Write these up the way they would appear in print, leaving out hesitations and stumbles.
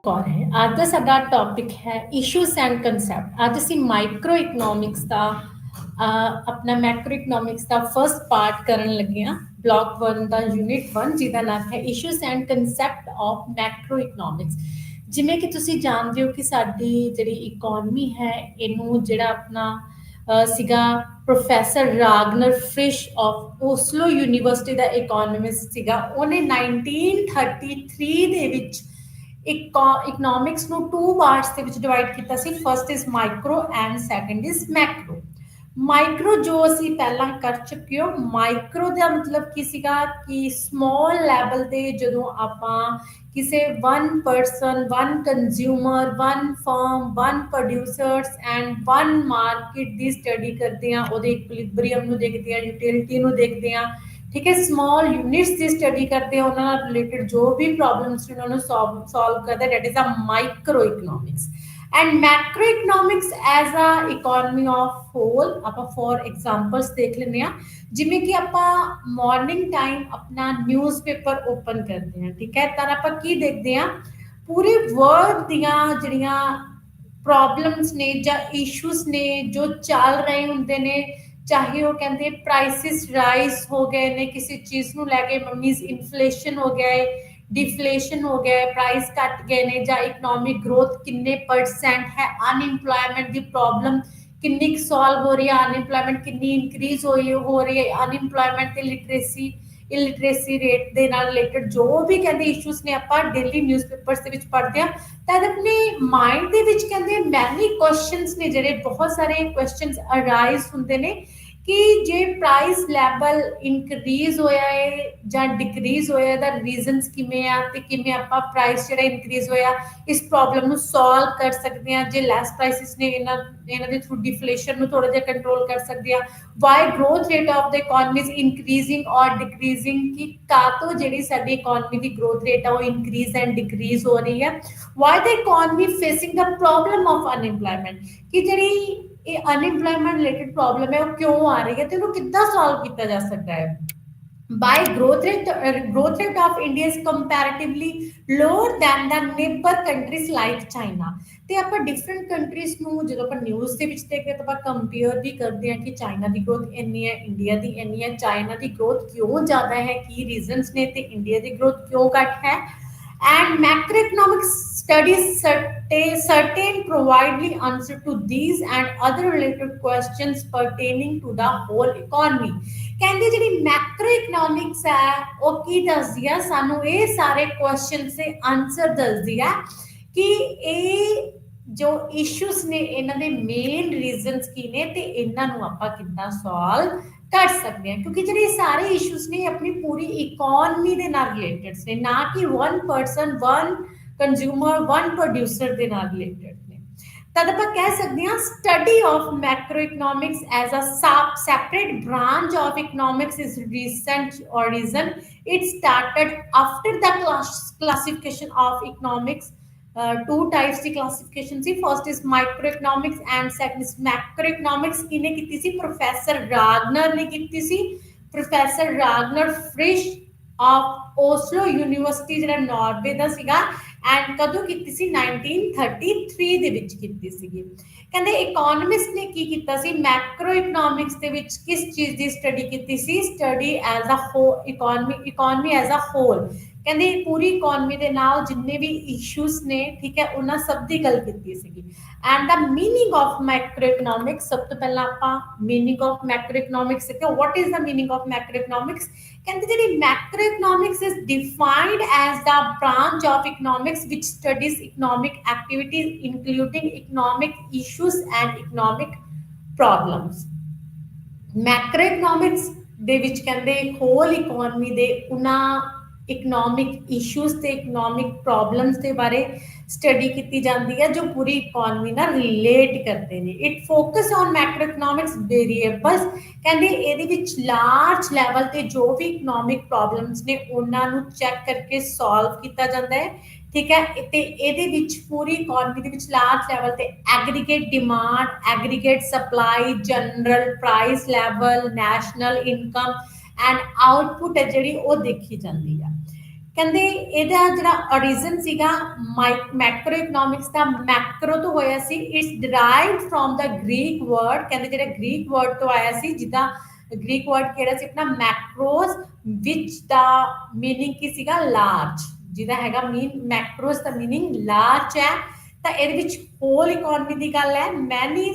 ਕੌਰ ਹੈ। ਅੱਜ ਦਾ ਸਾਡਾ ਟੌਪਿਕ ਹੈ ਇਸ਼ੂਜ਼ ਐਂਡ ਕਨਸੈਪਟ। ਅੱਜ ਅਸੀਂ ਮਾਈਕਰੋ ਇਕਨੋਮਿਕਸ ਦਾ ਆਪਣਾ ਮੈਕਰੋ ਇਕਨੋਮਿਕਸ ਦਾ ਫਸਟ ਪਾਰਟ ਕਰਨ ਲੱਗੇ ਹਾਂ। ਬਲੌਕ 1 ਦਾ ਯੂਨਿਟ 1 ਜਿਹਦਾ ਨਾਮ ਹੈ issues and concept of macro economics. ਜਿਵੇਂ ਕਿ ਤੁਸੀਂ ਜਾਣਦੇ ਹੋ ਕਿ ਸਾਡੀ ਜਿਹੜੀ ਇਕੋਨਮੀ ਹੈ ਇਹਨੂੰ ਜਿਹੜਾ ਆਪਣਾ ਸੀਗਾ professor Ragnar Frisch of Oslo university ਦਾ ਇਕੋਨੋਮਿਸਟ ਸੀਗਾ। ਉਹਨੇ 1933 ਦੇ ਵਿੱਚ ਇਕਨੋਮਿਕਸ ਨੂੰ ਟੂ ਪਾਰਟਸ ਦੇ ਵਿੱਚ ਡਿਵਾਈਡ ਕੀਤਾ ਸੀ। First is micro and second is macro. Micro ਜੋ ਅਸੀਂ ਪਹਿਲਾਂ ਕਰ ਚੁੱਕੇ ਹੋ, ਮਾਈਕਰੋ ਦਾ ਮਤਲਬ ਕੀ ਸੀਗਾ ਕਿ ਸਮਾਲ ਲੈਵਲ ਤੇ ਜਦੋਂ ਆਪਾਂ ਕਿਸੇ one person, one consumer, one firm, one producers and one market ਦੀ ਸਟੱਡੀ ਕਰਦੇ ਹਾਂ, ਉਹਦੇ ਇਕੁਇਲਿਬਰੀਅਮ ਨੂੰ ਦੇਖਦੇ ਹਾਂ, ਯੂਟਿਲਿਟੀ ਨੂੰ ਦੇਖਦੇ ਹਾਂ, ਠੀਕ ਹੈ, ਸਮਾਲ ਯੂਨਿਟਸ ਦੀ ਸਟੱਡੀ ਕਰਦੇ ਆ, ਉਹਨਾਂ ਨਾਲ ਰਿਲੇਟਡ ਜੋ ਵੀ ਪ੍ਰੋਬਲਮਸ ਨੇ ਉਹਨਾਂ ਨੂੰ ਸੋਲਵ ਕਰਦੇ, that is a micro economics. And macro economics as a economy of whole. ਆਪਾਂ ਫੋਰ ਐਗਜ਼ਾਮਪਲਸ ਦੇਖ ਲੈਂਦੇ ਹਾਂ। ਜਿਵੇਂ ਕਿ ਆਪਾਂ ਮਾਰਨਿੰਗ ਟਾਈਮ ਆਪਣਾ ਨਿਊਜ਼ਪੇਪਰ ਓਪਨ ਕਰਦੇ ਹਾਂ, ਠੀਕ ਹੈ, ਤਾਂ ਆਪਾਂ ਕੀ ਦੇਖਦੇ ਹਾਂ, ਪੂਰੇ ਵਰਲਡ ਦੀਆਂ ਜਿਹੜੀਆਂ ਪ੍ਰੋਬਲਮਸ ਨੇ ਜਾਂ ਇਸ਼ੂਜ਼ ਨੇ ਜੋ ਚੱਲ ਰਹੇ ਹੁੰਦੇ ਨੇ, ਚਾਹੇ ਉਹ ਕਹਿੰਦੇ ਪ੍ਰਾਈਸਿਸ ਰਾਈਜ਼ ਹੋ ਗਏ ਨੇ ਕਿਸੇ ਚੀਜ਼ ਨੂੰ ਲੈ ਕੇ, ਮੀਨਸ ਇਨਫਲੇਸ਼ਨ ਹੋ ਗਿਆ ਹੈ, डिफ्लेशन हो गया है, प्राइस घट गए ने, ਜਾਂ इकनॉमिक ग्रोथ किन्ने परसेंट है, अनएम्प्लॉयमेंट की प्रॉब्लम किन्नी सॉल्व हो रही है, अनएम्प्लॉयमेंट किन्नी इंक्रीज हो रही है, अनएम्प्लॉयमेंट ते इलिटरेसी रेट ਦੇ ਨਾਲ ਰਿਲੇਟਡ ਜੋ ਵੀ ਕਹਿੰਦੇ ਇਸ਼ੂਜ਼ ਨੇ ਆਪਾਂ ਡੇਲੀ ਨਿਊਜ਼ਪੇਪਰਸ ਦੇ ਵਿੱਚ ਪੜ੍ਹਦੇ ਹਾਂ, ਤਾਂ ਆਪਣੇ ਮਾਈਂਡ ਦੇ ਵਿੱਚ ਕਹਿੰਦੇ ਮੈਨੀ ਕੁਐਸਚਨਸ ਨੇ, ਜਿਹੜੇ ਬਹੁਤ ਸਾਰੇ ਕੁਐਸਚਨਸ ਅਰਾਈਜ਼ ਹੁੰਦੇ ਨੇ ਕਿ ਜੇ ਪ੍ਰਾਈਸ ਲੈਵਲ ਇਨਕਰੀਜ਼ ਹੋਇਆ ਹੈ ਜਾਂ ਡਿਕਰੀਜ਼ ਹੋਇਆ, ਦਾ ਰੀਜ਼ਨਸ ਕਿਵੇਂ ਆ ਤੇ ਕਿਵੇਂ ਆਪਾਂ ਪ੍ਰਾਈਸ ਜਿਹੜਾ ਇਨਕਰੀਜ਼ ਹੋਇਆ ਇਸ ਪ੍ਰੋਬਲਮ ਨੂੰ ਸੋਲਵ ਕਰ ਸਕਦੇ ਹਾਂ। ਜੇ ਲੈਸ ਪ੍ਰਾਈਸਿਸ ਨੇ ਇਹਨਾਂ ਦੇ ਥਰੂ ਡਿਫਲੇਸ਼ਨ ਨੂੰ ਥੋੜਾ ਜਿਹਾ ਕੰਟਰੋਲ ਕਰ ਸਕਦੇ ਆ। Why growth rate of the economy is increasing or decreasing, ਕਿ ਕਾਤੋਂ ਜਿਹੜੀ ਸਾਡੀ ਇਕੋਨਮੀ ਦੀ ਗਰੋਥ ਰੇਟ ਆ ਉਹ ਇਨਕਰੀਜ਼ ਐਂਡ ਡਿਕਰੀਜ਼ ਹੋ ਰਹੀ ਹੈ। Why the economy facing the problem of unemployment, ਕਿ ਜਿਹੜੀ ਇਹ ਅਨਐਮਪਲੋਇਮੈਂਟ ਰਿਲੇਟਡ ਪ੍ਰੋਬਲਮ ਹੈ ਉਹ ਕਿਉਂ ਆ ਰਹੀ ਹੈ ਤੇ ਉਹਨੂੰ ਕਿੱਦਾਂ ਸੋਲਵ ਕੀਤਾ ਜਾ ਸਕਦਾ ਹੈ। ਬਾਈ growth rate of India is comparatively lower than the neighbor countries like China। ਤੇ ਆਪਾਂ ਡਿਫਰੈਂਟ ਕੰਟਰੀਜ਼ ਨੂੰ ਜਦੋਂ ਆਪਾਂ ਨਿਊਜ਼ ਦੇ ਵਿੱਚ ਦੇਖਦੇ ਤਾਂ ਆਪਾਂ ਕੰਪੇਅਰ ਵੀ ਕਰਦੇ ਹਾਂ ਕਿ ਚਾਈਨਾ ਦੀ ਗਰੋਥ ਇੰਨੀ ਹੈ, ਇੰਡੀਆ ਦੀ ਇੰਨੀ ਹੈ, ਚਾਈਨਾ ਦੀ ਗਰੋਥ ਕਿਉਂ ਜ਼ਿਆਦਾ ਹੈ, ਕੀ ਰੀਜ਼ਨਸ ਨੇ, ਤੇ ਇੰਡੀਆ ਦੀ ਗਰੋਥ ਕਿਉਂ ਘੱਟ ਹੈ। And macroeconomic studies certain providely answer to these and other related questions pertaining to the whole economy। ਕਹਿੰਦੇ ਜਿਹੜੀ ਮੈਕਰੋ ਇਕਨੋਮਿਕਸ ਹੈ ਉਹ ਕੀ ਦੱਸਦੀ ਆ ਸਾਨੂੰ, ਇਹ ਸਾਰੇ ਕੁਐਸਚਨਸ ਦੇ ਆਨਸਰ ਦੱਸਦੀ ਆ ਕਿ ਇਹ ਜੋ ਇਸ਼ੂਜ਼ ਨੇ ਇਹਨਾਂ ਦੇ ਮੇਨ ਰੀਜ਼ਨਸ ਕੀ ਨੇ ਤੇ ਇਹਨਾਂ ਨੂੰ ਆਪਾਂ ਕਿੱਦਾਂ ਸੋਲਵ ਕਰ ਸਕਦੇ ਹਾਂ। ਕਿਉਂਕਿ ਜਿਹੜੇ ਸਾਰੇ ਇਸ਼ੂਜ਼ ਨੇ ਆਪਣੀ ਪੂਰੀ ਇਕੋਨਮੀ ਦੇ ਨਾਲ ਰਿਲੇਟਡ ਨੇ, ਨਾ ਕਿ one person, one consumer, one producer ਦੇ ਨਾਲ ਰਿਲੇਟਡ ਨੇ। ਤਦ ਆਪਾਂ ਕਹਿ ਸਕਦੇ ਹਾਂ study of macro economics as a separate branch of economics is recent origin। It started after the classification of economics। Two types the classification C, first is microeconomics and second is macroeconomics। ਕਿਹਨੇ ਕੀਤੀ ਸੀ? Professor ਰਾਗਨਰ ਨੇ ਕੀਤੀ ਸੀ। Professor ਰਾਗਨਰ ਫ੍ਰਿਸ਼ of Oslo university ਜਿਹੜਾ Norway ਦਾ ਸੀਗਾ, and ਕਦੋਂ ਕੀਤੀ ਸੀ? 1933 ਦੇ ਵਿੱਚ ਕੀਤੀ ਸੀਗੀ। ਕਹਿੰਦੇ ਇਕੋਨੋਮਿਸਟ ਨੇ ਕੀ ਕੀਤਾ ਸੀ, ਮੈਕਰੋ ਇਕਨੋਮਿਕਸ ਦੇ ਵਿੱਚ ਕਿਸ ਚੀਜ਼ ਦੀ ਸਟੱਡੀ ਕੀਤੀ ਸੀ? Study as a whole, economy as a whole. ਕਹਿੰਦੇ ਪੂਰੀ ਇਕੋਨਮੀ ਦੇ ਨਾਲ ਜਿੰਨੇ ਵੀ ਇਸ਼ੂਜ਼ ਨੇ, ਠੀਕ ਹੈ, ਉਹਨਾਂ ਸਭ ਦੀ ਗੱਲ ਕੀਤੀ ਸੀਗੀ। And the meaning of macro economics, ਸਭ ਤੋਂ ਪਹਿਲਾਂ ਆਪਾਂ ਮੀਨਿੰਗ ਆਫ ਮੈਕਰੋ ਇਕਨੋਮਿਕਸ ਦੇਖੋ। What is the meaning of macro economics? ਕਹਿੰਦੇ ਜਿਹੜੀ Macro economics is defined as the branch of economics which studies economic activities including economic issues and economic problems. Macro economics ਦੇ ਵਿੱਚ ਕਹਿੰਦੇ hole economy ਦੇ ਉਹਨਾਂ economic issues ਤੇ economic problems ਦੇ ਬਾਰੇ ਸਟੱਡੀ ਕੀਤੀ ਜਾਂਦੀ ਹੈ ਜੋ ਪੂਰੀ ਇਕੋਨਮੀ ਨਾਲ ਰਿਲੇਟ ਕਰਦੇ ਨੇ। It focus on Macro economics variables. ਕਹਿੰਦੇ ਇਹਦੇ ਵਿੱਚ ਲਾਰਜ ਲੈਵਲ ਤੇ ਜੋ ਵੀ ਇਕਨੋਮਿਕ ਪ੍ਰੋਬਲਮਸ ਨੇ ਉਹਨਾਂ ਨੂੰ ਚੈੱਕ ਕਰਕੇ ਸੋਲਵ ਕੀਤਾ ਜਾਂਦਾ ਹੈ, ਠੀਕ ਹੈ। ਤੇ ਇਹਦੇ ਵਿੱਚ ਪੂਰੀ ਇਕੋਨਮੀ ਦੇ ਵਿੱਚ ਲਾਰਜ ਲੈਵਲ ਤੇ aggregate demand, aggregate supply, general price level, national income and output ਹੈ ਜਿਹੜੀ ਉਹ ਦੇਖੀ ਜਾਂਦੀ ਆ। ਕਹਿੰਦੇ ਇਹਦਾ ਜਿਹੜਾ origin ਸੀਗਾ ਮੈਕਰੋ ਇਕਨੋਮਿਕਸ ਦਾ ਮੈਕਰੋ ਤੋਂ ਹੋਇਆ ਸੀ it's derived from the Greek word ਕਹਿੰਦੇ ਜਿਹੜਾ ਗ੍ਰੀਕ ਵਰਡ ਤੋਂ ਆਇਆ ਸੀ ਜਿੱਦਾਂ ਗ੍ਰੀਕ ਵਰਡ ਕਿਹੜਾ ਸੀ ਆਪਣਾ ਮੈਕਰੋਸ ਵਿਚ ਦਾ ਮੀਨਿੰਗ ਕੀ ਸੀਗਾ ਲਾਰਜ ਜਿਹਦਾ ਹੈਗਾ ਮੀਨ ਮੈਕਰੋਸ ਦਾ ਮੀਨਿੰਗ ਲਾਰਜ ਹੈ ਤਾਂ ਇਹਦੇ ਵਿੱਚ ਹੋਲ ਇਕਨੋਮੀ ਦੀ ਗੱਲ ਹੈ ਮੈਨੀ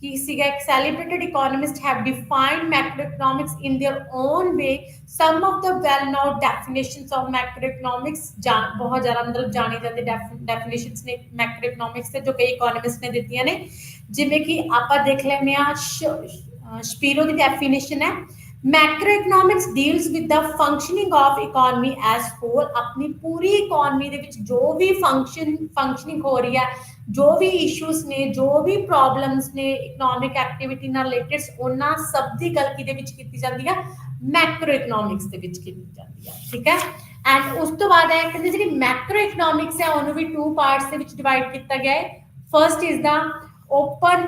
ਕੀ ਸੀਗਾ ਇੱਕ celebrated economists have defined macroeconomics in their own way some of the well known definitions of macroeconomics ਬਹੁਤ ਜ਼ਿਆਦਾ ਮਤਲਬ ਜਾਣੇ ਜਾਂਦੇ definitions ਨੇ macroeconomics ਦੇ ਜੋ ਕਈ economists ਨੇ ਦਿੱਤੀਆਂ ਨੇ ਜਿਵੇਂ ਕਿ ਆਪਾਂ ਦੇਖ ਲੈਂਦੇ ਆ ਸ਼ਪੀਰੋ ਦੀ definition ਹੈ macroeconomics deals with the functioning of economy as whole ਆਪਣੀ ਪੂਰੀ economy ਦੇ ਵਿੱਚ ਜੋ ਵੀ functioning ਹੋ ਰਹੀ ਹੈ ਜੋ ਵੀ ਇਸ਼ੂਜ਼ ਨੇ ਜੋ ਵੀ ਪ੍ਰੋਬਲਮਸ ਨੇ ਇਕਨੋਮਿਕ ਐਕਟੀਵਿਟੀ ਨਾਲ ਰਿਲੇਟਡ ਉਹਨਾਂ ਸਭ ਦੀ ਗੱਲ ਕਿਹਦੇ ਵਿੱਚ ਕੀਤੀ ਜਾਂਦੀ ਹੈ ਮੈਕਰੋ ਇਕਨੋਮਿਕਸ ਦੇ ਵਿੱਚ ਕੀਤੀ ਜਾਂਦੀ ਹੈ ਠੀਕ ਹੈ ਐਂਡ ਉਸ ਤੋਂ ਬਾਅਦ ਹੈ ਕਹਿੰਦੇ ਜਿਹੜੀ ਮੈਕਰੋ ਇਕਨੋਮਿਕਸ ਹੈ ਉਹਨੂੰ ਵੀ ਟੂ ਪਾਰਟਸ ਦੇ ਵਿੱਚ ਡਿਵਾਈਡ ਕੀਤਾ ਗਿਆ ਹੈ first is the open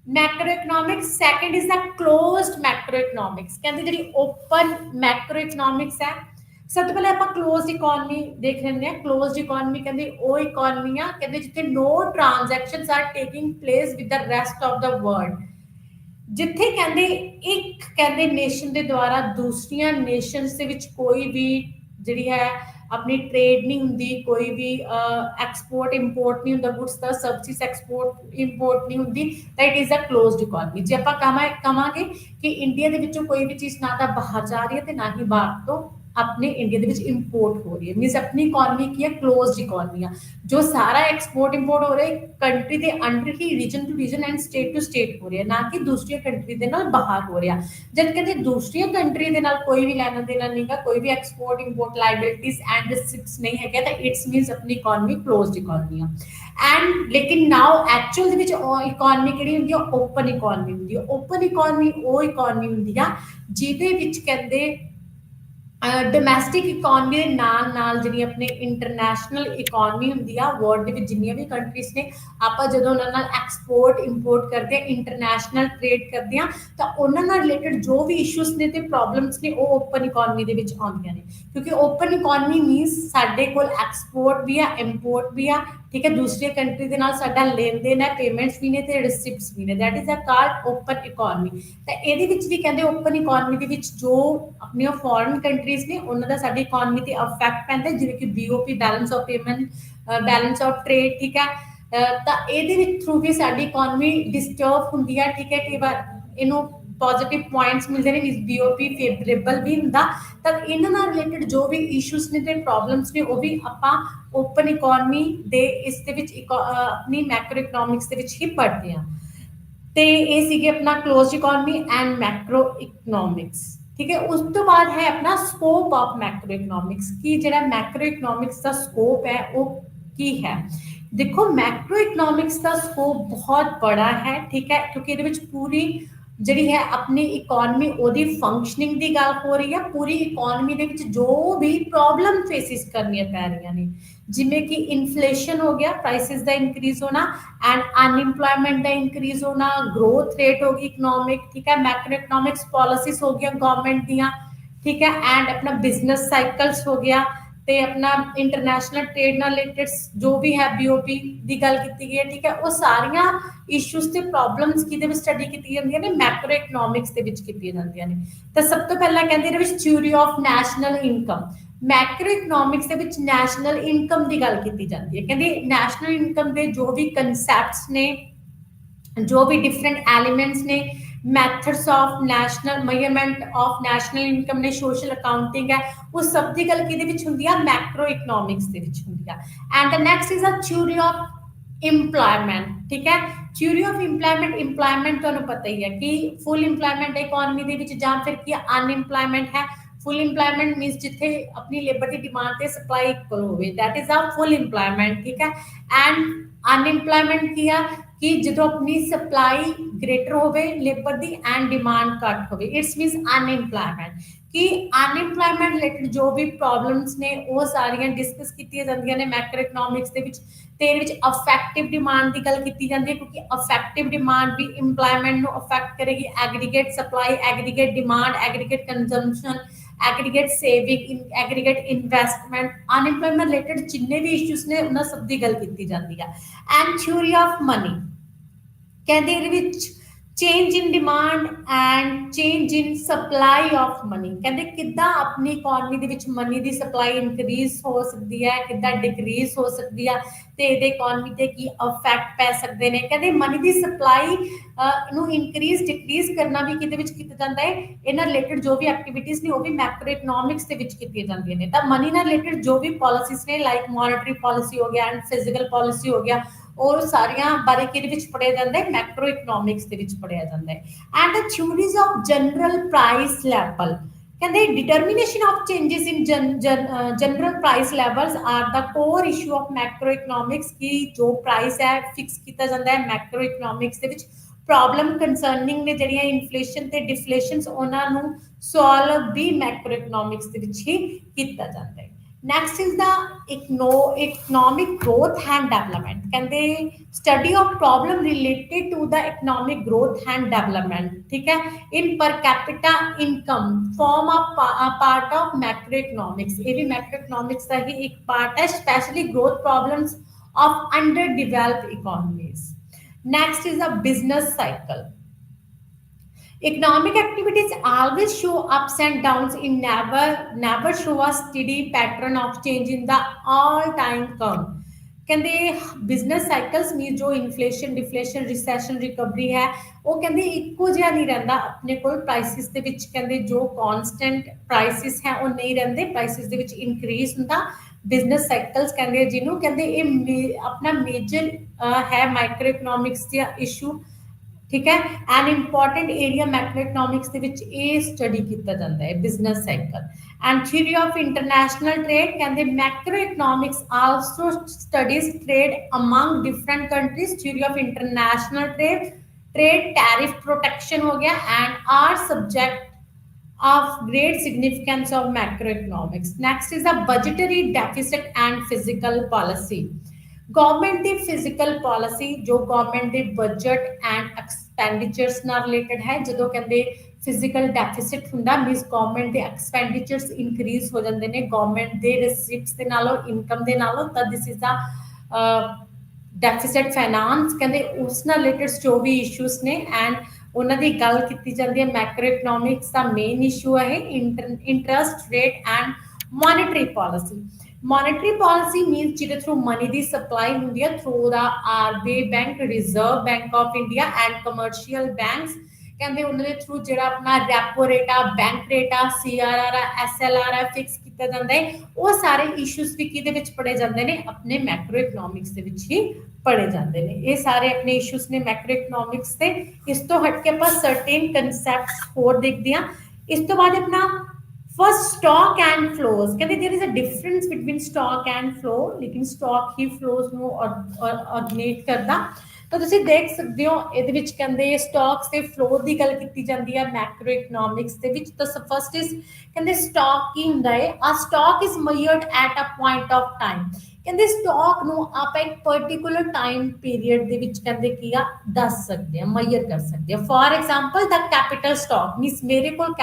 macroeconomics second is the closed macroeconomics ਕਹਿੰਦੇ ਜਿਹੜੀ open macroeconomics ਹੈ ਸਭ ਤੋਂ ਪਹਿਲਾਂ ਆਪਾਂ ਕਲੋਜ਼ਡ ਇਕਨੋਮੀ ਦੇਖ ਲੈਂਦੇ ਆ ਕਲੋਜ਼ਡ ਇਕਨੋਮੀ ਕਹਿੰਦੇ ਉਹ ਇਕਨੋਮੀ ਆ ਕਹਿੰਦੇ ਜਿੱਥੇ no transactions are taking place with the rest of the world ਜਿੱਥੇ ਕਹਿੰਦੇ ਇੱਕ ਕਹਿੰਦੇ ਨੇਸ਼ਨ ਦੇ ਦੁਆਰਾ ਦੂਸਰੀਆਂ ਨੇਸ਼ਨਸ ਦੇ ਵਿੱਚ ਕੋਈ ਵੀ ਜਿਹੜੀ ਹੈ ਆਪਣੀ ਟ੍ਰੇਡ ਨਹੀਂ ਹੁੰਦੀ ਕੋਈ ਵੀ ਐਕਸਪੋਰਟ ਇੰਪੋਰਟ ਨਹੀਂ ਹੁੰਦਾ ਗੁੱਡਸ ਦਾ ਸਰਵਿਸ ਐਕਸਪੋਰਟ ਇੰਪੋਰਟ ਨਹੀਂ ਹੁੰਦੀ ਤਾਂ it is a closed economy ਜੇ ਆਪਾਂ ਕਹਾਂਗੇ ਕਿ ਇੰਡੀਆ ਦੇ ਵਿੱਚੋਂ ਕੋਈ ਵੀ ਚੀਜ਼ ਨਾ ਤਾਂ ਬਾਹਰ ਜਾ ਰਹੀ ਹੈ ਤੇ ਨਾ ਹੀ ਬਾਹਰ ਤੋਂ ਆਪਣੇ ਇੰਡੀਆ ਦੇ ਵਿੱਚ ਇੰਪੋਰਟ ਹੋ ਰਹੀ ਹੈ ਮੀਨਸ ਆਪਣੀ ਇਕਨੋਮੀ ਕੀ ਹੈ ਕਲੋਜ਼ਡ ਇਕਨੋਮੀ ਆ ਜੋ ਸਾਰਾ ਐਕਸਪੋਰਟ ਇੰਪੋਰਟ ਹੋ ਰਿਹਾ ਹੈ ਕੰਟਰੀ ਦੇ ਅੰਡਰ ਹੀ region to region and state to state ਹੋ ਰਿਹਾ ਨਾ ਕਿ ਦੂਸਰੀ ਕੰਟਰੀ ਦੇ ਨਾਲ ਬਾਹਰ ਹੋ ਰਿਹਾ ਜਦ ਕਹਿੰਦੇ ਦੂਸਰੀ ਕੰਟਰੀ ਦੇ ਨਾਲ ਕੋਈ ਵੀ ਲੈਣਾ ਦੇਣਾ ਨਹੀਂਗਾ ਕੋਈ ਵੀ ਐਕਸਪੋਰਟ ਇੰਪੋਰਟ ਲਾਇਬਿਲਿਟੀਜ਼ ਐਂਡ ਰਿਸਟ੍ਰਿਕਟਸ ਨਹੀਂ ਹੈਗੇ ਤਾਂ ਇਟਸ ਮੀਨਸ ਆਪਣੀ ਇਕਨੋਮੀ ਕਲੋਜ਼ਡ ਇਕਨੋਮੀ ਆ ਐਂਡ ਲੇਕਿਨ ਨਾਓ ਐਕਚੁਅਲ ਦੇ ਵਿੱਚ ਇਕਨੋਮੀ ਕਿਹੜੀ ਹੁੰਦੀ ਆ ਓਪਨ ਇਕਨੋਮੀ ਹੁੰਦੀ ਆ ਓਪਨ ਇਕਨੋਮੀ ਉਹ ਇਕਨੋਮੀ ਹੁੰਦੀ ਆ ਜਿਹਦੇ ਵਿੱਚ ਕਹਿੰਦੇ ਡੋਮੈਸਟਿਕ ਇਕਨੋਮੀ ਦੇ ਨਾਲ ਜਿਹੜੀ ਆਪਣੇ ਇੰਟਰਨੈਸ਼ਨਲ ਇਕਨੋਮੀ ਹੁੰਦੀ ਆ ਵਰਲਡ ਦੇ ਵਿੱਚ ਜਿੰਨੀਆਂ ਵੀ ਕੰਟਰੀਜ਼ ਨੇ ਆਪਾਂ ਜਦੋਂ ਉਹਨਾਂ ਨਾਲ ਐਕਸਪੋਰਟ ਇੰਪੋਰਟ ਕਰਦੇ ਆ ਇੰਟਰਨੈਸ਼ਨਲ ਟ੍ਰੇਡ ਕਰਦੇ ਆ ਤਾਂ ਉਹਨਾਂ ਨਾਲ ਰਿਲੇਟਡ ਜੋ ਵੀ ਇਸ਼ੂਜ਼ ਨੇ ਤੇ ਪ੍ਰੋਬਲਮਸ ਨੇ ਉਹ ਓਪਨ ਇਕਨੋਮੀ ਦੇ ਵਿੱਚ ਆਉਂਦੀਆਂ ਨੇ ਕਿਉਂਕਿ ਓਪਨ ਇਕਨੋਮੀ ਮੀਨਸ ਸਾਡੇ ਕੋਲ ਐਕਸਪੋਰਟ ਵੀ ਆ ਇੰਪੋਰਟ ਵੀ ਆ ਠੀਕ ਹੈ ਦੂਸਰੀ ਕੰਟਰੀ ਦੇ ਨਾਲ ਸਾਡਾ ਲੈਣ ਦੇਣ ਹੈ ਪੇਮੈਂਟਸ ਵੀ ਨੇ ਤੇ ਰਿਸਿਪਟਸ ਵੀ ਨੇ that is a called open economy ਤਾਂ ਇਹਦੇ ਵਿੱਚ ਵੀ ਕਹਿੰਦੇ ਓਪਨ ਇਕਨੋਮੀ ਦੇ ਵਿੱਚ ਜੋ ਆਪਣੀਆਂ ਫੋਰਨ ਕੰਟਰੀਜ਼ ਨੇ ਉਹਨਾਂ ਦਾ ਸਾਡੀ ਇਕਨੋਮੀ ਤੇ ਇਫੈਕਟ ਪੈਂਦਾ ਜਿਵੇਂ ਕਿ BOP balance of payment balance of trade ਠੀਕ ਹੈ ਤਾਂ ਇਹਦੇ ਵਿੱਚ ਥਰੂ ਵੀ ਸਾਡੀ ਇਕਨੋਮੀ ਡਿਸਟਰਬ ਹੁੰਦੀ ਹੈ ਠੀਕ ਹੈ ਕਈ ਵਾਰ ਇਹਨੂੰ ਪੋਜ਼ਿਟਿਵ ਪੁਆਇੰਟਸ ਮਿਲਦੇ ਨੇ ਇਸ BOP ਫੇਵਰੇਬਲ ਵੀ ਹੁੰਦਾ ਤਾਂ ਇਹਨਾਂ ਨਾਲ ਰਿਲੇਟਡ ਜੋ ਵੀ ਇਸ਼ੂਜ਼ ਨੇ ਤੇ ਪ੍ਰੋਬਲਮਸ ਨੇ ਉਹ ਵੀ ਆਪਾਂ ਓਪਨ ਇਕਨੋਮੀ ਦੇ ਇਸ ਦੇ ਵਿੱਚ ਆਪਣੀ ਮੈਕਰੋ ਇਕਨੋਮਿਕਸ ਦੇ ਵਿੱਚ ਹੀ ਪੜ੍ਹਦੇ ਹਾਂ ਤੇ ਇਹ ਸੀਗੇ ਆਪਣਾ closed economy and macro economics ਠੀਕ ਹੈ ਉਸ ਤੋਂ ਬਾਅਦ ਹੈ ਆਪਣਾ ਸਕੋਪ ਆਫ ਮੈਕਰੋ ਇਕਨੋਮਿਕਸ ਕੀ ਜਿਹੜਾ ਮੈਕਰੋ ਇਕਨੋਮਿਕਸ ਦਾ ਸਕੋਪ ਹੈ ਉਹ ਕੀ ਹੈ ਦੇਖੋ ਮੈਕਰੋ ਇਕਨੋਮਿਕਸ ਦਾ ਸਕੋਪ ਬਹੁਤ ਬੜਾ ਹੈ ਠੀਕ ਹੈ ਕਿਉਂਕਿ ਇਹਦੇ ਵਿੱਚ ਪੂਰੀ ਜਿਹੜੀ ਹੈ ਆਪਣੀ ਇਕਨੋਮੀ ਉਹਦੀ ਫੰਕਸ਼ਨਿੰਗ ਦੀ ਗੱਲ ਹੋ ਰਹੀ ਹੈ ਪੂਰੀ ਇਕਨੋਮੀ ਦੇ ਵਿੱਚ ਜੋ ਵੀ ਪ੍ਰੋਬਲਮ ਫੇਸਿਸ ਕਰਨੀਆਂ ਪੈ ਰਹੀਆਂ ਨੇ ਜਿਵੇਂ ਕਿ ਇਨਫਲੇਸ਼ਨ ਹੋ ਗਿਆ ਪ੍ਰਾਈਸਿਸ ਦਾ ਇਨਕਰੀਜ਼ ਹੋਣਾ ਐਂਡ ਅਨਇੰਪਲੋਇਮੈਂਟ ਦਾ ਇਨਕਰੀਜ਼ ਹੋਣਾ ਗਰੋਥ ਰੇਟ ਹੋ ਗਈ ਇਕਨੋਮਿਕ ਠੀਕ ਹੈ ਮੈਕਰੋ ਇਕਨੋਮਿਕਸ ਪਾਲਿਸੀਜ਼ ਹੋ ਗਈਆਂ ਗਵਰਨਮੈਂਟ ਦੀਆਂ ਠੀਕ ਹੈ ਐਂਡ ਆਪਣਾ ਬਿਜ਼ਨਸ ਸਾਈਕਲਸ ਹੋ ਗਿਆ ਤੇ ਆਪਣਾ ਇੰਟਰਨੈਸ਼ਨਲ ਟ੍ਰੇਡ ਨਾਲ ਰਿਲੇਟਡ ਜੋ ਵੀ ਹੈ BOP ਦੀ ਗੱਲ ਕੀਤੀ ਗਈ ਹੈ ਠੀਕ ਹੈ ਉਹ ਸਾਰੀਆਂ ਇਸ਼ੂਜ਼ ਤੇ ਪ੍ਰੋਬਲਮਸ ਕਿਹਦੇ ਵਿੱਚ ਸਟੱਡੀ ਕੀਤੀ ਜਾਂਦੀਆਂ ਨੇ ਮੈਕਰੋ ਇਕਨੋਮਿਕਸ ਦੇ ਵਿੱਚ ਕੀਤੀਆਂ ਜਾਂਦੀਆਂ ਨੇ ਤਾਂ ਸਭ ਤੋਂ ਪਹਿਲਾਂ ਕਹਿੰਦੇ ਇਹਦੇ ਵਿੱਚ theory of national income Macro economics ਦੇ ਵਿੱਚ ਨੈਸ਼ਨਲ ਇਨਕਮ ਦੀ ਗੱਲ ਕੀਤੀ ਜਾਂਦੀ ਹੈ ਕਹਿੰਦੇ ਨੈਸ਼ਨਲ ਇਨਕਮ ਦੇ ਜੋ ਵੀ ਕਨਸੈਪਟਸ ਨੇ ਜੋ ਵੀ ਡਿਫਰੈਂਟ ਐਲੀਮੈਂਟਸ ਨੇ methods of national measurement of national income ਨੇ ਸੋਸ਼ਲ ਅਕਾਊਂਟਿੰਗ ਹੈ ਉਹ ਸਭ ਦੀ ਗੱਲ ਕਿਹਦੇ ਵਿੱਚ ਹੁੰਦੀ ਆ ਮੈਕਰੋ ਇਕਨੋਮਿਕਸ ਦੇ ਵਿੱਚ ਹੁੰਦੀ ਆ and the next is a theory of employment ਠੀਕ ਹੈ ਥਿਊਰੀ ਆਫ ਇੰਪਲੋਇਮੈਂਟ ਤੁਹਾਨੂੰ ਪਤਾ ਹੀ ਹੈ ਕਿ ਫੁੱਲ ਇੰਪਲੋਇਮੈਂਟ ਇਕਨੋਮੀ ਦੇ ਵਿੱਚ ਜਾਂ ਫਿਰ ਕੀ ਅਨਇੰਪਲੋਇਮੈਂਟ ਹੈ ਫੁੱਲ ਇੰਪਲੋਇਮੈਂਟ ਮੀਨਸ ਜਿੱਥੇ ਆਪਣੀ ਲੇਬਰ ਦੀ ਡਿਮਾਂਡ ਤੇ ਸਪਲਾਈ ਇਕੁਅਲ ਹੋਵੇ that is a full employment ਠੀਕ ਹੈ ਐਂਡ ਅਨਇੰਪਲੋਇਮੈਂਟ ਕੀ ਆ ਕਿ ਜਦੋਂ ਆਪਣੀ ਸਪਲਾਈ ਗ੍ਰੇਟਰ ਹੋਵੇ ਲੇਬਰ ਦੀ ਐਂਡ ਡਿਮਾਂਡ ਘੱਟ ਹੋਵੇ ਇਟਸ ਮੀਨਸ ਅਨਇੰਪਲੋਇਮੈਂਟ ਕਿ ਅਨਇੰਪਲੋਇਮੈਂਟ ਰਿਲੇਟਡ ਜੋ ਵੀ ਪ੍ਰੋਬਲਮਸ ਨੇ ਉਹ ਸਾਰੀਆਂ ਡਿਸਕਸ ਕੀਤੀਆਂ ਜਾਂਦੀਆਂ ਨੇ ਮੈਕਰੋ ਇਕਨੋਮਿਕਸ ਦੇ ਵਿੱਚ ਤੇ ਇਹਦੇ ਵਿੱਚ ਅਫੈਕਟਿਵ ਡਿਮਾਂਡ ਦੀ ਗੱਲ ਕੀਤੀ ਜਾਂਦੀ ਹੈ ਕਿਉਂਕਿ ਅਫੈਕਟਿਵ ਡਿਮਾਂਡ ਵੀ ਇੰਪਲੋਇਮੈਂਟ ਨੂੰ ਅਫੈਕਟ ਕਰੇਗੀ aggregate supply aggregate demand aggregate consumption aggregate saving in aggregate investment unemployment related जिन्ने भी इश्यूज ने उन्हां सब की गल की जाती है एंड थ्योरी ऑफ मनी कहते ਇਹਦੇ ਵਿੱਚ change in demand and change in supply of money ਕਹਿੰਦੇ ਕਿੱਦਾਂ ਆਪਣੀ ਇਕਨੋਮੀ ਦੇ ਵਿੱਚ ਮਨੀ ਦੀ ਸਪਲਾਈ ਇਨਕਰੀਜ਼ ਹੋ ਸਕਦੀ ਹੈ ਕਿੱਦਾਂ ਡਿਕਰੀਜ਼ ਹੋ ਸਕਦੀ ਆ ਤੇ ਇਹਦੇ ਇਕਨੋਮੀ ਤੇ ਕੀ ਇਫੈਕਟ ਪੈ ਸਕਦੇ ਨੇ ਕਹਿੰਦੇ ਮਨੀ ਦੀ ਸਪਲਾਈ ਨੂੰ ਇਨਕਰੀਜ਼ ਡਿਕਰੀਜ਼ ਕਰਨਾ ਵੀ ਕਿਤੇ ਵਿੱਚ ਕੀਤਾ ਜਾਂਦਾ ਹੈ ਇਹਨਾਂ ਰਿਲੇਟਡ ਜੋ ਵੀ ਐਕਟੀਵਿਟੀਜ਼ ਨੇ ਉਹ ਵੀ ਮੈਕਰੋ ਇਕਨੋਮਿਕਸ ਦੇ ਵਿੱਚ ਕੀਤੀਆਂ ਜਾਂਦੀਆਂ ਨੇ ਤਾਂ ਮਨੀ ਨਾਲ ਰਿਲੇਟਡ ਜੋ ਵੀ ਪਾਲਿਸੀਜ਼ ਨੇ ਲਾਈਕ ਮੋਨਿਟਰੀ ਪਾਲਿਸੀ ਹੋ ਗਿਆ ਐਂਡ ਫਿਜ਼ੀਕਲ ਪਾਲਿਸੀ ਹੋ ਗਿਆ और सारियां बारीकी दे विच पढ़िया जाता है मैक्रो इकनॉमिक्स दे विच पढ़िया जाता है and the theories of general price level कहते determination of changes in general price levels are the core issue of macro economics की जो प्राइस है फिक्स किया जाता है मैक्रो इकनॉमिक्स दे विच प्रॉब्लम कंसर्निंग ने जड़ियां इन्फ्लेशन ते डिफ्लेशंस उन्हां नूं सॉल्व भी मैक्रो इकनॉमिक्स दे विच ही किया जाता है next is the economic growth and development कहते study of problem related to the economic growth and development ठीक है in per capita income form a part of macro economics ये भी मैक्रो इकोनॉमिक्स का ही एक पार्ट है specially growth problems of underdeveloped economies next is a business cycle economic activities always show ups and downs in never show a steady pattern of change in the all time curve कहते business cycles में जो inflation deflation recession recovery है वो कहते eco जिहा नहीं रहिंदा अपने कोल प्राइसिस दे विच कहते जो कांस्टेंट प्राइसिस है वो नहीं रहिंदे प्राइसिस दे विच इंक्रीज हुंदा बिजनेस साइकल्स कहते जिन्हों कहते ये अपना मेजर है माइक्रो इकोनॉमिक्स दा इशू ठीक है an important area macro economics दे विच ये स्टडी किया जाता है business cycle and theory of international trade कहते macro economics also studies trade among different countries theory of international trade tariff protection हो गया and are subject of great significance of macroeconomics. Next is the budgetary deficit and fiscal policy. Government the physical policy जो government ਦੇ budget and expenditures ਨਾਲ related है ਜਦੋਂ ਕਹਿੰਦੇ physical deficit ਹੁੰਦਾ means government ਦੇ expenditures increase ਹੋ ਜਾਂਦੇ ਨੇ government ਦੇ receipts ਦੇ ਨਾਲੋਂ income ਦੇ ਨਾਲੋਂ ਤਾਂ this is the deficit finance ਕਹਿੰਦੇ ਉਸ ਨਾਲ related ਜੋ ਵੀ issues ਨੇ and ਉਹਨਾਂ ਦੀ ਗੱਲ ਕੀਤੀ ਜਾਂਦੀ ਹੈ ਮੈਕਰੋ ਇਕਨੋਮਿਕਸ ਦਾ ਮੇਨ ਇਸ਼ੂ ਹੈ interest rate and monetary policy monetary policy means ਜਿਹਦੇ ਥਰੂ ਮਨੀ ਦੀ ਸਪਲਾਈ ਹੁੰਦੀ ਹੈ through the RBI bank reserve bank of India and commercial banks ਕਹਿੰਦੇ ਉਹਨਾਂ ਦੇ ਥਰੂ ਜਿਹੜਾ ਆਪਣਾ ਰੈਪੋ ਰੇਟ ਆ ਬੈਂਕ ਰੇਟ ਆ ਸੀਆਰਆਰ ਆ ਐਸਐਲਆਰ ਆ ਫਿਕਸ ਕੀਤਾ ਜਾਂਦਾ ਹੈ ਉਹ ਸਾਰੇ ਇਸ਼ੂਜ਼ ਵੀ ਕਿਹਦੇ ਵਿੱਚ ਪੜੇ ਜਾਂਦੇ ਨੇ ਆਪਣੇ ਮੈਕਰੋ ਇਕਨੋਮਿਕਸ ਦੇ ਵਿੱਚ ਹੀ पढ़े जाते हैं ये सारे अपने इश्यूज ने मैक्रो इकोनॉमिक्स से इस तो हट के अपन सर्टेन कंसेप्ट्स और देखते हैं इस तो बाद अपना फर्स्ट स्टॉक एंड फ्लोज कहते there is a difference between stock and flow लेकिन स्टॉक ही फ्लोज ਨੂੰ ऑर्डिनेट करता तो ਤੁਸੀਂ ਦੇਖ ਸਕਦੇ ਹੋ ਇਹਦੇ ਵਿੱਚ ਕਹਿੰਦੇ ਸਟਾਕਸ ਦੇ ਫਲੋ ਦੀ ਗੱਲ ਕੀਤੀ ਜਾਂਦੀ ਹੈ ਮੈਕਰੋ ਇਕਨੋਮਿਕਸ ਦੇ ਵਿੱਚ ਤਾਂ ਫਰਸਟ ਇਜ਼ ਕਹਿੰਦੇ ਸਟਾਕ ਕੀ ਹੁੰਦਾ ਹੈ ਆ stock is measured at a point of time ਕਹਿੰਦੇ ਸਟਾਕ ਨੂੰ ਆਪਾਂ ਇੱਕ ਪਾਰਟਿਕੂਲਰ ਟਾਈਮ ਪੀਰੀਅਡ ਦੇ ਵਿੱਚ ਕਹਿੰਦੇ ਕੀ ਆ ਦੱਸ ਸਕਦੇ ਆ ਮੈਜ਼ਰ ਕਰ ਸਕਦੇ ਆ for example the capital stock means ਮੇਰੇ ਕੋਲ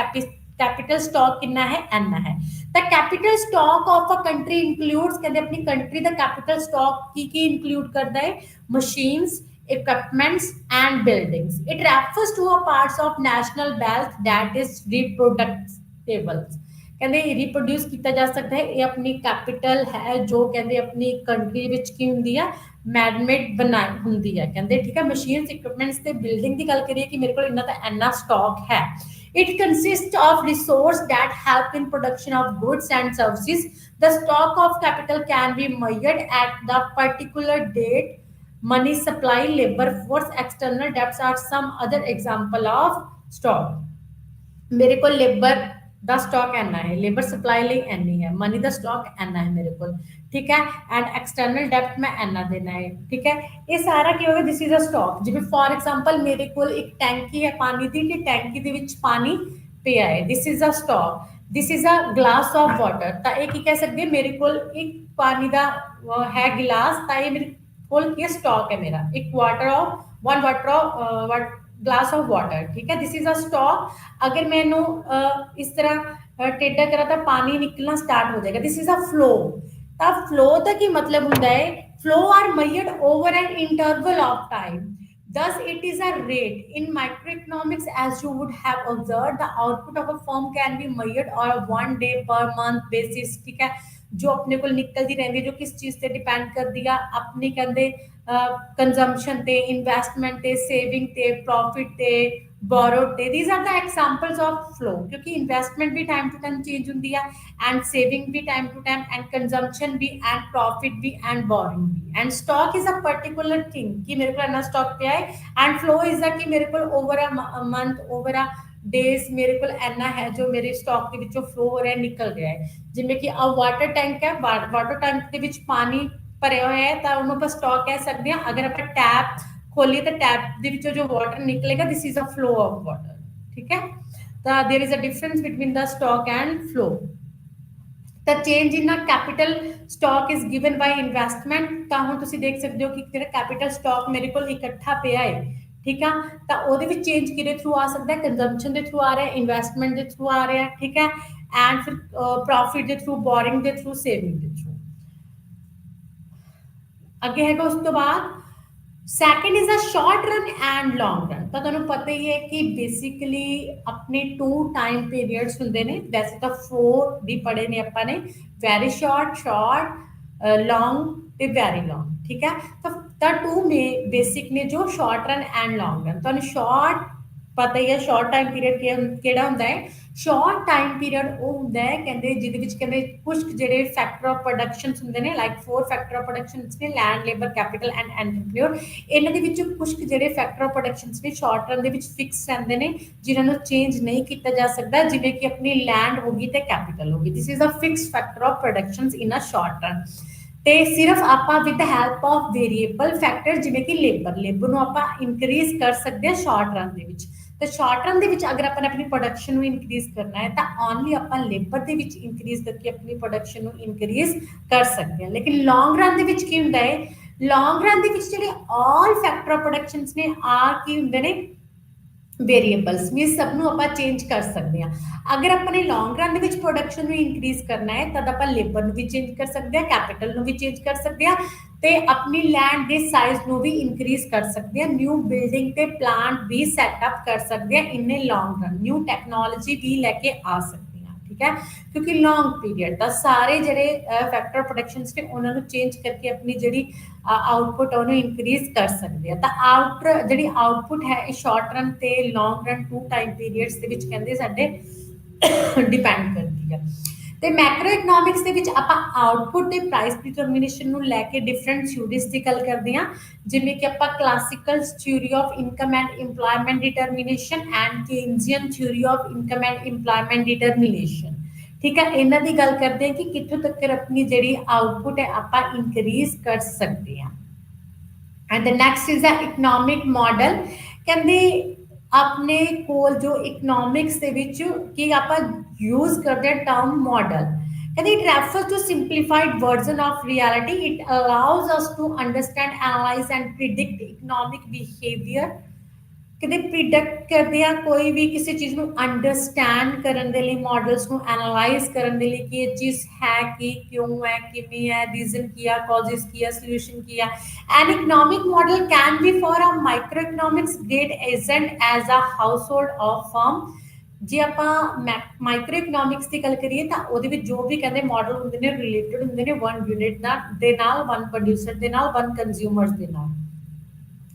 कैपिटल स्टॉक कितना है n है the capital stock of a country includes कहते अपनी कंट्री द कैपिटल स्टॉक की इंक्लूड करता है machines equipments and buildings it refers to a parts of national wealth that is reproducible कहते रिप्रोड्यूस किया जा सकता है ये अपनी कैपिटल है जो कहते अपनी कंट्री विच की हुंदी है मैनमेड बनाई हुंदी है कहते ठीक है मशीन्स इक्विपमेंट्स ते बिल्डिंग की गल करिए कि मेरे को इन्ना तो इन्ना स्टॉक है it consists of resource that help in production of goods and services the stock of capital can be measured at the particular date money supply labor force external debts are some other example of stock मेरे को labour ਦਾ stock ਐਨਾ ਹੈ labour supply ਲਈ ਐਨੀ ਹੈ money ਦਾ stock ਐਨਾ ਹੈ ਮੇਰੇ ਕੋਲ ਠੀਕ ਹੈ ਐਂਡ ਐਕਸਟਰਨਲ ਡੈਬਟ ਮੈਂ ਐਨਾ ਦੇਣਾ ਹੈ ਠੀਕ ਹੈ ਇਹ ਸਾਰਾ ਕੀ ਹੋਗਾ ਦਿਸ ਇਜ਼ ਅ ਸਟਾਕ ਜਿਵੇਂ ਫॉर ਐਗਜ਼ਾਮਪਲ ਮੇਰੇ ਕੋਲ ਇੱਕ ਟੈਂਕੀ ਹੈ ਪਾਣੀ ਦੀ ਤੇ ਟੈਂਕੀ ਦੇ ਵਿੱਚ ਪਾਣੀ ਪਿਆ ਹੈ this is a stock this is a glass of water ਤਾਂ ਇਹ ਕੀ ਕਹਿ ਸਕਦੇ ਮੇਰੇ ਕੋਲ ਇੱਕ ਪਾਣੀ ਦਾ ਹੈ ਗਿਲਾਸ ਤਾਂ ਇਹ ਮੇਰੇ ਕੋਲ ਕੀ ਸਟਾਕ ਹੈ ਮੇਰਾ ਇੱਕ वाटर ग्लास ऑफ वाटर ठीक है दिस इज अ स्टॉक अगर मैनू इस तरह टेढ़ा करा तो पानी निकलना स्टार्ट हो जाएगा, दिस इज अ फ्लो। तो फ्लो का की मतलब होता है flow are measured over an interval of time, thus it is a rate in microeconomics. As you would have observed, the output of a firm can be measured on a 1 day per month basis, ठीक है, जो अपने को निकलती रहती है, जो किस चीज से डिपेंड कर दिया अपने कहते कंजम्पशन ते, इन्वेस्टमेंट ते, सेविंग ते, प्रॉफिट ते, borrowed थे, these are the examples of flow, क्योंकि इन्वेस्टमेंट भी टाइम टू टाइम चेंज होती है, एंड सेविंग भी time to time, and consumption भी, एंड प्रॉफिट भी, एंड बोरिंग भी, and stock is a particular thing कि मेरे को इतना स्टॉक पे है, एंड फ्लो इज द कि मेरे को over a month over a days मेरे को इतना है जो मेरे स्टॉक के ਵਿੱਚੋਂ फ्लो हो रहा है, निकल रहा है, जिमें कि अब वाटर टैंक है, वाटर टैंक ਦੇ ਵਿੱਚ ਪਾਣੀ ਭਰਿਆ ਹੋਇਆ ਹੈ ਤਾਂ ਉਹਨੂੰ ਆਪਾਂ ਸਟਾਕ ਕਹਿ ਸਕਦੇ ਹਾਂ, ਅਗਰ ਆਪਾਂ ਟੈਪ खोलिए तो टैप ਦੇ ਵਿੱਚੋਂ जो वाटर निकलेगा this is a flow of water, ठीक है, तो there is a difference between the stock and flow. the change in a capital stock is given by investment, ਤਾਂ ਹੁਣ ਤੁਸੀਂ ਦੇਖ ਸਕਦੇ ਹੋ ਕਿ ਜਿਹੜਾ ਕੈਪੀਟਲ ਸਟਾਕ ਮੇਰੇ ਕੋਲ ਇਕੱਠਾ ਪਿਆ ਹੈ, ਠੀਕ ਆ, ਤਾਂ ਉਹਦੇ ਵਿੱਚ ਚੇਂਜ ਕਿਹਦੇ ਥਰੂ ਆ ਸਕਦਾ ਹੈ, ਕੰਜ਼ੰਪਸ਼ਨ ਦੇ ਥਰੂ ਆ ਰਿਹਾ ਹੈ, ਇਨਵੈਸਟਮੈਂਟ ਦੇ ਥਰੂ ਆ ਰਿਹਾ ਹੈ, ਠੀਕ ਹੈ, ਐਂਡ ਫਿਰ ਪ੍ਰੋਫਿਟ ਦੇ ਥਰੂ, ਬੋਰਿੰਗ ਦੇ ਥਰੂ, ਸੇਵਿੰਗ ਦੇ ਥਰੂ। ਅੱਗੇ ਹੈਗਾ ਉਸ ਤੋਂ ਬਾਅਦ second is a short run and long run, तो तुहानू पता ही है कि बेसिकली अपने 2 टाइम पीरियड्स हुंदे ने, वैसे तो 4 भी पढ़े ने आपां ने, वेरी शॉर्ट, शॉर्ट, लॉन्ग ते वेरी लॉन्ग, ठीक है, तो द 2 में बेसिक ने जो short run and long run, तुहानू शॉर्ट पता ही है शॉर्ट टाइम पीरियड ਕਿਹੜਾ ਹੁੰਦਾ ਹੈ, ਸ਼ਾਰਟ ਟਾਈਮ ਪੀਰੀਅਡ ਉਹ ਹੁੰਦਾ ਹੈ ਕਹਿੰਦੇ ਜਿਹਦੇ ਵਿੱਚ ਕਹਿੰਦੇ ਕੁਝ ਜਿਹੜੇ ਫੈਕਟਰ ਆਫ ਪ੍ਰੋਡਕਸ਼ਨਸ ਹੁੰਦੇ ਨੇ, ਲਾਈਕ 4 ਫੈਕਟਰ ਆਫ ਪ੍ਰੋਡਕਸ਼ਨਸ ਨੇ, land, labour, capital and entrepreneur, ਇਹਨਾਂ ਦੇ ਵਿੱਚੋਂ ਕੁਝ ਜਿਹੜੇ ਫੈਕਟਰ ਆਫ ਪ੍ਰੋਡਕਸ਼ਨਸ ਨੇ ਸ਼ਾਰਟ ਰਨ ਦੇ ਵਿੱਚ ਫਿਕਸ ਰਹਿੰਦੇ ਨੇ, ਜਿਨ੍ਹਾਂ ਨੂੰ ਚੇਂਜ ਨਹੀਂ ਕੀਤਾ ਜਾ ਸਕਦਾ, ਜਿਵੇਂ ਕਿ ਆਪਣੀ ਲੈਂਡ ਹੋ ਗਈ ਤੇ ਕੈਪੀਟਲ ਹੋ ਗਈ, this is a fix factor of productions in a short run. ਤੇ ਸਿਰਫ ਆਪਾਂ with help of variable factor ਜਿਵੇਂ ਕਿ ਲੇਬਰ ਨੂੰ ਆਪਾਂ ਇਨਕਰੀਜ਼ ਕਰ ਸਕਦੇ ਹਾਂ ਸ਼ਾਰਟ ਰਨ ਦੇ ਵਿੱਚ, तो शॉर्ट रन अगर अपन अपनी प्रोडक्शन इनक्रीज करना है तो ओनली अपन लेबर इनक्रीज करके अपनी प्रोडक्शन इनक्रीज कर सकते हैं, लेकिन लॉन्ग रन की होंगे है, लॉन्ग रन जो ऑल फैक्टर ऑफ प्रोडक्शन ने आ की होंगे ने वेरीएबल्स मीन सबनों आप चेंज कर सकते हैं, अगर अपने लॉन्ग रन प्रोडक्शन इनक्रीज करना है तब आप लेबर भी चेंज कर सकते हैं, कैपिटल भी चेंज कर सकते हैं, ते अपनी लैंड के साइज नो भी इनक्रीज कर सकते हैं, न्यू बिल्डिंग ते प्लांट भी सैटअप कर सकते हैं, इन्हें लॉन्ग रन न्यू टैक्नोलॉजी भी लेके आ सकते हैं, ठीक है, क्योंकि लॉन्ग पीरियड का सारे जड़े फैक्टर प्रोडक्शन ने उन्होंने चेंज करके अपनी जी आउटपुट इनक्रीज कर सकते हैं, तो जी आउटपुट है शॉर्ट रन ते लॉन्ग रन 2 टाइम पीरियड्स कहते साडे डिपेंड करती है। ਤੇ ਮੈਕਰੋ ਇਕਨੋਮਿਕਸ ਦੇ ਵਿੱਚ ਆਪਾਂ ਆਊਟਪੁੱਟ ਦੇ ਪ੍ਰਾਈਸ ਡਿਟਰਮੀਨੇਸ਼ਨ ਨੂੰ ਲੈ ਕੇ ਡਿਫਰੈਂਟ ਥਿਊਰੀਜ਼ ਦੀ ਗੱਲ ਕਰਦੇ ਹਾਂ, ਜਿਵੇਂ ਕਿ ਆਪਾਂ classical theory of income and employment determination and Keynesian theory of income and employment determination, ਠੀਕ ਹੈ, ਇਹਨਾਂ ਦੀ ਗੱਲ ਕਰਦੇ ਹਾਂ ਕਿ ਕਿੱਥੋਂ ਤੱਕ ਆਪਣੀ ਜਿਹੜੀ ਆਊਟਪੁੱਟ ਹੈ ਆਪਾਂ ਇਨਕਰੀਜ਼ ਕਰ ਸਕਦੇ ਹਾਂ। And the next is the economic model, ਕਹਿੰਦੇ अपने कोल जो इकनॉमिक्स दे विच कि आप यूज करते हैं टर्म मॉडल, कहते it refers to simplified version of reality, it allows us to understand, analyse and predict economic behaviour, कहते प्रिडिक्ट करते हैं कोई भी किसी चीज़ को अंडरस्टैंड करने के लिए, मॉडल्स को एनालाइज करने के लिए कि ये चीज़ है कि क्यों है, किमें है, रीजन किया, कॉजेस किया, सोल्यूशन किया, an economic model can be for a micro economics great agent as a household of firm, जे आप माइक्रो इकनॉमिक्स की गल करिए तो वो जो भी कहते मॉडल होंगे ने रिलेटेड होंगे ने वन यूनिट दे नाल, वन प्रोड्यूसर दे नाल, वन कंज्यूमर्स दे नाल।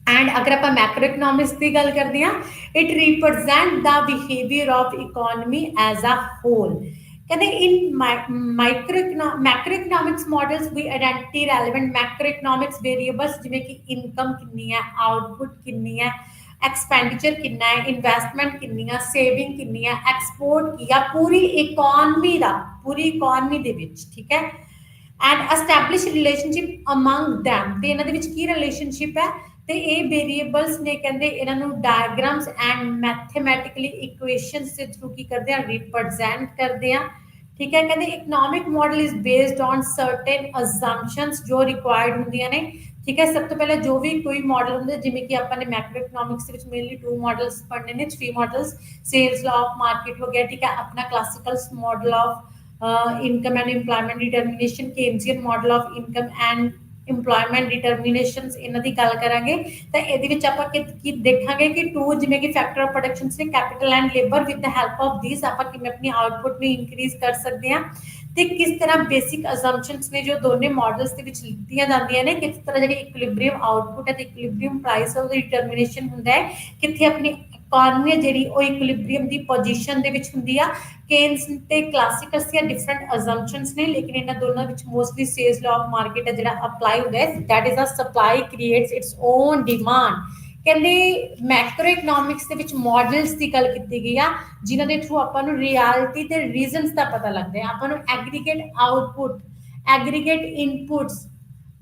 एंड अगर आप मैक्रो इकनॉमिक्स की गल करते हैं, it represent the behaviour of economy as a whole, कहते in macro economics models we identity relevant macro economics variables जिवें कि इनकम कितनी है, आउटपुट कितनी है, एक्सपेंडिचर कितना है, इन्वेस्टमेंट कितनी है, सेविंग कितनी है, एक्सपोर्ट किया, पूरी इकोनॉमी दे विच, ठीक है, and establish relationship among them, ते इन्हां दे विच की रिलेशनशिप है, ਤੇ ਇਹ ਵੇਰੀਏਬਲਸ ਨੇ ਕਹਿੰਦੇ ਇਹਨਾਂ ਨੂੰ ਡਾਇਗਰਾਮਸ ਐਂਡ ਮੈਥਮੈਟਿਕਲੀ ਇਕੁਏਸ਼ਨਸ ਦੇ ਥਰੂ ਕੀ ਕਰਦੇ ਆ, ਰਿਪਰੈਜ਼ੈਂਟ ਕਰਦੇ ਆ, ਠੀਕ ਹੈ, ਕਹਿੰਦੇ economic model is based on certain assumptions ਜੋ ਰਿਕੁਆਇਰਡ ਹੁੰਦੀਆਂ ਨੇ, ठीक है। सब तो पहले जो भी कोई मॉडल होंगे, जिमें कि अपन ने मैक्रो इकोनॉमिक्स ਵਿੱਚ मेनली 2 मॉडल्स पढ़ने ने, 3 मॉडल्स, सेल्स लॉ ऑफ मार्केट हो गया, ठीक है, अपना classical model of income and employment determination, Keynesian model of income and employment determinations, ਇਹਨਾਂ ਦੀ ਗੱਲ ਕਰਾਂਗੇ। ਤਾਂ ਇਹਦੇ ਵਿੱਚ ਆਪਾਂ ਕੀ ਦੇਖਾਂਗੇ ਕਿ 2 ਜਿਵੇਂ ਕਿ ਫੈਕਟਰ ਆਫ ਪ੍ਰੋਡਕਸ਼ਨ ਨੇ, capital and labour, with the help of these ਆਪਾਂ ਕਿਵੇਂ ਆਪਣੀ ਆਊਟਪੁੱਟ ਨੂੰ ਇਨਕਰੀਜ਼ ਕਰ ਸਕਦੇ ਹਾਂ, ਤੇ ਕਿਸ ਤਰ੍ਹਾਂ ਬੇਸਿਕ ਅਸੰਪਸ਼ਨਸ ਨੇ ਜੋ ਦੋਨੇ ਮਾਡਲਸ ਦੇ ਵਿੱਚ ਲਿੱਤੀਆਂ ਜਾਂਦੀਆਂ ਨੇ, ਕਿਸ ਤਰ੍ਹਾਂ ਜਿਹੜੀ ਇਕੁਇਲਿਬ੍ਰੀਅਮ ਆਊਟਪੁੱਟ ਹੈ ਤੇ ਇਕੁਇਲਿਬ੍ਰੀਅਮ ਪ੍ਰਾਈਸ ਹੈ ਉਹਦੀ ਡਿਟਰਮੀਨੇਸ਼ਨ ਹੁੰਦਾ ਹੈ, ਕਿੱਥੇ ਆਪਣੀ ਇਕਨੋਮੀ ਹੈ ਜਿਹੜੀ ਉਹ ਇਕੁਇਲਿਬ੍ਰੀਅਮ ਦੀ ਪੋਜੀਸ਼ਨ ਦੇ ਵਿੱਚ ਹੁੰਦੀ ਆ। ਕੇਨਸ ਤੇ ਕਲਾਸਿਕਸ ਦੀਆਂ ਡਿਫਰੈਂਟ ਅਸੰਪਸ਼ਨਸ ਨੇ, ਲੇਕਿਨ ਇਹਨਾਂ ਦੋਨਾਂ ਵਿੱਚ ਮੋਸਟਲੀ ਸੇਲਸ ਲਾਅ ਆਫ ਮਾਰਕੀਟ ਹੈ ਜਿਹੜਾ ਅਪਲਾਈ ਹੁੰਦਾ ਹੈ, that is a supply creates its own demand. ਕਹਿੰਦੇ ਮੈਕਰੋ ਇਕਨੋਮਿਕਸ ਦੇ ਵਿੱਚ ਮਾਡਲਸ ਦੀ ਗੱਲ ਕੀਤੀ ਗਈ ਆ, ਜਿਨ੍ਹਾਂ ਦੇ ਥਰੂ ਆਪਾਂ ਨੂੰ ਰਿਐਲਿਟੀ ਤੇ ਰੀਜ਼ਨਸ ਦਾ ਪਤਾ ਲੱਗਦਾ ਹੈ, ਆਪਾਂ ਨੂੰ ਐਗਰੀਗੇਟ ਆਊਟਪੁੱਟ, ਐਗਰੀਗੇਟ ਇਨਪੁਟਸ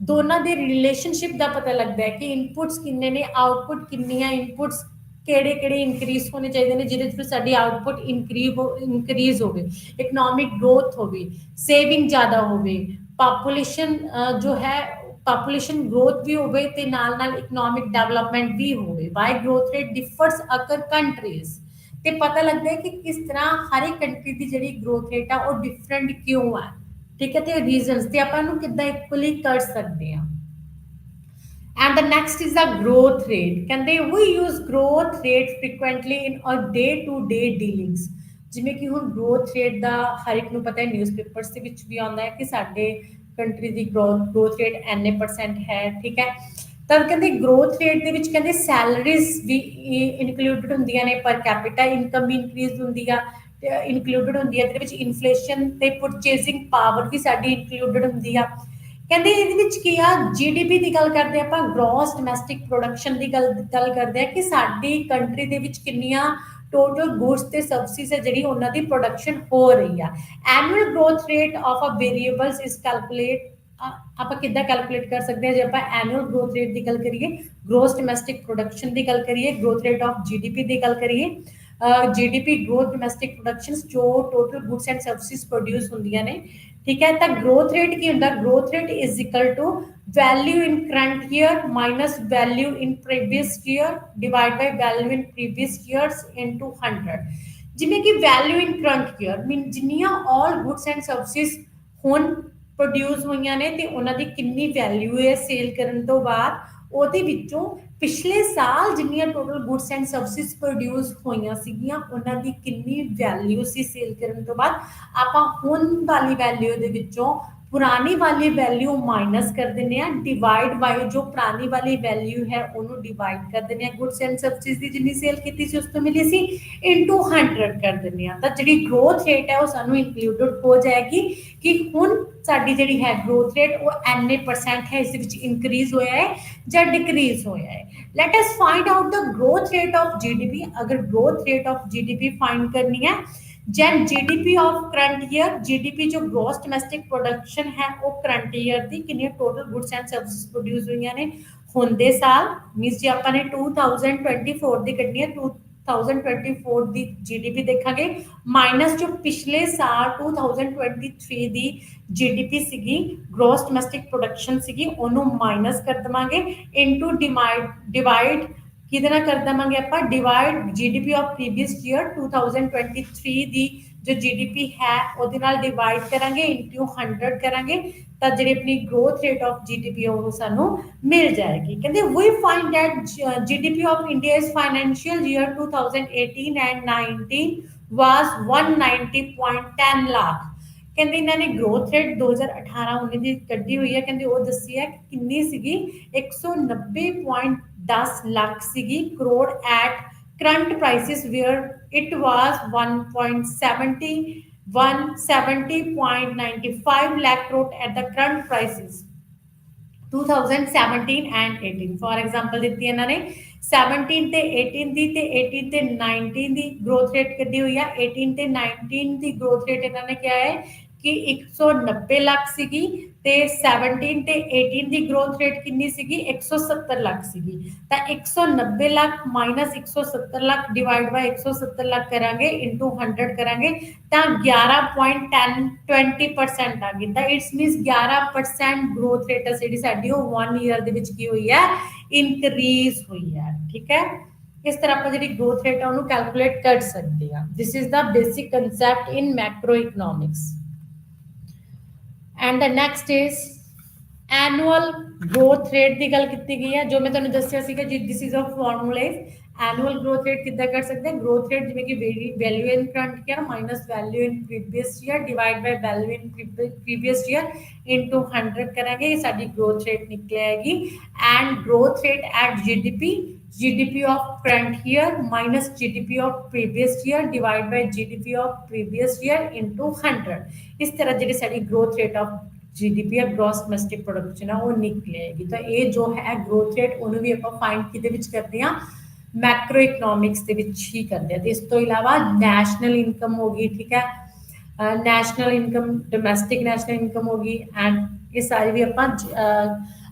ਦੋਨਾਂ ਦੇ ਰਿਲੇਸ਼ਨਸ਼ਿਪ ਦਾ ਪਤਾ ਲੱਗਦਾ ਹੈ ਕਿ ਇਨਪੁਟਸ ਕਿੰਨੇ ਨੇ, ਆਊਟਪੁੱਟ ਕਿੰਨੀ ਆ, ਇਨਪੁਟਸ ਕਿਹੜੇ ਕਿਹੜੇ ਇਨਕਰੀਜ਼ ਹੋਣੇ ਚਾਹੀਦੇ ਨੇ ਜਿਹਦੇ ਥਰੂ ਸਾਡੀ ਆਊਟਪੁੱਟ ਇਨਕਰੀਜ਼ ਹੋਵੇ, ਇਕਨੋਮਿਕ ਗਰੋਥ ਹੋਵੇ, ਸੇਵਿੰਗ ਜ਼ਿਆਦਾ ਹੋਵੇ, ਪਾਪੂਲੇਸ਼ਨ ਜੋ ਹੈ ਪਾਪੂਲੇਸ਼ਨ ਗਰੋਥ ਵੀ ਹੋਵੇ ਤੇ ਨਾਲ ਨਾਲ ਇਕਨੋਮਿਕ ਡਿਵੈਲਪਮੈਂਟ ਵੀ ਹੋਵੇ। Why growth rate differs across countries, ਤੇ ਪਤਾ ਲੱਗਦਾ ਹੈ ਕਿ ਕਿਸ ਤਰ੍ਹਾਂ ਹਰ ਇੱਕ ਕੰਟਰੀ ਦੀ ਜਿਹੜੀ ਗਰੋਥ ਰੇਟ ਆ ਉਹ ਡਿਫਰੈਂਟ ਕਿਉਂ ਆ, ਠੀਕ ਹੈ, ਤੇ ਰੀਜ਼ਨਸ ਤੇ ਆਪਾਂ ਨੂੰ ਕਿੱਦਾਂ ਇਕੁਅਲੀ ਕਰ ਸਕਦੇ ਹਾਂ। And the next is the growth rate. Can they we use growth rate frequently in our day-to-day dealings? ਜਿਵੇਂ ਕਿ ਹੁਣ growth rate ਦਾ ਹਰ ਇੱਕ ਨੂੰ ਪਤਾ ਹੈ, ਨਿਊਜ਼ਪੇਪਰਸ ਦੇ ਵਿੱਚ ਵੀ ਆਉਂਦਾ ਹੈ ਕਿ ਸਾਡੇ ਕੰਟਰੀ ਦੀ growth rate ਇੰਨੇ ਪਰਸੈਂਟ ਹੈ, ਠੀਕ ਹੈ। ਤਾਂ ਕਹਿੰਦੇ growth rate ਦੇ ਵਿੱਚ ਕਹਿੰਦੇ ਸੈਲਰੀਜ਼ ਵੀ ਇਨਕਲੂਡਡ ਹੁੰਦੀਆਂ ਨੇ, ਪਰ ਕੈਪੀਟਾ ਇਨਕਮ ਵੀ ਇਨਕਰੀਜ਼ ਹੁੰਦੀ ਆ, ਇਨਕਲੂਡਡ ਹੁੰਦੀ ਹੈ, ਇਹਦੇ ਵਿੱਚ ਇਨਫਲੇਸ਼ਨ ਤੇ ਪਰਚੇਸਿੰਗ ਪਾਵਰ ਵੀ ਸਾਡੀ ਇਨਕਲੂਡਡ ਹੁੰਦੀ ਆ। ਕਹਿੰਦੇ ਇਹਦੇ ਵਿੱਚ ਕੀ ਆ, ਜੀਡੀਪੀ ਦੀ ਗੱਲ ਕਰਦੇ ਆਪਾਂ, ਗ੍ਰੋਸ ਡੋਮੈਸਟਿਕ ਪ੍ਰੋਡਕਸ਼ਨ ਦੀ ਗੱਲ ਕਰਦੇ ਆ ਕਿ ਸਾਡੀ ਕੰਟਰੀ ਦੇ ਵਿੱਚ ਕਿੰਨੀਆਂ ਟੋਟਲ ਗੁਡਸ ਤੇ ਸਰਵਿਸਿਜ਼ ਹੈ ਜਿਹੜੀ ਉਹਨਾਂ ਦੀ ਪ੍ਰੋਡਕਸ਼ਨ ਹੋ ਰਹੀ ਆ। Annual growth rate of a variables is calculate, ਆਪਾਂ ਕਿੱਦਾਂ ਕੈਲਕੂਲੇਟ ਕਰ ਸਕਦੇ ਹਾਂ ਜੇ ਆਪਾਂ ਐਨੂਅਲ ਗਰੋਥ ਰੇਟ ਦੀ ਗੱਲ ਕਰੀਏ, ਗ੍ਰੋਸ ਡੋਮੈਸਟਿਕ ਪ੍ਰੋਡਕਸ਼ਨ ਦੀ ਗੱਲ ਕਰੀਏ, ਗਰੋਥ ਰੇਟ ਆਫ ਜੀਡੀਪੀ ਦੀ ਗੱਲ ਕਰੀਏ। ਜੀਡੀਪੀ ਗ੍ਰੋਥ ਡੋਮੈਸਟਿਕ ਪ੍ਰੋਡਕਸ਼ਨਸ ਜੋ total goods and services produce ਹੁੰਦੀਆਂ ਨੇ, ठीक है। तो ग्रोथ रेट की होता है, growth rate is equal to value in current year minus value in previous year divide by value in previous years into 100। जिमें कि value in current year mean जिन्नियां ऑल गुड्स एंड सर्विसेज हुण produce होईयां ने ते उन्हां दी कितनी value है सेल करन तो बाद, ਉਹਦੇ ਵਿੱਚੋਂ ਪਿਛਲੇ ਸਾਲ ਜਿੰਨੀਆਂ total goods and services produce ਹੋਈਆਂ ਸੀਗੀਆਂ ਉਹਨਾਂ ਦੀ ਕਿੰਨੀ ਵੈਲਿਊ ਸੀ ਸੇਲ ਕਰਨ ਤੋਂ ਬਾਅਦ, ਆਪਾਂ ਹੁਣ ਵਾਲੀ ਵੈਲਿਊ ਦੇ ਵਿੱਚੋਂ ਪੁਰਾਣੀ ਵਾਲੀ ਵੈਲਿਊ ਮਾਈਨਸ ਕਰ ਦਿੰਦੇ ਆ, ਡਿਵਾਈਡ ਬਾਈ ਜੋ ਪੁਰਾਣੀ ਵਾਲੀ ਵੈਲਿਊ ਹੈ ਉਹਨੂੰ ਡਿਵਾਈਡ ਕਰ ਦਿੰਦੇ ਆ, ਗੁੱਡਸ ਐਂਡ ਸਰਵਿਸਿਜ਼ ਦੀ ਜਿੰਨੀ ਸੇਲ ਕੀਤੀ ਸੀ ਉਸ ਤੋਂ ਮਿਲੀ ਸੀ ਇਨਟੂ 100 ਕਰ ਦਿੰਦੇ ਆ। ਤਾਂ ਜਿਹੜੀ ਗਰੋਥ ਰੇਟ ਹੈ ਉਹ ਸਾਨੂੰ ਇਨਕਲੂਡਡ ਹੋ ਜਾਏਗੀ ਕਿ ਹੁਣ ਸਾਡੀ ਜਿਹੜੀ ਹੈ ਗਰੋਥ ਰੇਟ ਉਹ ਐਨੇ ਪਰਸੈਂਟ ਹੈ, ਇਸ ਦੇ ਵਿੱਚ ਇਨਕਰੀਜ਼ ਹੋਇਆ ਹੈ ਜਾਂ ਡਿਕਰੀਜ਼ ਹੋਇਆ ਹੈ। Let us find out the growth rate of GDP. अगर growth rate of GDP find करनी है, then GDP of current year, GDP जो ग्रोस डोमेस्टिक प्रोडक्शन है वो करंट ईयर दी कितनी total goods and services produce हुई ने हुंदे साल, मींस जे अपन ने 2024 दी कढनी है, 2024 दी जीडीपी देखांगे माइनस जो पिछले साल 2023 दी जीडीपी सीगी, ग्रोस डोमेस्टिक प्रोडक्शन सीगी, ओनू माइनस कर देवांगे इनटू डिवाइड किहदे नाल कर देवांगे आपां, divide GDP of previous year 2023 दी जो जीडीपी है ਉਹਦੇ ਨਾਲ डिवाइड करांगे इनटू 100 करांगे ਤਾਂ ਜਿਹੜੀ ਆਪਣੀ ग्रोथ रेट ऑफ जीडीपी ਉਹ ਸਾਨੂੰ ਮਿਲ ਜਾਏਗੀ। ਕਹਿੰਦੇ we find that GDP of India's financial year 2018 and 19 was 190.10 lakh। ਕਹਿੰਦੇ ਇਹਨਾਂ ਨੇ growth rate 2018-19 ਦੀ ਕੱਢੀ ਹੋਈ ਹੈ, ਕਹਿੰਦੇ ਉਹ ਦੱਸੀ ਹੈ ਕਿੰਨੀ ਸੀਗੀ 190.10 ਲੱਖ ਸੀਗੀ crore at current prices where it was 170.95 lakh crore at the current prices 2017 and 18। For example ਦਿੱਤੀ ਇਹਨਾਂ ਨੇ 17 ਤੇ 18 ਦੀ ਤੇ 18 ਤੇ 19 ਦੀ ਗਰੋਥ ਰੇਟ ਕੱਢੀ ਹੋਈ ਆ। 18 ਤੇ 19 ਦੀ ਗਰੋਥ ਰੇਟ ਇਹਨਾਂ ਨੇ ਕਿਹਾ ਹੈ कि 190 ਲੱਖ ਸੀਗੀ ਤੇ 17 ਤੇ 18 ਦੀ ਗਰੋਥ ਰੇਟ ਕਿੰਨੀ ਸੀਗੀ 170 ਲੱਖ ਸੀਗੀ ਤਾਂ 190 lakh minus 170 lakh divide by 170 lakh ਕਰਾਂਗੇ ਇਨਟੂ 100 ਕਰਾਂਗੇ ਤਾਂ 11.10 20% ਆ ਗਈ ਤਾਂ ਇਟਸ ਮੀਨਸ 11% ਗਰੋਥ ਰੇਟ ਹੈ ਜਿਹੜੀ ਸਾਡੀ ਉਹ 1 ਈਅਰ ਦੇ ਵਿੱਚ ਕੀ ਹੋਈ ਹੈ ਇਨਕਰੀਜ਼ ਹੋਈ ਹੈ ਠੀਕ ਹੈ ਇਸ ਤਰ੍ਹਾਂ ਆਪਾਂ ਜਿਹੜੀ ਗਰੋਥ ਰੇਟ ਹੈ ਉਹਨੂੰ ਕੈਲਕੂਲੇਟ ਕਰ ਸਕਦੇ ਹਾਂ this is the basic concept in Macro economics and the next is annual growth rate की गल की गई है जो मैं तुहानू दस्सिया सीगा जी this is a formula annual growth rate किद्दां कर सकते हैं ग्रोथ रेट जिवें कि value in current year minus value in previous year divide by value in previous year into 100 करांगे ये साडी ग्रोथ रेट निकलेगी and growth rate at GDP of current year minus GDP of previous year divided by GDP of previous year into 100 इस तरह जी साड़ी growth rate of GDP है gross domestic production है वो निकलेगी तो ये जो है ग्रोथ रेट उन्होंने भी आप फाइंड किदे विच करते हैं मैक्रो इकनॉमिक्स दे विच ही करते हैं इस तो इलावा नैशनल इनकम होगी ठीक है national income domestic national income होगी एंड ये सारी भी आप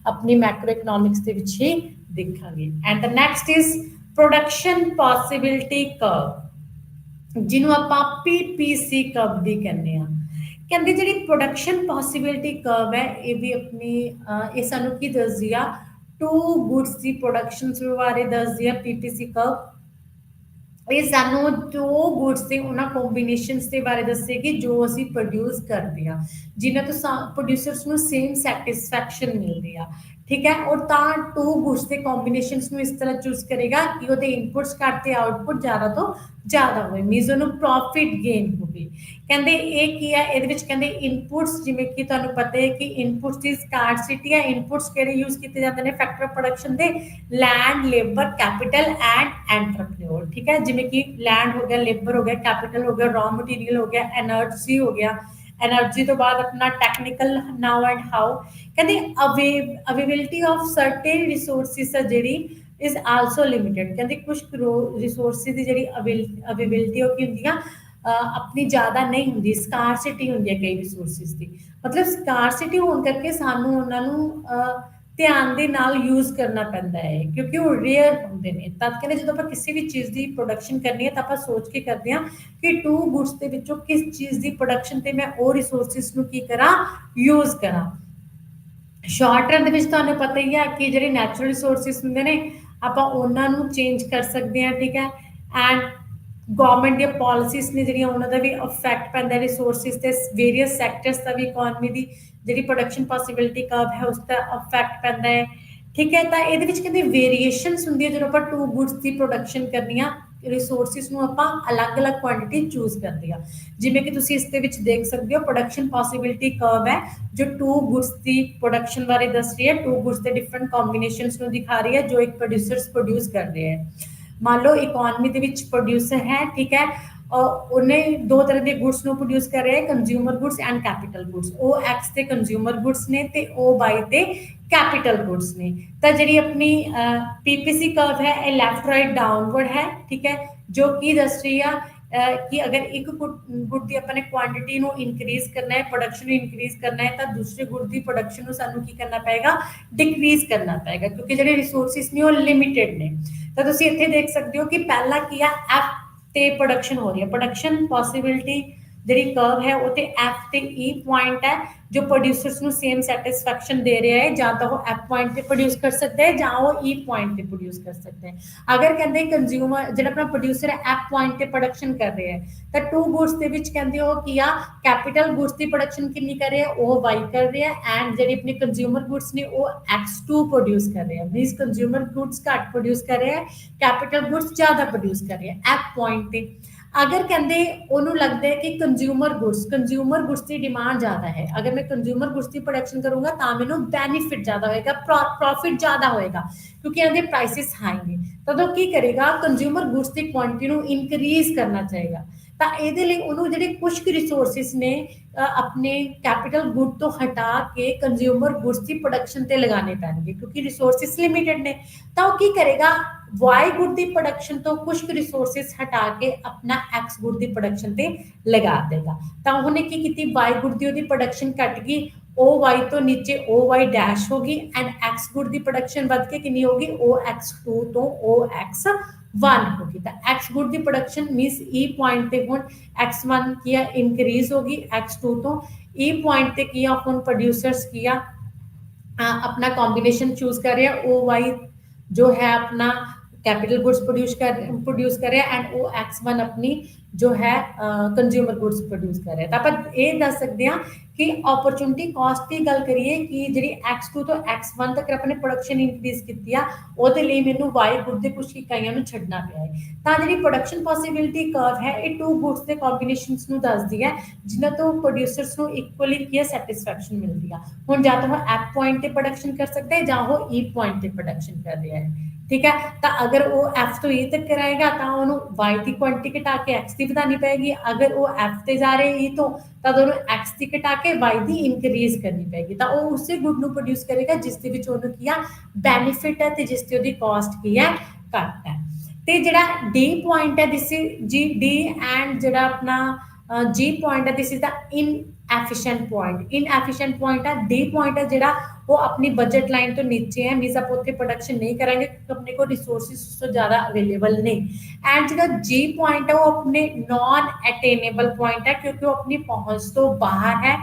अपनी मैक्रो इकनॉमिक्स दे विच ही देखेंगे and the next is production possibility curve जिन्हों आप PPC कर्व भी कहने कहते जी प्रोडक्शन पॉसिबिलिटी कर्व है ये भी अपनी ये सानू की दसदी आ टू गुड्स की प्रोडक्शन बारे दसदी आ PPC कर्व ये सानू जो गुड्स के उन्होंने कॉम्बीनेशंस के बारे दसेगी जो असी प्रोड्यूस करते हैं जिन्हों तो प्रोड्यूसर्स को सेम सैटिस्फैक्शन मिलती है ठीक है और टू गुड्स के कॉम्बीनेशंस इस तरह चूज करेगा कि वो इनपुट्स घट ते आउटपुट ज़्यादा तो ज़्यादा हो मीनस उन्होंने प्रॉफिट गेन होगी कहते ये की है ये कहते इनपुट्स जिमें कि तुहानू पता है कि इनपुट्स की स्कार्सिटी है इनपुट्स किहड़े यूज किए जाते हैं फैक्टर ऑफ प्रोडक्शन के land labour capital and entrepreneur ठीक है जिमें कि लैंड हो गया लेबर हो गया कैपिटल हो गया रॉ मटीरियल हो गया एनर्जी हो गया एनर्जी तो बाद अपना टैक्निकल नाउ एंड हाउ कहते अवेलेबिलिटी ऑफ सर्टेन रिसोर्सिस है जी इज आल्सो लिमिटेड कहते कुछ रिसोर्सिस की जी अवेलेबिलिटी होंगी अपनी ज़्यादा नहीं होंगी स्कारसिटी होंगी कई रिसोर्सिस की मतलब स्कारसिटी होने करके सानू उन्होंने ध्यान के नाल यूज करना पैंदा है क्योंकि वो रेयर होंगे ने तद कहते जो आप किसी भी चीज़ की प्रोडक्शन करनी है तो आप सोच के करते हैं कि टू गुड्स के विचों किस चीज़ की प्रोडक्शन से मैं वो रिसोर्सिस नूं की करा यूज करा शॉर्ट रन के तुहानू पता ही है कि जो नैचुरल रिसोर्सिस होंगे ने आप उन्होंने चेंज कर सकते हैं ठीक है एंड गवर्नमेंट दी पॉलिसीज ने जिहड़ियां उन्हां दा भी इफैक्ट पैंदा रिसोर्सिस ते वेरियस सैक्टर्स का भी इकोनॉमी की जी प्रोडक्शन पॉसिबिलिटी कर्व है उसका इफैक्ट पैंदा है ठीक है तो ये कहते वेरीएशनस होंगी जो आप टू गुड्स की प्रोडक्शन करनी रिसोर्सिस आप अलग अलग क्वांटिटी चूज करते हैं जिमें कि तुम इस देख सकते हो प्रोडक्शन पॉसिबिलिटी कर्व है जो टू गुड्स की प्रोडक्शन बारे दस रही है टू गुड्स के डिफरेंट कॉम्बीनेशंस को दिखा रही है जो एक प्रोड्यूसर्स प्रोड्यूस कर रहे हैं मान लो इकोनॉमी के प्रोड्यूसर है ठीक है उन्हें दो तरह के गुड्स को प्रोड्यूस कर रहे हैं consumer goods and capital goods ओ एक्स ते कंज्यूमर गुड्स ने ते ओ बाई ते कैपिटल गुड्स ने तो जी अपनी PPC कर्व है ये लैफ्ट राइट डाउनवर्ड है ठीक है जो कि दस रही है कि अगर एक गुड की अपने क्वांटिटी को इनक्रीज करना है प्रोडक्शन इनक्रीज करना है तो दूसरे गुड की प्रोडक्शन को सानू की करना पेगा डिक्रीज करना पेगा क्योंकि जो रिसोर्सिस ने वो लिमिटेड ने तो तुम इतने देख सकते हो कि पहला की एफ ते प्रोडक्शन हो रही है प्रोडक्शन पॉसिबिलिटी जी कर्व है वो एफ ते ई पॉइंट है जो प्रोड्यूसर्स को सेम सैटिस्फैक्शन दे रहा है ਜਾਂ ਤਾਂ वो एफ पॉइंट पे प्रोड्यूस कर सकते हैं ਜਾਂ वो ई पॉइंट पे प्रोड्यूस कर सकते हैं अगर कहते कंज्यूमर जो अपना प्रोड्यूसर है एफ पॉइंट पे प्रोडक्शन कर रहे हैं तो टू गुड्स के विच कहते हो कि कैपिटल गुड्स की प्रोडक्शन कितनी कर रहे हैं वो वाई कर रहे हैं एंड जी अपने कंज्यूमर गुड्स ने वो X2 प्रोड्यूस कर रहे हैं मीनस कंज्यूमर गुड्स घट प्रोड्यूस कर रहे हैं कैपिटल गुड्स ज़्यादा प्रोड्यूस कर रहे हैं एफ पॉइंट पे अगर कहते उन्होंने लगता है कि कंज्यूमर गुड्स की डिमांड ज़्यादा है अगर मैं कंज्यूमर गुड्स की प्रोडक्शन करूँगा तो मैंने बेनीफिट ज़्यादा होएगा प्रॉफिट ज़्यादा होएगा क्योंकि इनके प्राइसिस हाई ने तो की करेगा कंज्यूमर गुड्स की क्वांटिटी को इनक्रीज करना चाहेगा तो ये कुछ रिसोर्सिस ने अपने कैपिटल गुड तो हटा के कंज्यूमर गुड्स की प्रोडक्शन से लगाने पैणगे क्योंकि रिसोर्सिस लिमिटेड ने तो की करेगा वाई गुड की प्रोडक्शन तो कुछ रिसोर्सिस हटा के अपना एक्स गुड की प्रोडक्शन ते लगा देगा। तो उन्हें की की वाई गुड की ओदी प्रोडक्शन घट गई, ओ वाई तो नीचे ओ वाई डैश होगी एंड एक्स गुड की प्रोडक्शन बढ़ के कितनी होगी ओ एक्स टू तो ओ एक्स वन होगी। तो एक्स गुड की प्रोडक्शन मीनस ई पॉइंट पे हुन एक्स वन किया इंक्रीज होगी, एक्स टू तो ई पॉइंट पे किया हुन प्रोड्यूसर्स किया अपना कॉम्बिनेशन चूज कर रहे हैं, ओ वाई जो है अपना कैपिटल गुड्स प्रोड्यूस कर रहे हैं एंड ओ एक्स वन अपनी जो है कंज्यूमर गुड्स प्रोड्यूस कर रहे हैं। तो आप ये दस सकते हैं कि अपॉर्चुनिटी कॉस्ट की गल करिए कि जी एक्स टू तो एक्स वन तक अपने प्रोडक्शन इंक्रीज की आ, ਉਹਦੇ ਲਈ ਮੈਨੂੰ ਵਾਈ ਗੁੱਡ ਦੇ ਕੁਝ ਇਕਾਈਆਂ ਨੂੰ ਛੱਡਣਾ ਪਿਆ ਹੈ। ਤਾਂ ਜਿਹੜੀ ਪ੍ਰੋਡਕਸ਼ਨ ਪੋਸੀਬਿਲਿਟੀ ਕਰਵ ਹੈ ਇਹ ਟੂ ਗੁੱਡਸ ਦੇ ਕੰਬੀਨੇਸ਼ਨਸ ਨੂੰ ਦੱਸਦੀ ਹੈ ਜਿਨ੍ਹਾਂ ਤੋਂ ਪ੍ਰੋਡਿਊਸਰਸ ਨੂੰ ਇਕੁਅਲੀ ਕੀ ਸੈਟੀਸਫੈਕਸ਼ਨ ਮਿਲਦੀ ਆ। ਹੁਣ ਜਾਂ ਤਾਂ ਉਹ ਐਫ ਪੁਆਇੰਟ ਤੇ ਪ੍ਰੋਡਕਸ਼ਨ ਕਰ ਸਕਦਾ ਹੈ ਜਾਂ ਉਹ ਈ ਪੁਆਇੰਟ ਤੇ ਪ੍ਰੋਡਕਸ਼ਨ ਕਰ ਰਿਹਾ ਹੈ। ठीक है, तो अगर वो एफ तो ई तक कराएगा तो उन्होंने वाई की क्वांटिटी घटा के एक्स की बतानी पेगी, अगर वो एफ ते जा रहे ई तो उन्होंने एक्स की घटा के वाई की इंक्रीज करनी पेगी। तो वो उस गुड को प्रोड्यूस करेगा जिसके की बेनीफिट है तो जिसकी उसकी कॉस्ट की है घट है। तो जोड़ा डी पॉइंट है दिस जी डी एंड जोड़ा अपना जी पॉइंट है this is the in efficient point. In efficient point है डी पॉइंट है जोड़ा वो अपनी बजट लाइन तो नीचे है, मीन्स आप उत्थे प्रोडक्शन नहीं करेंगे क्योंकि अपने को रिसोर्सेज तो ज़्यादा अवेलेबल नहीं। एंड जो जी पॉइंट है वो अपने नॉन अटेनेबल पॉइंट है क्योंकि वो अपनी पहुंच तो बाहर है,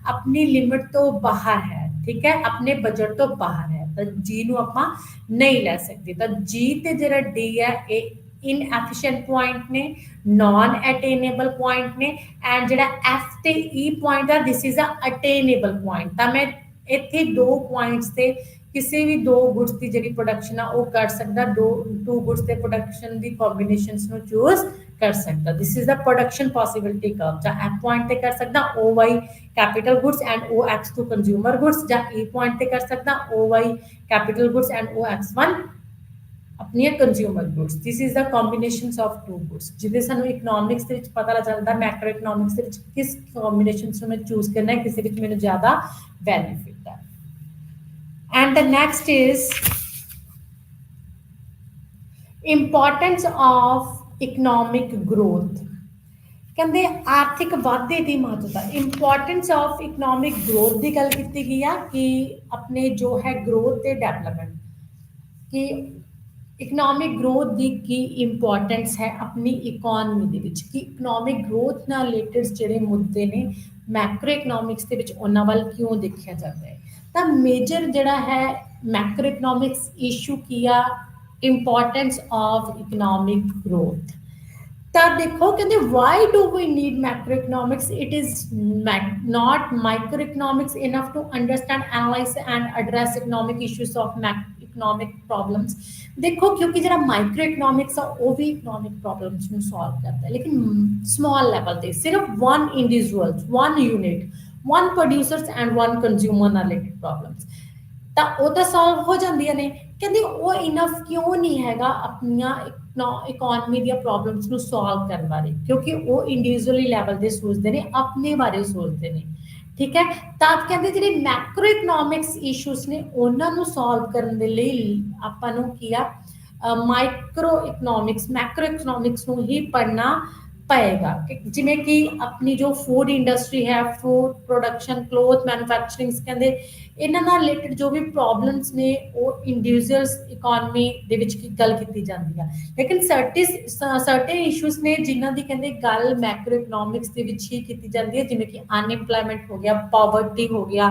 अपनी लिमिट तो बाहर है, ठीक है, अपने बजट तो बाहर है। तो जी नू आपां नहीं लै सकते। तो जी ते जिहड़ा डी है ये इन एफिशिएंट पॉइंट ने, नॉन अटेनेबल पॉइंट ने एंड जिहड़ा एफ ते ई पॉइंट है this is a attainable point. तो मैं इत्थे दो पॉइंट्स से किसी भी दो गुड्स की जी प्रोडक्शन है वो कर सकता, दो टू गुड्स के प्रोडक्शन की कॉम्बीनेशंस नो चूज कर सकता। This is the production possibility curve. जा एफ पॉइंट पे कर सकता O Y capital goods and O X two consumer goods, जा ई पॉइंट पे कर सकता O Y capital goods and O X one अपनी consumer goods. This is the combinations of two goods जिहदे सानू इकनॉमिक्स दे विच पता चलदा मैक्रो इकनॉमिक्स दे विच किस कॉम्बीनेशंस नू मैं चूज करना है, किसी विच मैनू ज़्यादा बेनिफिट है। And the next is importance of economic growth। कहते आर्थिक वाधे की महत्वता, इंपॉर्टेंस ऑफ इकनॉमिक ग्रोथ की गल की गई है कि अपने जो है ग्रोथ के डेवलपमेंट की इकनॉमिक ग्रोथ की इंपॉर्टेंस है अपनी इकोनॉमी कि इकनॉमिक ग्रोथ नाल रिलेटेड जिहड़े मुद्दे ने मैक्रो इकनॉमिक्स के उन्हां वल क्यों देखा जाता है। तो मेजर जिहड़ा है मैक्रो इकनॉमिक्स इशू किया इंपॉर्टेंस ऑफ इकनॉमिक ग्रोथ। तो देखो कहते why do we need macro economics, it is not micro economics enough to understand analyse and address economic issues of economic problems. देखो क्योंकि जरा माइक्रो इकनॉमिक्स है वो भी इकनॉमिक प्रॉब्लम्स को सॉल्व करता है लेकिन स्मॉल लेवल पे, सिर्फ one individual, one unit, one producers and one consumer नाल रिलेटेड प्रॉब्लम्स ਤਾਂ ਉਹ ਤਾਂ ਸੋਲਵ ਹੋ ਜਾਂਦੀਆਂ ਨੇ। ਕਹਿੰਦੇ ਉਹ ਇਨਫ ਕਿਉਂ ਨਹੀਂ ਹੈਗਾ ਆਪਣੀਆਂ ਇਕਨੋਮੀ ਦੀਆਂ ਪ੍ਰੋਬਲਮਸ ਨੂੰ ਸੋਲਵ ਕਰਨ ਬਾਰੇ, ਕਿਉਂਕਿ ਉਹ ਇੰਡੀਵਿਜੂਅਲੀ ਲੈਵਲ ਤੇ ਸੋਚਦੇ ਨੇ, ਆਪਣੇ ਬਾਰੇ ਸੋਚਦੇ ਨੇ, ਠੀਕ ਹੈ। ਤਾਂ ਕਹਿੰਦੇ ਜਿਹੜੇ ਮੈਕਰੋ ਇਕਨੋਮਿਕਸ ਇਸ਼ੂਸ ਨੇ ਉਹਨਾਂ ਨੂੰ ਸੋਲਵ ਕਰਨ ਦੇ ਲਈ ਆਪਾਂ ਨੂੰ ਕੀ ਆ ਮਾਈਕਰੋ ਇਕਨੋਮਿਕਸ, ਮੈਕਰੋ ਇਕਨੋਮਿਕਸ ਨੂੰ ਹੀ ਪੜ੍ਹਨਾ पएगा। जिमें कि अपनी जो फूड इंडस्ट्री है, फूड प्रोडक्शन, क्लोथ मैन्युफैक्चरिंग, कहते इन्हां रिलेटेड जो भी प्रॉब्लम्स ने वो इंडिविजुअल्स इकोनॉमी दे विच की गल की जाती है, लेकिन सर्टेन इशूज ने जिन्हां दी कहते गल मैक्रो इकनॉमिक्स दे विच ही की जाती है, जिमें कि अनएम्पलॉयमेंट हो गया, पॉवर्टी हो गया,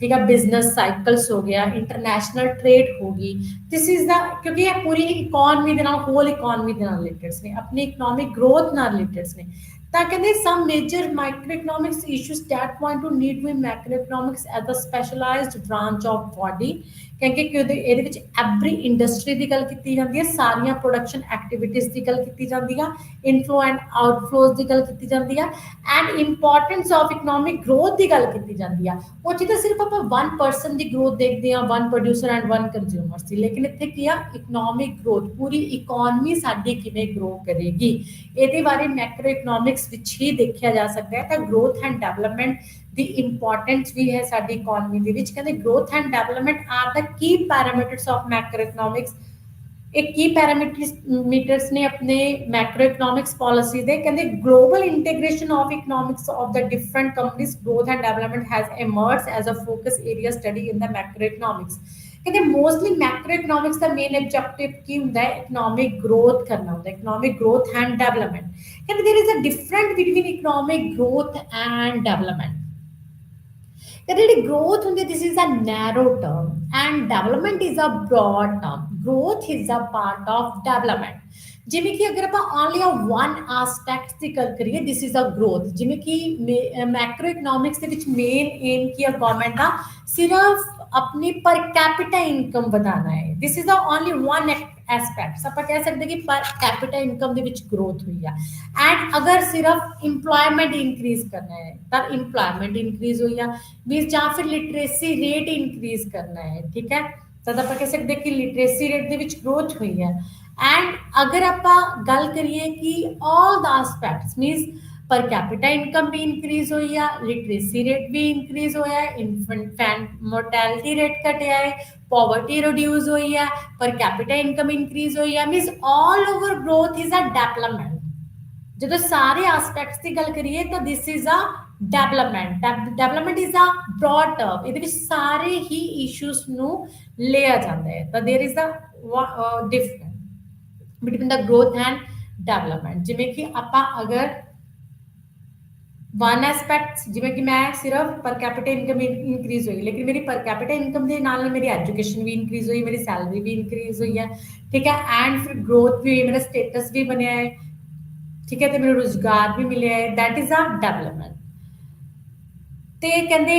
ठीक है, बिजनेस साइकल्स हो गया, इंटरनेशनल ट्रेड होगी। दिस इज द क्योंकि ये पूरी इकोनॉमी के नाल, होल इकोनॉमी के नाल रिलेटेड ने, अपनी इकोनॉमिक ग्रोथ नाल रिलेटेड ने। ਤਾਂ ਕਹਿੰਦੇ some major microeconomics issues that point to need with macroeconomics as a specialized branch of body, क्योंकि ਇਹਦੇ ਵਿੱਚ ਐਵਰੀ ਇੰਡਸਟਰੀ ਦੀ ਗੱਲ ਕੀਤੀ ਜਾਂਦੀ ਹੈ, ਸਾਰੀਆਂ ਪ੍ਰੋਡਕਸ਼ਨ ਐਕਟੀਵਿਟੀਜ਼ ਦੀ ਗੱਲ ਕੀਤੀ ਜਾਂਦੀ ਆ, ਇਨਫਲੋ ਐਂਡ ਆਊਟਫਲੋਜ਼ ਦੀ ਗੱਲ ਕੀਤੀ ਜਾਂਦੀ ਆ and importance of economic growth ਦੀ ਗੱਲ ਕੀਤੀ ਜਾਂਦੀ ਆ। ਉਹ ਚ ਤਾਂ ਸਿਰਫ ਆਪਾਂ ਵਨ ਪਰਸਨ ਦੀ ਗਰੋਥ ਦੇਖਦੇ ਆ, one producer and one consumer ਦੀ, ਲੇਕਿਨ ਇੱਥੇ ਕੀ ਆ ਇਕਨੋਮਿਕ ਗਰੋਥ, ਪੂਰੀ ਇਕੋਨਮੀ ਸਾਡੀ ਕਿਵੇਂ ਗਰੋ ਕਰੇਗੀ ਇਹਦੇ ਬਾਰੇ ਮੈਕਰੋ ਇਕਨੋਮਿਕਸ ਵਿੱਚ ਹੀ ਦੇਖਿਆ ਜਾ ਸਕਦਾ ਹੈ। ਤਾਂ growth and development the importance ਵੀ ਹੈ ਸਾਡੀ ਇਕੋਨਮੀ ਦੇ ਵਿੱਚ। ਕਹਿੰਦੇ growth and development are the Ki parameters of macro economics एक की पैरामीटर्स ने अपने मैक्रो इकोनॉमिक्स पॉलिसी दे कहते global integration of economics of the different companies growth and development has emerged as a focus area study in the macro economics कहते mostly macro economics का main objective की ਹੁੰਦਾ है economic growth करना ਹੁੰਦਾ है इकोनॉमिक ग्रोथ एंड डेवलपमेंट कहते there is a different between economic growth and development Really, growth this is a narrow term and development is a broad term. Growth is a part of development. ਜਿਵੇਂ ਕਿ ਅਗਰ ਆਪਾਂ only one aspect ਦੀ ਗੱਲ ਕਰੀਏ ਦਿਸ is a growth ਜਿਵੇਂ ਕਿ Macro economics ਦੇ ਵਿੱਚ ਮੇਨ ਏਮ ਕੀ ਹੈ ਗਵਰਨਮੈਂਟ ਦਾ ਸਿਰਫ ਆਪਣੀ ਪਰ ਕੈਪੀਟਾ ਇਨਕਮ ਵਧਾਣਾ ਹੈ this is a only one aspect ਆਪਾਂ ਕਹਿ ਸਕਦੇ ਕਿ ਪਰ ਕੈਪੀਟਾ ਇਨਕਮ ਦੇ ਵਿੱਚ ਗਰੋਥ ਹੋਈ ਆ ਐਂਡ ਅਗਰ ਸਿਰਫ ਇੰਪਲੋਇਮੈਂਟ ਇਨਕਰੀਜ਼ ਕਰਨਾ ਹੈ ਤਾਂ ਇੰਪਲੋਇਮੈਂਟ ਇਨਕਰੀਜ਼ ਹੋਈ ਆ ਮੀਨਸ ਜਾਂ ਫਿਰ ਲਿਟਰੇਸੀ ਰੇਟ ਇਨਕਰੀਜ਼ ਕਰਨਾ ਹੈ ਠੀਕ ਹੈ ਤਾਂ ਆਪਾਂ ਕਹਿ ਸਕਦੇ ਕਿ ਲਿਟਰੇਸੀ ਰੇਟ ਦੇ ਵਿੱਚ ਗਰੋਥ ਹੋਈ ਹੈ एंड अगर आप गल करिए कि ऑल द एस्पेक्ट्स मीन्स पर कैपिटा इनकम भी इंक्रीज हुई है लिटरेसी रेट भी इंक्रीज होया है इन्फेंट मोर्टैलिटी रेट घटिया है पॉवर्टी रिड्यूस हुई है पर कैपिटा इनकम इंक्रीज हुई है means all over growth is a development जो सारे एस्पेक्ट्स की गल करिए तो this is a development is a broad term ये सारे ही इशूज नू लिया जाता है तो there is a difference between the growth and development जिमें कि आपा अगर वन एस्पेक्ट जिमें कि मैं सिर्फ पर कैपिटा इनकम इंक्रीज हुई लेकिन मेरी पर कैपिटा इनकम के नाल मेरी एजुकेशन भी इंक्रीज हुई मेरी सैलरी भी इंक्रीज हुई है ठीक है एंड फिर ग्रोथ भी हुई मेरा स्टेटस भी बनया है ठीक है तो मेरा रोजगार भी मिले है दैट इज अ डेवलपमेंट ਤੇ ਕਹਿੰਦੇ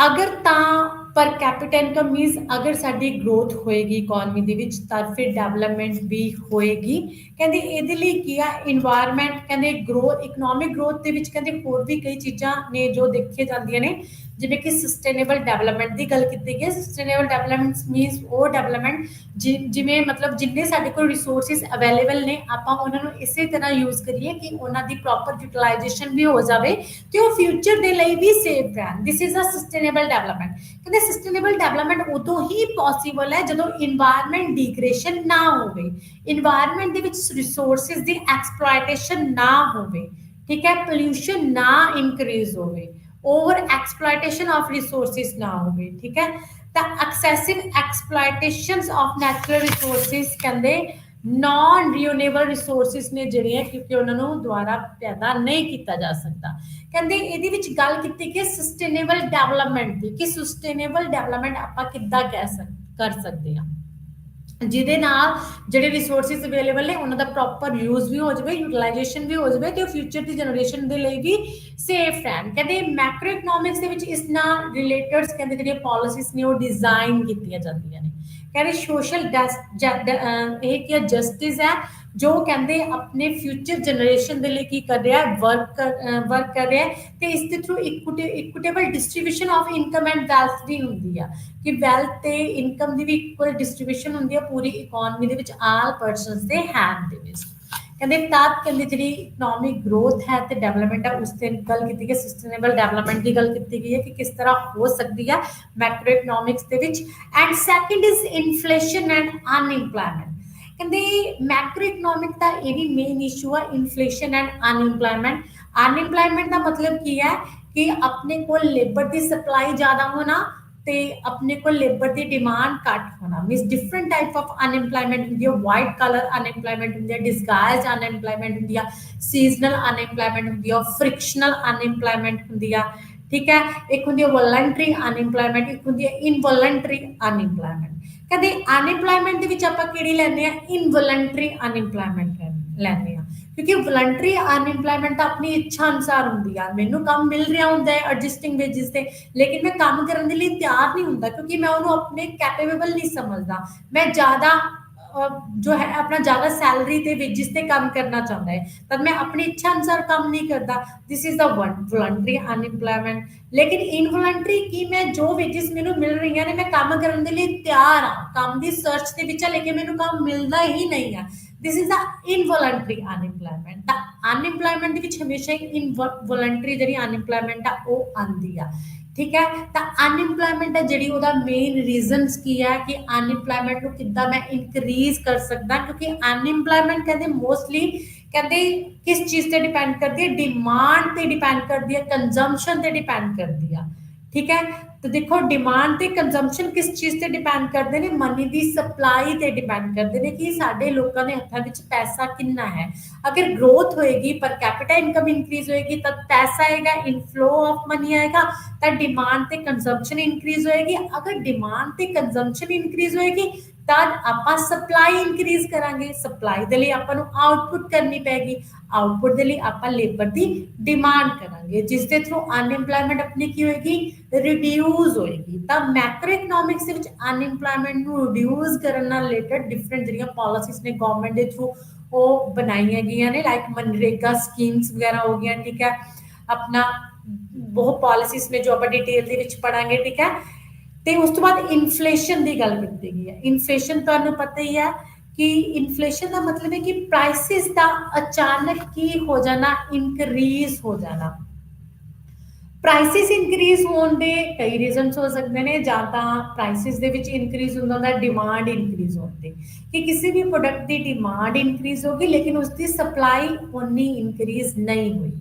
ਅਗਰ ਤਾਂ ਪਰ ਕੈਪੀਟਲ ਇਨਕਮ ਮੀਨਸ ਅਗਰ ਸਾਡੀ ਗਰੋਥ ਹੋਏਗੀ ਇਕਨੋਮੀ ਦੇ ਵਿੱਚ ਤਾਂ ਫਿਰ ਡਿਵੈਲਪਮੈਂਟ ਵੀ ਹੋਏਗੀ ਕਹਿੰਦੇ ਇਹਦੇ ਲਈ ਕੀ ਆ এনवायरमेंट ਕਹਿੰਦੇ ਗਰੋਥ ਇਕਨੋਮਿਕ ਗਰੋਥ ਦੇ ਵਿੱਚ ਕਹਿੰਦੇ ਹੋਰ ਵੀ ਕਈ ਚੀਜ਼ਾਂ ਨੇ ਜੋ ਦੇਖੇ ਜਾਂਦੀਆਂ ਨੇ ਜਿਵੇਂ ਕਿ ਸਸਟੇਨੇਬਲ ਡਿਵੈਲਪਮੈਂਟ ਦੀ ਗੱਲ ਕੀਤੀ ਗਈ ਸਸਟੇਨੇਬਲ ਡਿਵੈਲਪਮੈਂਟ ਮੀਨਸ ਉਹ ਡਿਵੈਲਪਮੈਂਟ ਜਿਵੇਂ ਮਤਲਬ ਜਿੰਨੇ ਸਾਡੇ ਕੋਲ ਰਿਸੋਰਸਿਸ ਅਵੇਲੇਬਲ ਨੇ ਆਪਾਂ ਉਹਨਾਂ ਨੂੰ ਇਸੇ ਤਰ੍ਹਾਂ ਯੂਜ਼ ਕਰੀਏ ਕਿ ਉਹਨਾਂ ਦੀ ਪ੍ਰੋਪਰ ਯੂਟਿਲਾਈਜੇਸ਼ਨ ਵੀ ਹੋ ਜਾਵੇ ਤੇ ਉਹ ਫਿਊਚਰ ਦੇ ਲਈ ਵੀ ਸੇਫ ਰਹਿਣ this is a sustainable development ਕਹਿੰਦੇ ਸਸਟੇਨੇਬਲ ਡਿਵੈਲਪਮੈਂਟ ਉਦੋਂ ਹੀ ਪੋਸੀਬਲ ਹੈ ਜਦੋਂ এনवायरमेंट ਡਿਗਰੇਸ਼ਨ ਨਾ ਹੋਵੇ এনवायरमेंट ਦੇ ਵਿੱਚ ਰਿਸੋਰਸਿਸ ਦੀ ਐਕਸਪਲੋਇਟੇਸ਼ਨ ਨਾ ਹੋਵੇ ਠੀਕ ਹੈ ਪੋਲਿਊਸ਼ਨ ਨਾ ਇਨਕਰੀਜ਼ ਹੋਵੇ ओवर एक्सप्लॉयटेशन ऑफ रिसोर्सिस ना हो ठीक है तो excessive exploitation of natural resources कहते नॉन रिन्यूएबल रिसोर्सिस ने जिहड़ियां क्योंकि उन्होंने द्वारा पैदा नहीं किया जा सकता कहते ये गल की कि सस्टेनेबल डेवलपमेंट की कि सस्टेनेबल डेवलपमेंट आप किद्दां कर सकते हैं ਜਿਹਦੇ ਨਾਲ ਜਿਹੜੇ ਰਿਸੋਰਸਿਸ ਅਵੇਲੇਬਲ ਨੇ ਉਹਨਾਂ ਦਾ ਪ੍ਰੋਪਰ ਯੂਜ਼ ਵੀ ਹੋ ਜਾਵੇ ਯੂਟਿਲਾਈਜੇਸ਼ਨ ਵੀ ਹੋ ਜਾਵੇ ਤੇ ਫਿਊਚਰ ਦੀ ਜਨਰੇਸ਼ਨ ਦੇ ਲਈ ਵੀ ਸੇਫ ਰਹਿਣ ਕਹਿੰਦੇ ਮੈਕਰੋ ਇਕਨੋਮਿਕਸ ਦੇ ਵਿੱਚ ਇਸ ਨਾਲ ਰਿਲੇਟਡ ਕਹਿੰਦੇ ਜਿਹੜੀਆਂ ਪਾਲਿਸੀਜ਼ ਨੇ ਉਹ ਡਿਜ਼ਾਈਨ ਕੀਤੀਆਂ ਜਾਂਦੀਆਂ ਨੇ ਕਹਿੰਦੇ ਸੋਸ਼ਲ ਇਹ ਕੀ ਜਸਟਿਸ ਹੈ ਜੋ ਕਹਿੰਦੇ ਆਪਣੇ ਫਿਊਚਰ ਜਨਰੇਸ਼ਨ ਦੇ ਲਈ ਕੀ ਕਰ ਰਿਹਾ ਹੈ ਵਰਕ ਕਰ ਰਿਹਾ ਹੈ ਤੇ ਇਸ ਦੇ through equitable distribution of income and wealth ਵੀ ਹੁੰਦੀ ਆ ਕਿ ਵੈਲਥ ਤੇ ਇਨਕਮ ਦੀ ਵੀ ਇਕੁਅਲ ਡਿਸਟ੍ਰੀਬਿਊਸ਼ਨ ਹੁੰਦੀ ਆ ਪੂਰੀ ਇਕਨੋਮੀ ਦੇ ਵਿੱਚ ਆਲ ਪਰਸਨਸ ਦੇ ਹੈਂਡ ਦੇ ਵਿੱਚ ਕਹਿੰਦੇ ਤਦ ਕਹਿੰਦੇ ਜਿਹੜੀ ਇਕਨੋਮਿਕ ਗਰੋਥ ਹੈ ਤੇ ਡਿਵੈਲਪਮੈਂਟ ਹੈ ਉਸ ਤੇ ਗੱਲ ਕੀਤੀ ਗਈ ਸਸਟੇਨੇਬਲ ਡਿਵੈਲਪਮੈਂਟ ਦੀ ਗੱਲ ਕੀਤੀ ਗਈ ਹੈ ਕਿ ਕਿਸ ਤਰ੍ਹਾਂ ਹੋ ਸਕਦੀ ਹੈ ਮੈਕਰੋ ਇਕਨੋਮਿਕਸ ਦੇ ਵਿੱਚ and second is inflation and unemployment ਕਹਿੰਦੇ ਮੈਕਰੋ ਇਕਨੋਮਿਕ ਦਾ ਇਹ ਵੀ ਮੇਨ ਇਸ਼ੂ ਹੈ ਇਨਫਲੇਸ਼ਨ ਐਂਡ ਅਨਇੰਪਲੋਇਮੈਂਟ ਦਾ ਮਤਲਬ ਕੀ ਹੈ ਕਿ ਆਪਣੇ ਕੋਲ ਲੇਬਰ ਦੀ ਸਪਲਾਈ ਜ਼ਿਆਦਾ ਹੋਣਾ ਤੇ ਆਪਣੇ ਕੋਲ ਲੇਬਰ ਦੀ ਡਿਮਾਂਡ ਘੱਟ ਹੋਣਾ means different type of unemployment ਹੁੰਦੀ ਹੈ ਵਾਈਟ ਕਲਰ ਅਨਇੰਪਲੋਇਮੈਂਟ ਹੁੰਦੀ ਹੈ ਡਿਸਗਾਈਜ਼ਡ ਅਨਇੰਪਲੋਇਮੈਂਟ ਹੁੰਦੀ ਆ ਸੀਜ਼ਨਲ ਅਨਇੰਪਲੋਇਮੈਂਟ ਹੁੰਦੀ ਆ ਫ੍ਰਿਕਸ਼ਨਲ ਅਨਇੰਪਲੋਇਮੈਂਟ ਹੁੰਦੀ ਆ ਠੀਕ ਹੈ ਇੱਕ ਹੁੰਦੀ ਹੈ ਵੋਲੰਟਰੀ ਅਨਇੰਪਲੋਇਮੈਂਟ ਇੱਕ ਹੁੰਦੀ ਹੈ ਇਨਵੋਲੰਟਰੀ ਅਨਇੰਪਲੋਇਮੈਂਟ ਕਦੇ ਅਨਇੰਪਲੋਇਮੈਂਟ ਦੇ ਵਿੱਚ ਆਪਾਂ ਕਿਹੜੀ ਲੈਂਦੇ ਆ ਇਨਵੋਲੰਟਰੀ ਅਨਇੰਪਲੋਇਮੈਂਟ ਲੈਂਦੇ ਆ ਕਿਉਂਕਿ ਵੋਲੰਟਰੀ ਅਨਇੰਪਲੋਇਮੈਂਟ ਤਾਂ ਆਪਣੀ ਇੱਛਾ ਅਨੁਸਾਰ ਹੁੰਦੀ ਆ ਮੈਨੂੰ ਕੰਮ ਮਿਲ ਰਿਹਾ ਹੁੰਦਾ ਹੈ ਐਡਜਸਟਿੰਗ ਵੇਜਿਸ ਤੇ ਲੇਕਿਨ ਮੈਂ ਕੰਮ ਕਰਨ ਦੇ ਲਈ ਤਿਆਰ ਨਹੀਂ ਹੁੰਦਾ ਕਿਉਂਕਿ ਮੈਂ ਉਹਨੂੰ ਆਪਣੇ ਕੈਪੇਬਲ ਨਹੀਂ ਸਮਝਦਾ ਮੈਂ ਜ਼ਿਆਦਾ जो है अपना ज्यादा सैलरी ते वेजिस ते काम करना चाहता है तब मैं अपनी इच्छा अनुसार काम नहीं करता this is the voluntary unemployment लेकिन इनवॉलंटरी की मैं जो वेजिस मैनू मिल रही है मैं काम करने के लिए तैयार हाँ काम की सर्च के विच लेकिन मैनू काम मिलता ही नहीं है this is the involuntary unemployment the unemployment हमेशा इनवॉलंटरी जी अनएम्प्लॉयमेंट आ आती है ठीक है। ਤਾਂ ਅਨਇੰਪਲੋਇਮੈਂਟ ਹੈ ਜਿਹੜੀ ਉਹਦਾ ਮੇਨ ਰੀਜ਼ਨਸ ਕੀ ਹੈ ਕਿ ਅਨਇੰਪਲੋਇਮੈਂਟ ਨੂੰ ਕਿੱਦਾਂ ਮੈਂ ਇਨਕਰੀਜ਼ ਕਰ ਸਕਦਾ, ਕਿਉਂਕਿ ਅਨਇੰਪਲੋਇਮੈਂਟ ਕਹਿੰਦੇ ਮੋਸਟਲੀ ਕਹਿੰਦੇ ਕਿਸ ਚੀਜ਼ ਤੇ ਡਿਪੈਂਡ ਕਰਦੀ ਹੈ, ਡਿਮਾਂਡ ਤੇ ਡਿਪੈਂਡ ਕਰਦੀ ਹੈ, ਕੰਜ਼ੰਪਸ਼ਨ ਤੇ ਡਿਪੈਂਡ ਕਰਦੀ ਆ। ਠੀਕ ਹੈ। तो देखो डिमांड ਤੇ ਕੰਜ਼ੰਪਸ਼ਨ ਕਿਸ ਚੀਜ਼ ਤੇ ਡਿਪੈਂਡ ਕਰਦੇ ਨੇ, ਮਨੀ ਦੀ ਸਪਲਾਈ ਤੇ ਡਿਪੈਂਡ ਕਰਦੇ ਨੇ ਕਿ ਸਾਡੇ ਲੋਕਾਂ ਦੇ ਹੱਥਾਂ ਵਿੱਚ ਪੈਸਾ ਕਿੰਨਾ ਹੈ। अगर ग्रोथ होएगी, पर कैपिटा इनकम इंक्रीज होएगी, तब पैसा आएगा, इनफ्लो ऑफ मनी आएगा, तब डिमांड ते कंजम्पशन इंक्रीज होएगी। अगर डिमांड ते कंजम्पशन इंक्रीज होएगी तब ਆਪਾਂ ਸਪਲਾਈ ਇਨਕਰੀਜ਼ ਕਰਾਂਗੇ, ਸਪਲਾਈ ਦੇ ਲਈ ਆਪਾਂ ਨੂੰ ਆਊਟਪੁੱਟ ਕਰਨੀ ਪੈਗੀ, ਆਊਟਪੁੱਟ ਦੇ ਲਈ ਆਪਾਂ ਲੇਬਰ ਦੀ ਡਿਮਾਂਡ ਕਰਾਂਗੇ, ਜਿਸ ਦੇ ਥਰੂ ਅਨਇੰਪਲੋਇਮੈਂਟ ਆਪਣੀ ਕੀ ਹੋਏਗੀ, ਰਿਡਿਊਸ ਹੋਏਗੀ। ਤਾਂ ਮੈਕਰੋ ਇਕਨੋਮਿਕਸ ਦੇ ਵਿੱਚ ਅਨਇੰਪਲੋਇਮੈਂਟ ਨੂੰ ਰਿਡਿਊਸ ਕਰਨ ਨਾਲ ਰਿਲੇਟਡ ਡਿਫਰੈਂਟ ਜਿਹੜੀਆਂ ਪਾਲਿਸੀਜ਼ ਨੇ ਗਵਰਨਮੈਂਟ ਦੇ ਥਰੂ ਉਹ ਬਣਾਈਆਂ ਗਈਆਂ ਨੇ, ਲਾਈਕ ਮਨਰੇਗਾ ਸਕੀਮਸ ਵਗੈਰਾ ਹੋ ਗਈਆਂ। ਠੀਕ ਹੈ। ਆਪਣਾ ਬਹੁਤ ਪਾਲਿਸੀਜ਼ ਨੇ ਜੋ ਆਪਾਂ ਡਿਟੇਲ ਦੇ ਵਿੱਚ ਪੜਾਂਗੇ। ਠੀਕ ਹੈ। ਤੇ ਉਸ ਤੋਂ ਬਾਅਦ ਇਨਫਲੇਸ਼ਨ ਦੀ ਗੱਲ ਕੀਤੀ ਗਈ ਹੈ। ਇਨਫਲੇਸ਼ਨ ਤੁਹਾਨੂੰ ਪਤਾ ਹੀ ਹੈ ਕਿ ਇਨਫਲੇਸ਼ਨ ਦਾ ਮਤਲਬ ਹੈ ਕਿ ਪ੍ਰਾਈਸਿਸ ਦਾ ਅਚਾਨਕ ਕੀ ਹੋ ਜਾਣਾ, ਇਨਕਰੀਜ਼ ਹੋ ਜਾਣਾ। ਪ੍ਰਾਈਸਿਸ ਇਨਕਰੀਜ਼ ਹੋਣ ਦੇ ਕਈ ਰੀਜ਼ਨਸ ਹੋ ਸਕਦੇ ਨੇ, ਜਾਂ ਤਾਂ ਪ੍ਰਾਈਸਿਸ ਦੇ ਵਿੱਚ ਇਨਕਰੀਜ਼ ਹੁੰਦਾ ਡਿਮਾਂਡ ਇਨਕਰੀਜ਼ ਹੋਣ ਤੇ, ਕਿ ਕਿਸੇ ਵੀ ਪ੍ਰੋਡਕਟ ਦੀ ਡਿਮਾਂਡ ਇਨਕਰੀਜ਼ ਹੋ ਗਈ ਲੇਕਿਨ ਉਸਦੀ ਸਪਲਾਈ ਉਨੀ ਇਨਕਰੀਜ਼ ਨਹੀਂ ਹੋਈ,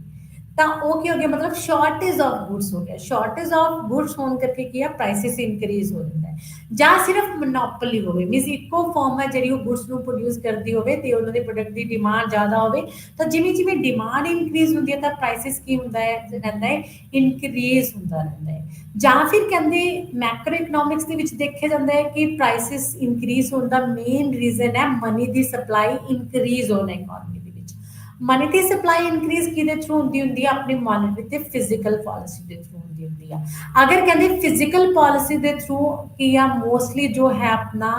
ਤਾਂ ਉਹ ਕੀ ਹੋ ਗਿਆ, ਮਤਲਬ ਸ਼ਾਰਟੇਜ ਆਫ ਗੁड्स ਹੋ ਗਿਆ। ਸ਼ਾਰਟੇਜ ਆਫ ਗੁड्स ਹੋਣ ਕਰਕੇ ਕੀ ਆ, ਪ੍ਰਾਈਸਿਸ ਇਨਕਰੀਜ਼ ਹੋ ਜਾਂਦਾ ਹੈ। ਜਾਂ ਸਿਰਫ ਮੋਨੋਪੋਲੀ ਹੋਵੇ, ਮੀਨਸ ਇੱਕੋ ਫਰਮ ਹੈ ਜਿਹੜੀ ਉਹ ਗੁड्स ਨੂੰ ਪ੍ਰੋਡਿਊਸ ਕਰਦੀ ਹੋਵੇ ਤੇ ਉਹਨਾਂ ਦੇ ਪ੍ਰੋਡਕਟ ਦੀ ਡਿਮਾਂਡ ਜ਼ਿਆਦਾ ਹੋਵੇ, ਤਾਂ ਜਿਵੇਂ ਜਿਵੇਂ ਡਿਮਾਂਡ ਇਨਕਰੀਜ਼ ਹੁੰਦੀ ਹੈ ਤਾਂ ਪ੍ਰਾਈਸਿਸ ਕੀ ਹੁੰਦਾ ਹੈ, ਰਹਿੰਦਾ ਹੈ, ਇਨਕਰੀਜ਼ ਹੁੰਦਾ ਰਹਿੰਦਾ ਹੈ। ਜਾਂ ਫਿਰ ਕਹਿੰਦੇ ਮੈਕਰੋ ਇਕਨੋਮਿਕਸ ਦੇ ਵਿੱਚ ਦੇਖਿਆ ਜਾਂਦਾ ਹੈ ਕਿ ਪ੍ਰਾਈਸਿਸ ਇਨਕਰੀਜ਼ ਹੋਣ ਦਾ ਮੇਨ ਰੀਜ਼ਨ ਹੈ ਮਨੀ ਦੀ ਸਪਲਾਈ ਇਨਕਰੀਜ਼ ਹੋਣਾ ਇਕਨੋਮੀ ਦੇ ਵਿੱਚ। ਮਨੀ ਦੀ ਸਪਲਾਈ ਇਨਕਰੀਜ਼ ਕਿਹਦੇ ਥਰੂ ਹੁੰਦੀ ਹੈ, ਆਪਣੀ ਮੋਨੇਟਰੀ ਤੇ ਫਿਜ਼ੀਕਲ ਪਾਲਿਸੀ ਦੇ ਥਰੂ ਹੁੰਦੀ ਆ। ਅਗਰ ਕਹਿੰਦੇ ਫਿਜ਼ੀਕਲ ਪਾਲਿਸੀ ਦੇ ਥਰੂ ਕੀ ਆ, ਮੋਸਟਲੀ ਜੋ ਹੈ ਆਪਣਾ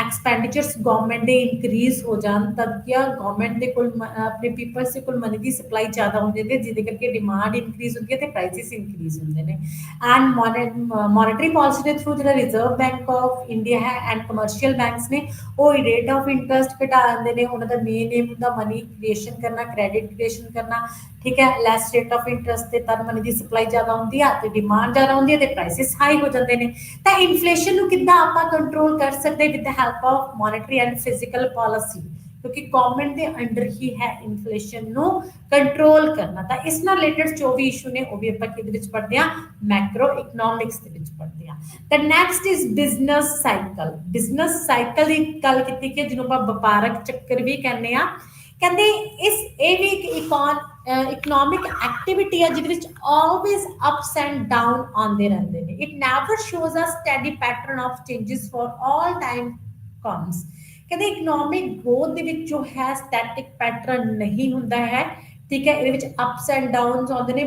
ਐਕਸਪੈਂਡੀਚਰਸ ਗਵਰਨਮੈਂਟ ਦੇ ਇਨਕਰੀਜ਼ ਹੋ ਜਾਣ, ਤਦ ਕੀ ਆ, ਗਵਰਨਮੈਂਟ ਦੇ ਕੋਲ ਆਪਣੇ ਪੀਪਲਸ ਦੇ ਕੋਲ ਮਨੀ ਦੀ ਸਪਲਾਈ ਜ਼ਿਆਦਾ ਹੋ ਜਾਂਦੀ ਹੈ, ਜਿਹਦੇ ਕਰਕੇ ਡਿਮਾਂਡ ਇਨਕਰੀਜ਼ ਹੁੰਦੀ ਹੈ ਤੇ ਪ੍ਰਾਈਸਿਸ ਇਨਕਰੀਜ਼ ਹੁੰਦੇ ਨੇ। ਐਂਡ ਮੋਨੇਟਰੀ ਪਾਲਿਸੀ ਦੇ ਥਰੂ ਜਿਹੜਾ ਰਿਜ਼ਰਵ ਬੈਂਕ ਆਫ ਇੰਡੀਆ ਹੈ ਐਂਡ ਕਮਰਸ਼ੀਅਲ ਬੈਂਕਸ ਨੇ, ਉਹ ਰੇਟ ਆਫ ਇੰਟਰਸਟ ਘਟਾ ਦਿੰਦੇ ਨੇ। ਉਹਨਾਂ ਦਾ ਮੇਨ ਏਮ ਹੁੰਦਾ ਮਨੀ ਕ੍ਰੀਏਸ਼ਨ ਕਰਨਾ, ਕ੍ਰੈਡਿਟ ਕ੍ਰੀਏਸ਼ਨ ਕਰਨਾ। ਠੀਕ ਹੈ। ਲੈਸ ਰੇਟ ਆਫ ਇੰਟਰਸਟ ਤੇ ਤਦ ਮਨੀ ਦੀ ਸਪਲਾਈ ਜ਼ਿਆਦਾ ਹੁੰਦੀ ਆ ਤੇ ਡਿਮਾਂਡ ਜ਼ਿਆਦਾ ਹੁੰਦੀ ਹੈ ਤੇ ਪ੍ਰਾਈਸਿਸ ਹਾਈ ਹੋ ਜਾਂਦੇ ਨੇ। ਤਾਂ ਇਨਫਲੇਸ਼ਨ ਨੂੰ ਕਿੱਦਾਂ ਆਪਾਂ ਕੰਟਰੋਲ ਕਰ ਸਕਦੇ with the help of monetary and physical policy, ਕਿਉਂਕਿ ਗਵਰਨਮੈਂਟ ਦੇ ਅੰਡਰ ਹੀ ਹੈ ਇਨਫਲੇਸ਼ਨ ਨੂੰ ਕੰਟਰੋਲ ਕਰਨਾ। ਤਾਂ ਇਸ ਨਾਲ ਰਿਲੇਟਡ ਜੋ ਵੀ ਇਸ਼ੂ ਨੇ ਉਹ ਵੀ ਆਪਾਂ ਕਿਹਦੇ ਵਿੱਚ ਪੜ੍ਹਦੇ ਹਾਂ, ਮੈਕਰੋ ਇਕਨੋਮਿਕਸ ਦੇ ਵਿੱਚ ਪੜ੍ਹਦੇ ਹਾਂ। ਤਾਂ next is business cycle. Business cycle ਦੀ ਗੱਲ ਕੀਤੀ ਕਿ ਜਿਹਨੂੰ ਆਪਾਂ ਵਪਾਰਕ ਚੱਕਰ ਵੀ ਕਹਿੰਦੇ ਆ। ਕਹਿੰਦੇ ਇਹ ਵੀ ਇੱਕ ਇਕਨੋਮਿਕ ਐਕਟੀਵਿਟੀ ਹੈ ਜਿਹਦੇ ਵਿੱਚ ਆਲਵੇਜ਼ ਅਪਸ ਐਂਡ ਡਾਊਨ ਆਉਂਦੇ ਰਹਿੰਦੇ ਨੇ। It never shows a steady pattern of changes for all time comes. ਕਹਿੰਦੇ ਇਕਨੋਮਿਕ ਗਰੋਥ ਦੇ ਵਿੱਚ ਜੋ ਹੈ ਸਟੈਟਿਕ ਪੈਟਰਨ ਨਹੀਂ ਹੁੰਦਾ ਹੈ। ਠੀਕ ਹੈ। ਇਹਦੇ ਵਿੱਚ ਅਪਸ ਐਂਡ ਡਾਊਨਸ ਆਉਂਦੇ ਨੇ।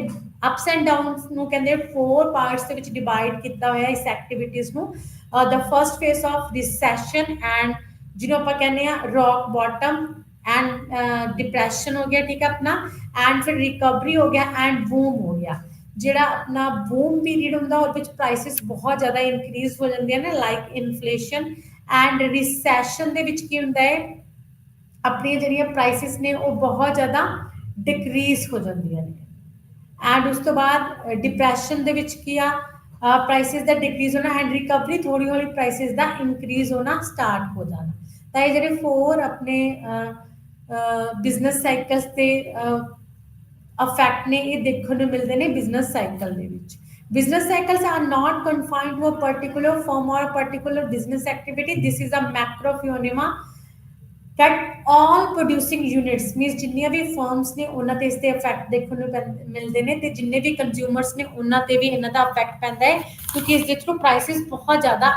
ਅਪਸ ਐਂਡ ਡਾਊਨਸ ਨੂੰ ਕਹਿੰਦੇ 4 ਪਾਰਟਸ ਦੇ ਵਿੱਚ ਡਿਵਾਈਡ ਕੀਤਾ ਹੋਇਆ ਇਸ ਐਕਟੀਵਿਟੀਜ਼ ਨੂੰ। The first face of recession and ਜਿਹਨੂੰ ਆਪਾਂ ਕਹਿੰਦੇ ਆ ਰੌਕ ਬਾਟਮ ਐਂਡ डिप्रेशन हो गया। ठीक है। अपना एंड फिर रिकवरी हो गया एंड बूम हो गया। ਜਿਹੜਾ ਆਪਣਾ ਬੂਮ ਪੀਰੀਅਡ ਹੁੰਦਾ ਉਹਦੇ ਵਿੱਚ ਪ੍ਰਾਈਸਿਸ ਬਹੁਤ ਜ਼ਿਆਦਾ ਇਨਕਰੀਜ਼ ਹੋ ਜਾਂਦੀਆਂ ਨੇ, ਲਾਈਕ ਇਨਫਲੇਸ਼ਨ। ਐਂਡ ਰਿਸੈਸ਼ਨ ਦੇ ਵਿੱਚ ਕੀ ਹੁੰਦਾ ਹੈ, ਆਪਣੀਆਂ ਜਿਹੜੀਆਂ ਪ੍ਰਾਈਸਿਸ ਨੇ ਉਹ ਬਹੁਤ ਜ਼ਿਆਦਾ ਡਿਕਰੀਜ਼ ਹੋ ਜਾਂਦੀਆਂ ਨੇ। ਐਂਡ ਉਸ ਤੋਂ ਬਾਅਦ ਡਿਪਰੈਸ਼ਨ ਦੇ ਵਿੱਚ ਕੀ ਆ, ਪ੍ਰਾਈਸਿਸ ਦਾ ਡਿਕਰੀਜ਼ ਹੋਣਾ ਐਂਡ ਰਿਕਵਰੀ, ਥੋੜੀ ਹੌਲੀ ਪ੍ਰਾਈਸਿਸ ਦਾ ਇਨਕਰੀਜ਼ ਹੋਣਾ ਸਟਾਰਟ ਹੋ ਜਾਣਾ। ਤਾਂ ਇਹ ਜਿਹੜੇ 4 ਆਪਣੇ ਬਿਜ਼ਨਸ ਸਾਈਕਲਸ ਤੇ ਇਫੈਕਟ ਨੇ ਇਹ ਦੇਖਣ ਨੂੰ ਮਿਲਦੇ ਨੇ ਬਿਜ਼ਨਸ ਸਾਈਕਲ ਦੇ ਵਿੱਚ। Business cycles are not confined to a particular firm or particular business activity. This is a macro phenomena that all producing units means ਜਿੰਨੀਆਂ ਵੀ ਫਰਮਸ ਨੇ ਉਹਨਾਂ ਤੇ ਇਸ ਤੇ ਇਫੈਕਟ ਦੇਖਣ ਨੂੰ ਮਿਲਦੇ ਨੇ, ਤੇ ਜਿੰਨੇ ਵੀ ਕੰਜ਼ਿਊਮਰਸ ਨੇ ਉਹਨਾਂ ਤੇ ਵੀ ਇਹਨਾਂ ਦਾ ਇਫੈਕਟ ਪੈਂਦਾ ਹੈ, ਕਿਉਂਕਿ ਇਸ ਦੇ ਥਰੂ ਪ੍ਰਾਈਸਿਸ ਬਹੁਤ ਜ਼ਿਆਦਾ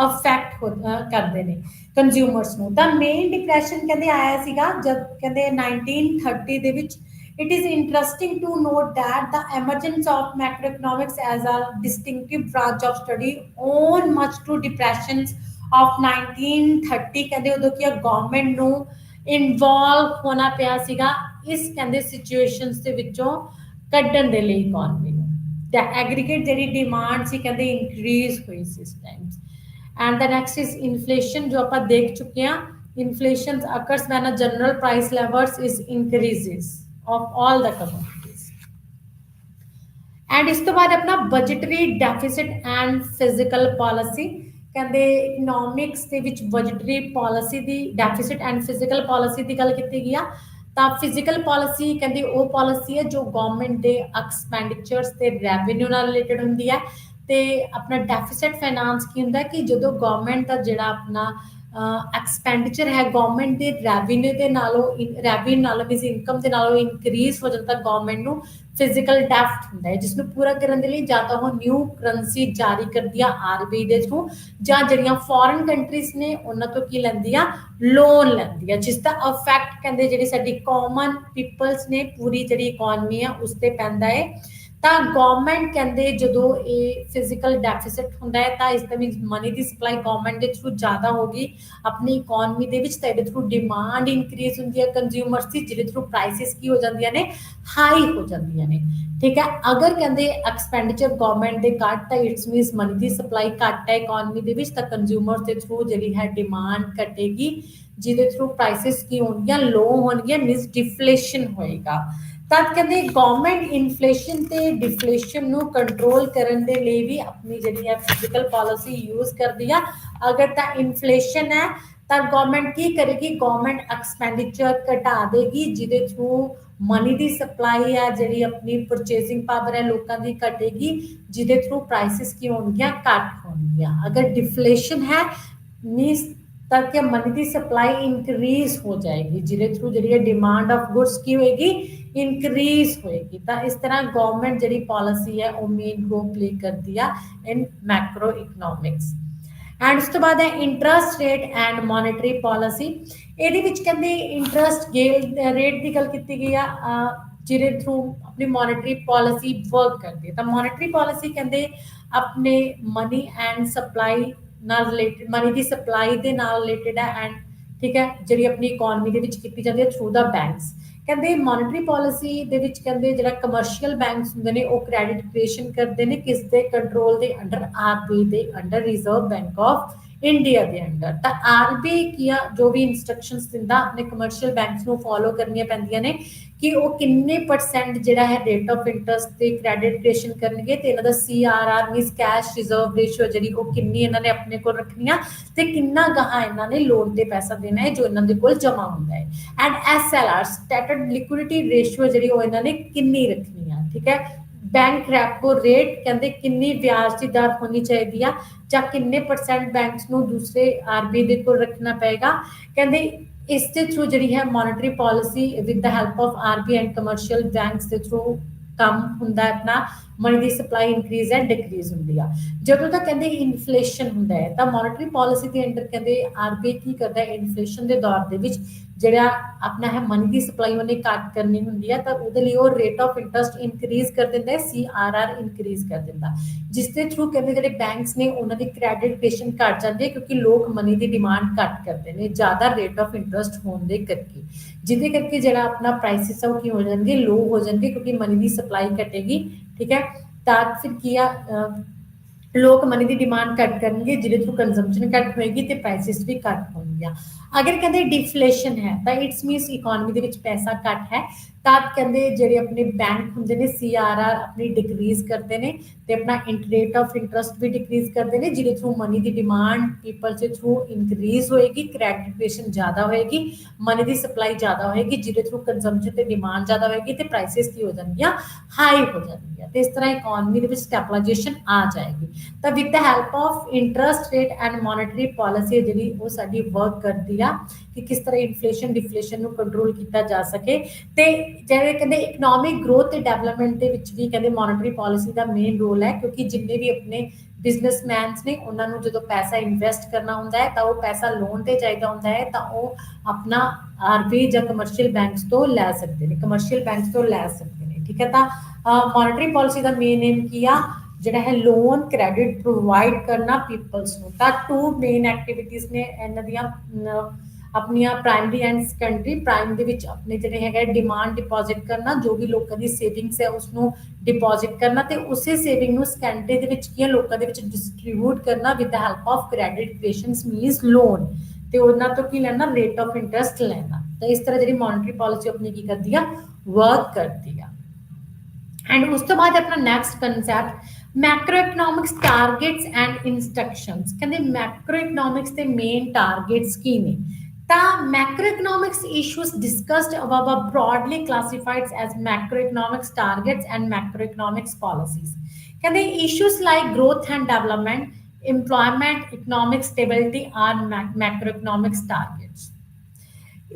ਅਫੈਕਟ ਕਰਦੇ ਨੇ ਕੰਜ਼ਿਊਮਰਸ ਨੂੰ। ਤਾਂ ਮੇਨ ਡਿਪਰੈਸ਼ਨ ਕਹਿੰਦੇ ਆਇਆ ਸੀਗਾ ਜਦ ਕਹਿੰਦੇ 1930 ਦੇ ਵਿੱਚ। It is interesting to note that the emergence of macroeconomics as a distinctive branch of study owed much to depressions of 1930। ਕਹਿੰਦੇ ਉਦੋਂ ਕੀ ਗਵਰਨਮੈਂਟ ਨੂੰ ਇਨਵੋਲਵ ਹੋਣਾ ਪਿਆ ਸੀਗਾ ਇਸ ਕਹਿੰਦੇ ਸਿਚੁਏਸ਼ਨਸ ਦੇ ਵਿੱਚੋਂ ਕੱਢਣ ਦੇ ਲਈ ਇਕਨੋਮੀ ਨੂੰ। ਤਾਂ ਐਗਰੀਗੇਟ ਜਿਹੜੀ ਡਿਮਾਂਡ ਸੀ ਕਹਿੰਦੇ ਇਨਕਰੀਜ਼ ਹੋਈ ਸੀ ਇਸ time. And the next is inflation, ਜੋ ਆਪਾਂ ਦੇਖ ਚੁੱਕੇ ਹਾਂ। Inflation occurs when a general price levels is increases of all the commodities। And इस तो बाद अपना budgetary deficit and physical policy कहते इकनॉमिक्स के विच बजटरी पॉलिसी की डेफिसिट एंड फिजिकल पॉलिसी की गल की गई आ ਤਾਂ ਫਿਜ਼ੀਕਲ ਪਾਲਿਸੀ ਕਹਿੰਦੇ ਉਹ ਪਾਲਿਸੀ ਹੈ ਜੋ ਗਵਰਨਮੈਂਟ ਦੇ ਐਕਸਪੈਂਡੀਚਰਸ ਤੇ ਰੈਵਨਿਊ ਨਾਲ ਰਿਲੇਟਡ ਹੁੰਦੀ ਹੈ ਤੇ ਆਪਣਾ ਡੈਫਿਸਿਟ ਫਾਈਨਾਂਸ ਕੀ ਹੁੰਦਾ ਕਿ ਜਦੋਂ ਗਵਰਨਮੈਂਟ ਦਾ ਜਿਹੜਾ ਆਪਣਾ ਐਕਸਪੈਂਡੀਚਰ ਹੈ ਗਵਰਨਮੈਂਟ ਦੇ ਰੈਵਨਿਊ ਨਾਲੋਂ ਮੀਨਸ ਇਨਕਮ ਦੇ ਨਾਲੋਂ ਇਨਕਰੀਜ਼ ਹੋ ਜਾਂਦਾ ਗਵਰਨਮੈਂਟ ਨੂੰ ਫਿਜ਼ੀਕਲ ਡੈਫਟ ਹੁੰਦਾ ਹੈ ਜਿਸ ਨੂੰ ਪੂਰਾ ਕਰਨ ਦੇ ਲਈ ਜਾਂ ਤਾਂ ਉਹ ਨਿਊ ਕਰੰਸੀ ਜਾਰੀ ਕਰਦੀ ਆ ਆਰਬੀਆਈ ਦੇ ਥਰੂ ਜਾਂ ਜਿਹੜੀਆਂ ਫੋਰਨ ਕੰਟਰੀਜ਼ ਨੇ ਉਹਨਾਂ ਤੋਂ ਕੀ ਲੈਂਦੀ ਆ ਲੋਨ ਲੈਂਦੀ ਆ ਜਿਸ ਦਾ ਇਫੈਕਟ ਕਹਿੰਦੇ ਜਿਹੜੀ ਸਾਡੀ ਕਾਮਨ ਪੀਪਲਸ ਨੇ ਪੂਰੀ ਜਿਹੜੀ ਇਕਨੋਮੀ ਆ ਉਸ ਤੇ ਪੈਂਦਾ ਹੈ ਤਾਂ ਗਵਰਨਮੈਂਟ ਕਹਿੰਦੇ ਜਦੋਂ ਇਹ ਫਿਜ਼ੀਕਲ ਡੈਫਿਸਿਟ ਹੁੰਦਾ ਹੈ ਤਾਂ ਇਸ ਦਾ ਮੀਨਸ ਮਨੀ ਦੀ ਸਪਲਾਈ ਗਵਰਨਮੈਂਟ ਦੇ ਥਰੂ ਜ਼ਿਆਦਾ ਹੋਗੀ ਆਪਣੀ ਇਕਨੋਮੀ ਦੇ ਵਿੱਚ ਤਾਂ ਇਹਦੇ ਥਰੂ ਡਿਮਾਂਡ ਇਨਕਰੀਜ਼ ਹੁੰਦੀ ਹੈ ਕੰਜ਼ਿਊਮਰਸ ਦੀ ਜਿਹਦੇ ਥਰੂ ਪ੍ਰਾਈਸਿਸ ਕੀ ਹੋ ਜਾਂਦੀਆਂ ਨੇ ਹਾਈ ਹੋ ਜਾਂਦੀਆਂ ਨੇ ਠੀਕ ਹੈ ਅਗਰ ਕਹਿੰਦੇ ਐਕਸਪੈਂਡੀਚਰ ਗਵਰਨਮੈਂਟ ਦੇ ਘੱਟ ਤਾਂ it's means money the supply ਘੱਟ ਹੈ ਇਕਨੋਮੀ ਦੇ ਵਿੱਚ ਤਾਂ ਕੰਜ਼ਿਊਮਰ ਦੇ ਥਰੂ ਜਿਹੜੀ ਹੈ ਡਿਮਾਂਡ ਘਟੇਗੀ ਜਿਹਦੇ ਥਰੂ ਪ੍ਰਾਈਸਿਸ ਕੀ ਹੋਣਗੀਆਂ ਲੋ ਹੋਣਗੀਆਂ ਮੀਨਸ ਡਿਫਲੇਸ਼ਨ ਹੋਏਗਾ तब कहते गवर्नमेंट इन्फ्लेशन ते डिफ्लेशन ਨੂੰ ਕੰਟਰੋਲ ਕਰਨ ਦੇ ਲਈ ਵੀ ਆਪਣੀ ਜਿਹੜੀ ਹੈ ਫਿਜ਼ੀਕਲ ਪਾਲਿਸੀ ਯੂਜ਼ ਕਰਦੀ ਆ ਅਗਰ ਤਾਂ ਇਨਫਲੇਸ਼ਨ ਹੈ ਤਾਂ ਗਵਰਨਮੈਂਟ ਕੀ ਕਰੇਗੀ ਗਵਰਨਮੈਂਟ ਐਕਸਪੈਂਡੀਚਰ ਘਟਾ ਦੇਗੀ ਜਿਹਦੇ ਥਰੂ ਮਨੀ ਦੀ ਸਪਲਾਈ ਹੈ ਜਿਹੜੀ ਆਪਣੀ ਪਰਚੇਸਿੰਗ ਪਾਵਰ ਹੈ ਲੋਕਾਂ ਦੀ ਘਟੇਗੀ ਜਿਹਦੇ ਥਰੂ ਪ੍ਰਾਈਸਿਸ ਕੀ ਹੋਣਗੀਆਂ ਘੱਟ ਹੋਣਗੀਆਂ ਅਗਰ ਡਿਫਲੇਸ਼ਨ ਹੈ ਮੀਨਸ ताकि मनी की सप्लाई इंक्रीज हो जाएगी जिहदे थ्रू जिहड़ी डिमांड ऑफ गुड्स की होएगी इंक्रीज होएगी तो इस तरह गवर्नमेंट जिहड़ी पॉलिसी है वो मेन रोल प्ले करती है इन मैक्रो इकनॉमिक्स एंड उस तो बाद है interest rate and monetary policy ਇਹਦੇ ਵਿੱਚ ਕਹਿੰਦੇ ਇੰਟਰਸਟ ਰੇਟ ਦੀ ਗੱਲ ਕੀਤੀ ਗਈ ਆ ਜਿਹਦੇ ਥਰੂ ਆਪਣੀ ਮੋਨਿਟਰੀ ਪਾਲਿਸੀ ਵਰਕ ਕਰਦੀ ਹੈ ਤਾਂ ਮੋਨਿਟਰੀ ਪਾਲਿਸੀ ਕਹਿੰਦੇ ਆਪਣੇ ਮਨੀ ਐਂਡ ਸਪਲਾਈ ਨਾਲ ਰਿਲੇਟਡ ਮਨੀ ਦੀ ਸਪਲਾਈ ਦੇ ਨਾਲ ਰਿਲੇਟਡ ਹੈ ਐਂਡ ਠੀਕ ਹੈ ਜਿਹੜੀ ਆਪਣੀ ਇਕਨੋਮੀ ਦੇ ਵਿੱਚ ਕੀਤੀ ਜਾਂਦੀ ਹੈ ਥਰੂ ਦਾ ਬੈਂਕਸ ਕਹਿੰਦੇ ਮੋਨਿਟਰੀ ਪਾਲਿਸੀ ਦੇ ਵਿੱਚ ਕਹਿੰਦੇ ਜਿਹੜਾ ਕਮਰਸ਼ੀਅਲ ਬੈਂਕਸ ਹੁੰਦੇ ਨੇ ਉਹ ਕ੍ਰੈਡਿਟ ਕ੍ਰੀਏਸ਼ਨ ਕਰਦੇ ਨੇ ਕਿਸ ਦੇ ਕੰਟਰੋਲ ਦੇ ਅੰਡਰ ਆਰਬੀਆਈ ਦੇ under reserve bank of India ਦੇ ਅੰਡਰ ਤਾਂ ਆਰਬੀਆਈ ਕੀ ਜੋ ਵੀ ਇਨਸਟਰਕਸ਼ਨਸ ਦਿੰਦਾ ਆਪਣੇ ਕਮਰਸ਼ੀਅਲ ਬੈਂਕਸ ਨੂੰ ਫੋਲੋ ਕਰਨੀਆਂ ਪੈਂਦੀਆਂ ਨੇ ਕਿ ਉਹ ਕਿੰਨੇ ਪਰਸੈਂਟ ਜਿਹੜਾ ਹੈ ਰੇਟ ਆਫ ਇੰਟਰਸਟ ਤੇ ਕ੍ਰੈਡਿਟ ਕ੍ਰੀਏਸ਼ਨ ਕਰਨਗੇ ਤੇ ਇਹਨਾਂ ਦਾ ਸੀਆਰਆਰ ਮੀਨਸ ਕੈਸ਼ ਰਿਜ਼ਰਵ ਰੇਸ਼ੀਓ ਜਿਹੜੀ ਉਹ ਕਿੰਨੀ ਇਹਨਾਂ ਨੇ ਆਪਣੇ ਕੋਲ ਰੱਖਣੀ ਆ ਤੇ ਕਿੰਨਾ ਗਾਹਾਂ ਇਹਨਾਂ ਨੇ ਲੋਨ ਤੇ ਪੈਸਾ ਦੇਣਾ ਹੈ ਜੋ ਇਹਨਾਂ ਦੇ ਕੋਲ ਜਮਾ ਹੁੰਦਾ ਹੈ ਐਂਡ ਐਸਐਲਆਰ ਸਟੈਟਡ ਲਿਕੁਇਡਿਟੀ ਰੇਸ਼ੀਓ ਜਿਹੜੀ ਉਹ ਇਹਨਾਂ ਨੇ ਕਿੰਨੀ ਰੱਖਣੀ ਆ ਠੀਕ ਹੈ बैंक रैपो रेट कहते किन्नी ब्याज की दर होनी चाहिए या किन्ने परसेंट बैंक्स ਨੂੰ दूसरे आरबीआई ਦੇ ਕੋਲ ਰੱਖਣਾ ਪਏਗਾ ਕਹਿੰਦੇ ਇਸ ਦੇ ਥਰੂ ਜਿਹੜੀ ਹੈ monetary policy with the help of RBI and commercial banks ਦੇ ਥਰੂ ਕੰਮ ਹੁੰਦਾ ਹੈ ਆਪਣਾ money the supply increase and decrease ਹੁੰਦੀ ਆ ਜਦੋਂ ਤੱਕ ਕਹਿੰਦੇ ਇਨਫਲੇਸ਼ਨ ਹੁੰਦਾ ਹੈ ਤਾਂ ਮੋਨਿਟਰੀ ਪਾਲਿਸੀ ਦੇ ਅੰਡਰ ਕਹਿੰਦੇ ਆਰਬੀਆਈ ਕੀ ਕਰਦਾ ਹੈ ਇਨਫਲੇਸ਼ਨ ਦੇ ਦੌਰ ਦੇ ਵਿੱਚ ਜਿਹੜਾ ਆਪਣਾ ਹੈ ਮਨੀ ਦੀ ਸਪਲਾਈ ਉਹਨੇ ਘੱਟ ਕਰਨੀ ਹੁੰਦੀ ਹੈ ਤਾਂ ਉਹਦੇ ਲਈ ਉਹ ਰੇਟ ਆਫ ਇੰਟਰਸਟ ਇਨਕਰੀਜ਼ ਕਰ ਦਿੰਦਾ ਹੈ ਸੀਆਰਆਰ ਇਨਕਰੀਜ਼ ਕਰ ਦਿੰਦਾ ਜਿਸ ਦੇ ਥਰੂ ਕਹਿੰਦੇ ਜਿਹੜੇ ਬੈਂਕਸ ਨੇ ਉਹਨਾਂ ਦੀ ਕ੍ਰੈਡਿਟ ਕ੍ਰੀਏਸ਼ਨ ਘੱਟ ਜਾਂਦੀ ਹੈ ਕਿਉਂਕਿ ਲੋਕ ਮਨੀ ਦੀ ਡਿਮਾਂਡ ਘੱਟ ਕਰਦੇ ਨੇ ਜ਼ਿਆਦਾ ਰੇਟ ਆਫ ਇੰਟਰਸਟ ਹੋਣ ਦੇ ਕਰਕੇ ਜਿਹਦੇ ਕਰਕੇ ਜਿਹੜਾ ਆਪਣਾ ਪ੍ਰਾਈਸਿਸ ਆ ਉਹ ਕੀ ਹੋ ਜਾਣਗੇ ਲੋ ਹੋ ਜਾਣਗੇ ਕਿਉਂਕਿ ਮਨੀ ਦੀ ਸਪਲਾਈ ਘਟੇਗੀ ਠੀਕ ਹੈ ਤਾਂ ਫਿਰ ਕੀ ਆ ਲੋਕ ਮਨੀ ਦੀ ਡਿਮਾਂਡ ਘੱਟ ਕਰਨਗੇ ਜਿਹਦੇ ਥਰੂ ਕੰਜ਼ੰਪਸ਼ਨ ਘੱਟ ਹੋਏਗੀ ਤੇ ਪ੍ਰਾਈਸਿਸ ਵੀ ਘੱਟ ਹੋਣਗੀਆਂ ਅਗਰ ਕਹਿੰਦੇ ਡਿਫਲੇਸ਼ਨ ਹੈ ਤਾਂ ਇਟਸ ਮੀਨਸ ਇਕਨੋਮੀ ਦੇ ਵਿੱਚ ਪੈਸਾ ਘੱਟ ਹੈ ਤਾਂ ਕਹਿੰਦੇ ਜਿਹੜੇ ਆਪਣੇ ਬੈਂਕ ਹੁੰਦੇ ਨੇ ਸੀਆਰਆਰ ਆਪਣੀ ਡਿਕਰੀਜ਼ ਕਰਦੇ ਨੇ ਤੇ ਆਪਣਾ ਰੇਟ ਆਫ ਇੰਟਰਸਟ ਵੀ ਡਿਕਰੀਜ਼ ਕਰਦੇ ਨੇ ਜਿਹਦੇ ਥਰੂ ਮਨੀ ਦੀ ਡਿਮਾਂਡ ਪੀਪਲ ਦੇ ਥਰੂ ਇਨਕਰੀਜ਼ ਹੋਏਗੀ ਕ੍ਰੈਡਿਟ ਕ੍ਰੀਏਸ਼ਨ ਜ਼ਿਆਦਾ ਹੋਏਗੀ ਮਨੀ ਦੀ ਸਪਲਾਈ ਜ਼ਿਆਦਾ ਹੋਏਗੀ ਜਿਹਦੇ ਥਰੂ ਕੰਜ਼ੰਪਸ਼ਨ ਤੇ ਡਿਮਾਂਡ ਜ਼ਿਆਦਾ ਹੋਏਗੀ ਤੇ ਪ੍ਰਾਈਸਿਸ ਕੀ ਹੋ ਜਾਣਗੀਆਂ ਹਾਈ ਹੋ ਜਾਣਗੀਆਂ ਤੇ ਇਸ ਤਰ੍ਹਾਂ ਇਕਨੋਮੀ ਦੇ ਵਿੱਚ ਸਟੈਬਲਾਈਜੇਸ਼ਨ ਆ ਜਾਏਗੀ ਤਾਂ with the help of interest rate and monetary policy ਜਿਹੜੀ ਉਹ ਸਾਡੀ ਵਰਕ ਕਰਦੀ ਆ ਕਿ ਕਿਸ ਤਰ੍ਹਾਂ ਇਨਫਲੇਸ਼ਨ ਡਿਫਲੇਸ਼ਨ ਨੂੰ ਕੰਟਰੋਲ ਕੀਤਾ ਜਾ ਸਕੇ ਤੇ ਜਿਹੜੇ ਕਹਿੰਦੇ ਇਕਨੋਮਿਕ ਗਰੋਥ ਤੇ ਡਿਵੈਲਪਮੈਂਟ ਦੇ ਵਿੱਚ ਵੀ ਕਹਿੰਦੇ ਮੋਨਿਟਰੀ ਪਾਲਿਸੀ ਦਾ ਮੇਨ ਰੋਲ ਹੈ ਕਿਉਂਕਿ ਜਿੰਨੇ ਵੀ ਆਪਣੇ ਬਿਜ਼ਨਸਮੈਨਸ ਨੇ ਉਹਨਾਂ ਨੂੰ ਜਦੋਂ ਪੈਸਾ ਇਨਵੈਸਟ ਕਰਨਾ ਹੁੰਦਾ ਹੈ ਤਾਂ ਉਹ ਪੈਸਾ ਲੋਨ ਤੇ ਚਾਹੀਦਾ ਹੁੰਦਾ ਹੈ ਤਾਂ ਉਹ ਆਪਣਾ ਆਰਬੀਆਈ ਜਾਂ ਕਮਰਸ਼ੀਅਲ ਬੈਂਕਸ ਤੋਂ ਲੈ ਸਕਦੇ ਨੇ ਕਮਰਸ਼ੀਅਲ ਬੈਂਕਸ ਤੋਂ ਲੈ ਸਕਦੇ ਨੇ ਠੀਕ ਹੈ ਤਾਂ ਮੋਨਿਟਰੀ ਪਾਲਿਸੀ ਦਾ ਮੇਨ ਏਮ ਕੀ ਆ ਜਿਹੜਾ ਹੈ ਲੋਨ ਕ੍ਰੈਡਿਟ ਪ੍ਰੋਵਾਈਡ ਕਰਨਾ ਪੀਪਲਸ ਨੂੰ ਤਾਂ ਟੂ ਮੇਨ ਐਕਟੀਵਿਟੀਜ਼ ਨੇ ਇਹਨਾਂ ਦੀਆਂ ਆਪਣੀਆਂ ਪ੍ਰਾਇਮਰੀ ਐਂਡ ਸੈਕੰਡਰੀ ਪ੍ਰਾਈਮ ਦੇ ਵਿੱਚ ਆਪਣੇ ਜਿਹੜੇ ਹੈਗਾ ਡਿਮਾਂਡ ਡਿਪੋਜ਼ਿਟ ਕਰਨਾ ਜੋ ਵੀ ਲੋਕਾਂ ਦੀ ਸੇਵਿੰਗਸ ਹੈ ਉਸਨੂੰ ਡਿਪੋਜ਼ਿਟ ਕਰਨਾ ਤੇ ਉਸੇ ਸੇਵਿੰਗ ਨੂੰ ਸੈਕੰਡਰੀ ਦੇ ਵਿੱਚ ਕੀ ਲੋਕਾਂ ਦੇ ਵਿੱਚ ਡਿਸਟ੍ਰੀਬਿਊਟ ਕਰਨਾ with the help of credit creations means loan ਤੇ ਉਹਨਾਂ ਤੋਂ ਕੀ ਲੈਣਾ ਰੇਟ ਆਫ ਇੰਟਰਸਟ ਲੈਣਾ ਤਾਂ ਇਸ ਤਰ੍ਹਾਂ ਜਿਹੜੀ ਮੋਨਿਟਰੀ ਪਾਲਿਸੀ ਆਪਣੀ ਕੀ ਕਰਦੀ ਆ ਵਰਕ ਕਰਦੀ ਆ एंड उस तो बाद अपना next concept macro economics targets and instructions कहते मैक्रो इकनॉमिक्स के मेन टारगेट्स की ने ता macro economics issues discussed above are broadly classified as macroeconomics targets and macroeconomics policies कहते issues like growth and development employment economic stability are macroeconomics targets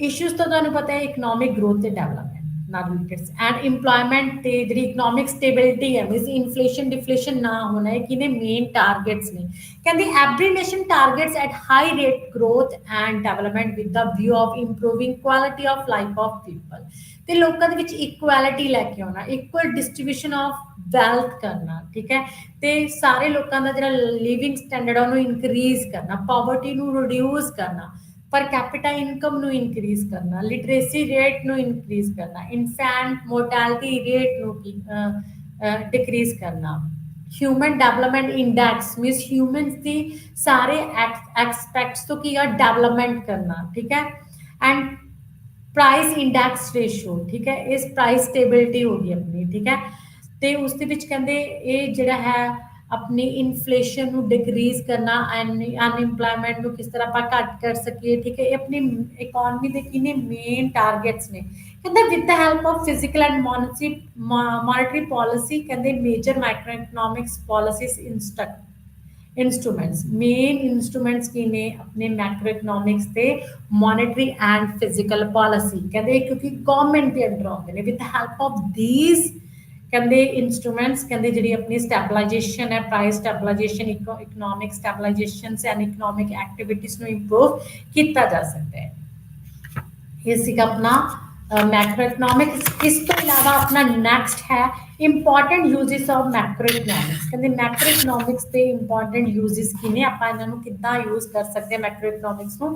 issues तो ਤੁਹਾਨੂੰ ਪਤਾ ਹੈ ਇਕਨੋਮਿਕ ਗਰੋਥ ਤੇ ਡਿਵੈਲਪਮੈਂਟ ਨਾਲ ਰਿਲੇਟਡ ਐਂਡ ਇੰਪਲੋਇਮੈਂਟ ਤੇ ਜਿਹੜੀ economic stability ਹੈ ਮੀਨਸ ਇਨਫਲੇਸ਼ਨ ਡਿਫਲੇਸ਼ਨ ਨਾ ਹੋਣਾ ਹੈ ਕਿਨੇ ਮੇਨ ਟਾਰਗੇਟਸ ਨੇ ਕਹਿੰਦੇ every nation targets at high rate growth and development with the view of improving quality of life of people ਤੇ ਲੋਕਾਂ ਦੇ ਵਿੱਚ ਇਕੁਐਲਿਟੀ ਲੈ ਕੇ ਆਉਣਾ ਇਕੁਅਲ ਡਿਸਟ੍ਰੀਬਿਊਸ਼ਨ ਆਫ ਵੈਲਥ ਕਰਨਾ ਠੀਕ ਹੈ ਤੇ ਸਾਰੇ ਲੋਕਾਂ ਦਾ ਜਿਹੜਾ ਲਿਵਿੰਗ ਸਟੈਂਡਰਡ ਉਹਨੂੰ ਇਨਕਰੀਜ਼ ਕਰਨਾ ਪਾਵਰਟੀ ਨੂੰ ਰਿਡਿਊਸ ਕਰਨਾ पर कैपिटा इनकम नु इंक्रीज करना लिटरेसी रेट नु इंक्रीज करना इन्फेंट मोर्टैलिटी रेट नु डिक्रीज करना human development index means humans दी सारे एस्पेक्ट्स तो की डेवलपमेंट करना ठीक है एंड प्राइस इंडेक्स रेशियो ठीक है इस प्राइस स्टेबिलिटी होगी अपनी ठीक है ਤੇ ਉਸ ਦੇ ਵਿੱਚ ਕਹਿੰਦੇ ਇਹ ਜਿਹੜਾ ਹੈ अपनी इन्फ्लेशन ਨੂੰ डिक्रीज करना अनएम्प्लॉयमेंट ਨੂੰ ਕਿਸ ਤਰ੍ਹਾਂ ਆਪਾਂ ਘੱਟ ਕਰ ਸਕੀਏ ਠੀਕ ਹੈ ਇਹ ਆਪਣੀ ਇਕਨੋਮੀ ਦੇ ਕਿਨੇ ਮੇਨ ਟਾਰਗੇਟਸ ਨੇ ਕਹਿੰਦਾ with the help of physical and monetary policy ਕਹਿੰਦੇ major micro economics policies instruments main instruments की ने अपने मैक्रो इकनॉमिक्स ते मॉनेटरी एंड फिजिकल पॉलिसी कहते क्योंकि गवर्नमेंट के अंडर आते हैं with the help of these कहते इंस्ट्रूमेंट्स कहते जी अपनी स्टैबलाइजेशन है price stabilization economic stabilization and economic activities को इंप्रूव किया जा सकता है ये अपना मैक्रो इकनॉमिक्स इस तो इलावा अपना नैक्सट है important uses of macro economics कहते मैक्रो इकनॉमिक्स के इंपॉर्टेंट यूजेस की ने आप इन्हों कितना यूज कर सकते हैं मैक्रो इकनॉमिक्स को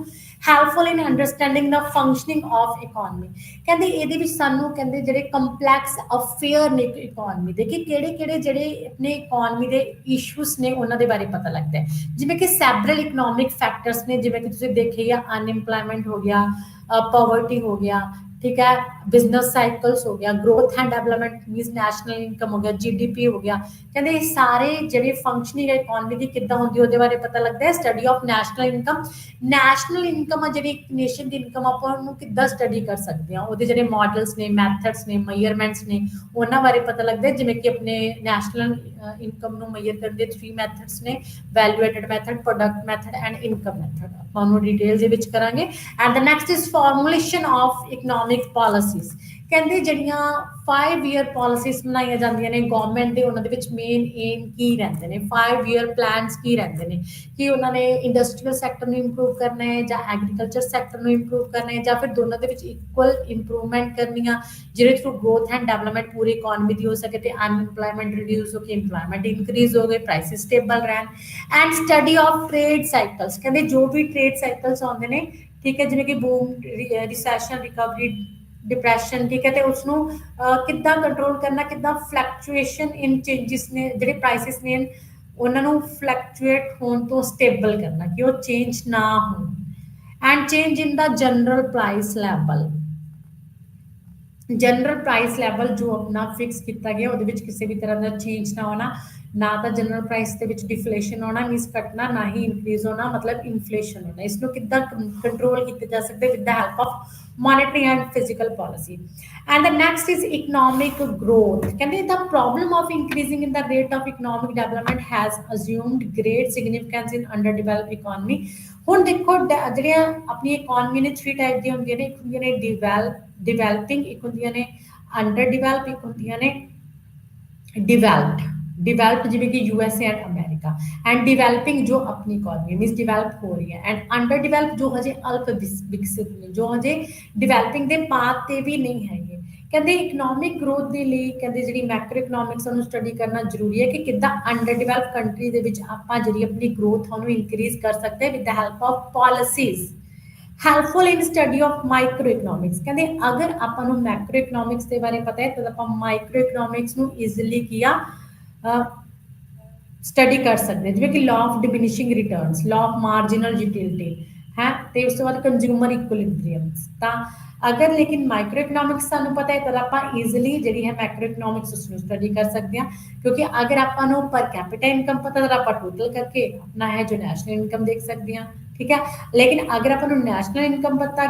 helpful in understanding the functioning of economy कहते ये सानू कहते जो कंपलैक्स अफेयर ने इकॉनमी दे कि केड़े जेडे अपने इकॉनमी के इशूज ने उन्होंने बारे पता लगता है जिवें कि सैवरल इकनॉमिक फैक्टर्स ने जिवें कि तुसीं देखे या अनएम्प्लॉयमेंट हो गया पॉवर्टी हो गया ठीक है बिजनेस साइकल्स हो गया growth and development means national income हो गया जीडीपी हो गया कहते सारे ਜਿਹੜੇ ਫੰਕਸ਼ਨਿੰਗ ਇਕਨੋਮੀ ਦੀ ਕਿੱਦਾਂ ਹੁੰਦੀ ਉਹਦੇ ਬਾਰੇ ਪਤਾ ਲੱਗਦਾ ਹੈ ਸਟੱਡੀ ਆਫ ਨੈਸ਼ਨਲ ਇਨਕਮ ਆ ਜਿਹੜੀ ਇੱਕ ਨੇਸ਼ਨ ਦੀ ਇਨਕਮ ਆਪਾਂ ਉਹਨੂੰ ਕਿੱਦਾਂ ਸਟੱਡੀ ਕਰ ਸਕਦੇ ਹਾਂ ਉਹਦੇ ਜਿਹੜੇ ਮਾਡਲਸ ਨੇ ਮੈਥਡਸ ਨੇ ਮੈਜ਼ਰਮੈਂਟਸ ਨੇ ਉਹਨਾਂ ਬਾਰੇ ਪਤਾ ਲੱਗਦਾ ਜਿਵੇਂ ਕਿ ਆਪਣੇ ਨੈਸ਼ਨਲ ਇਨਕਮ ਨੂੰ ਮੈਜ਼ਰ ਕਰਨ ਦੇ 3 ਮੈਥਡਸ ਨੇ value added method product method and income method ਆਪਾਂ ਉਹਨੂੰ ਡਿਟੇਲ ਦੇ ਵਿੱਚ ਕਰਾਂਗੇ and the next is formulation of economic policies ਕਹਿੰਦੇ ਜਿਹੜੀਆਂ 5 ਈਅਰ ਪਾਲਿਸੀਜ਼ ਬਣਾਈਆਂ ਜਾਂਦੀਆਂ ਨੇ ਗਵਰਨਮੈਂਟ ਦੇ ਉਹਨਾਂ ਦੇ ਵਿੱਚ ਮੇਨ ਏਮ ਕੀ ਰਹਿੰਦੇ ਨੇ 5 ਈਅਰ ਪਲਾਨਸ ਕੀ ਰਹਿੰਦੇ ਨੇ ਕਿ ਉਹਨਾਂ ਨੇ ਇੰਡਸਟਰੀਅਲ ਸੈਕਟਰ ਨੂੰ ਇੰਪਰੂਵ ਕਰਨਾ ਹੈ ਜਾਂ ਐਗਰੀਕਲਚਰ ਸੈਕਟਰ ਨੂੰ ਇੰਪਰੂਵ ਕਰਨਾ ਹੈ ਜਾਂ ਫਿਰ ਦੋਨਾਂ ਦੇ ਵਿੱਚ ਇਕੁਅਲ ਇੰਪਰੂਵਮੈਂਟ ਕਰਨੀ ਆ ਜਿਹਦੇ through growth and development Puri economy ਦੀ ਹੋ ਸਕੇ ਤੇ ਅਨਐਮਪਲੋਇਮੈਂਟ ਰਿਡਿਊਸ ਹੋ ਕੇ ਇੰਪਲੋਇਮੈਂਟ ਇਨਕਰੀਜ਼ ਹੋ ਗਏ ਪ੍ਰਾਈਸਿਸ ਸਟੇਬਲ ਰਹਿਣ and study of trade cycles ਕਹਿੰਦੇ ਜੋ ਵੀ ਟ੍ਰੇਡ ਸਾਈਕਲਸ ਆਉਂਦੇ ਨੇ ਠੀਕ ਹੈ ਜਿਵੇਂ ਕਿ ਬੂਮ ਰਿਸੈਸ਼ਨ ਰਿਕਵਰੀ डिप्रैशन ठीक है तो उसनों कितना कंट्रोल करना कितना फ्लैक्चुएशन इन चेंजिस ने ਜਿਹੜੇ ਪ੍ਰਾਈਸਿਸ ਨੇ ਉਹਨਾਂ ਨੂੰ ਫਲਕਚੁਏਟ ਹੋਣ ਤੋਂ ਸਟੇਬਲ ਕਰਨਾ ਕਿ ਉਹ ਚੇਂਜ ਨਾ ਹੋਣ and change in the general price level general price level जो अपना फिक्स किया गया ਉਹਦੇ ਵਿੱਚ ਕਿਸੇ ਵੀ ਤਰ੍ਹਾਂ ਦਾ ਚੇਂਜ ਨਾ ਹੋਣਾ ਨਾ ਤਾਂ ਜਨਰਲ ਪ੍ਰਾਈਸ ਦੇ ਵਿੱਚ ਡਿਫਲੇਸ਼ਨ ਹੋਣਾ ਮੀਨਸ ਘਟਣਾ ਨਾ ਹੀ ਇਨਕਰੀਜ਼ ਹੋਣਾ ਮਤਲਬ ਇਨਫਲੇਸ਼ਨ ਹੋਣਾ ਇਸ ਨੂੰ ਕਿੱਦਾਂ ਕੰਟਰੋਲ ਕੀਤਾ ਜਾ ਸਕਦਾ with the help of monetary and physical policy and the next is economic growth ਕਹਿੰਦੇ the problem of increasing in the rate of economic development has assumed great significance in underdeveloped economy ਹੁਣ ਦੇਖੋ ਜਿਹੜੀਆਂ ਆਪਣੀ economy ਨੇ 3 type ਦੀਆਂ ਹੁੰਦੀਆਂ ਨੇ ਇੱਕ ਹੁੰਦੀਆਂ ਨੇ ਡਿਵੈਲਪਿੰਗ ਇੱਕ ਹੁੰਦੀਆਂ ਨੇ ਅੰਡਰ ਡਿਵੈਲਪ ਇੱਕ ਹੁੰਦੀਆਂ ਨੇ डिवेलप्ड जिवें कि USA and America and developing जो अपनी इकॉनमी मींस डिवेलप हो रही है एंड अंडर डिवेलप जो हजे अल्प विकसित ने जो हजे डिवेलपिंग के पाथ ते भी नहीं है कहते इकनॉमिक ग्रोथ के लिए कहते जी मैक्रो इकनॉमिक्स स्टडी करना जरूरी है कि कितना अंडर डिवेलप कंट्री के आप जी अपनी ग्रोथ इनक्रीज कर सकते हैं with the help of policies helpful in study of micro economics कहते अगर आपको मैक्रो इकनॉमिक्स के बारे पता है तो आप माइक्रो इकनॉमिक्स ईजिली किया स्टडी कर सकते हैं जिवें कि law of diminishing returns law of marginal utility है ਤੇ ਉਸ ਤੋਂ ਬਾਅਦ ਕੰਜ਼ਿਊਮਰ ਇਕੁਇਲਿਬ੍ਰੀਅਮਸ ਤਾਂ ਅਗਰ ਲੇਕਿਨ ਮਾਈਕਰੋ ਇਕਨੋਮਿਕਸ ਸਾਨੂੰ ਪਤਾ ਹੈ ਤਾਂ ਆਪਾਂ ਈਜ਼ੀਲੀ ਜਿਹੜੀ ਹੈ ਮੈਕਰੋ ਇਕਨੋਮਿਕਸ ਉਸ ਨੂੰ ਸਟੱਡੀ ਕਰ ਸਕਦੇ ਹਾਂ ਕਿਉਂਕਿ ਅਗਰ ਆਪਾਂ ਨੂੰ ਪਰ ਕੈਪੀਟਾ ਇਨਕਮ ਪਤਾ ਤਾਂ ਆਪਾਂ ਟੋਟਲ ਕਰਕੇ ਆਪਣਾ ਹੈ ਜੋ ਨੈਸ਼ਨਲ ਇਨਕਮ ਦੇਖ ਸਕਦੇ ਹਾਂ ठीक है लेकिन अगर अपन नेशनल इनकम पता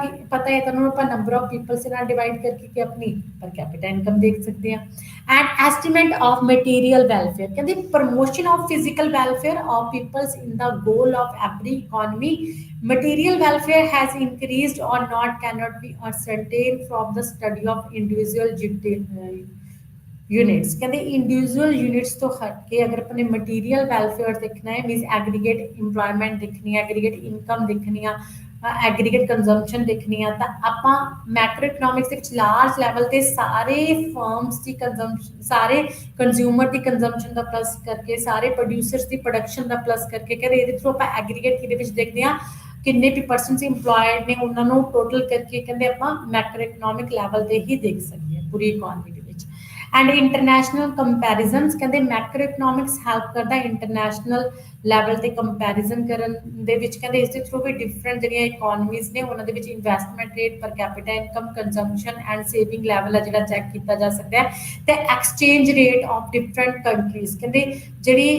है तो अपन नंबर ऑफ पीपल से ना डिवाइड करके अपनी पर कैपिटा इनकम देख सकते हैं and estimate of material welfare कहते promotion of physical welfare of peoples in the goal of every economy material welfare has increased or not cannot be ascertained from the study of individual units कहते individual units तो हट के अगर अपने material welfare देखना है मीनस aggregate employment देखनी है एग्रीगेट इनकम देखनी है एग्रीगेट कंजम्पशन देखनी है तो ਆਪਾਂ मैक्रो इकोनॉमिक्स ਦੇ ਵਿੱਚ ਲਾਰਜ ਲੈਵਲ ਤੇ ਸਾਰੇ ਫਰਮਸ ਦੀ ਕੰਜ਼ੰਪਸ਼ਨ ਸਾਰੇ ਕੰਜ਼ਿਊਮਰ ਦੀ ਕੰਜ਼ੰਪਸ਼ਨ ਦਾ ਪਲੱਸ ਕਰਕੇ ਸਾਰੇ ਪ੍ਰੋਡਿਊਸਰਸ ਦੀ ਪ੍ਰੋਡਕਸ਼ਨ ਦਾ ਪਲੱਸ ਕਰਕੇ ਕਹਿੰਦੇ ਇਹਦੇ ਥਰੂ ਆਪਾਂ ਐਗਰੀਗੇਟ ਕਿਹਦੇ ਵਿੱਚ ਦੇਖਦੇ ਹਾਂ ਕਿੰਨੇ ਵੀ ਪਰਸਨਸ ਇੰਪਲੋਇਡ ਨੇ ਉਹਨਾਂ ਨੂੰ ਟੋਟਲ ਕਰਕੇ ਕਹਿੰਦੇ ਆਪਾਂ ਮੈਕਰੋ ਇਕਨੋਮਿਕ ਲੈਵਲ ਤੇ ਹੀ ਦੇਖ ਸਕਦੇ ਹਾਂ ਪੂਰੀ ਇਕਨੋਮੀ ਦੇ ਵਿੱਚ एंड इंटरनेशनल कंपैरिजनस कहते मैक्रो इकनॉमिक्स हेल्प करता इंटरनेशनल लैवल ते कंपैरिजन करन दे विच कहते इस दे थ्रू भी डिफरेंट जिहड़ियां इकोनॉमीज ने उन्हां दे विच investment rate per capita income consumption and saving level है जिहड़ा चेक किया जा सकता है ते exchange rate of different countries कहते जिहड़ी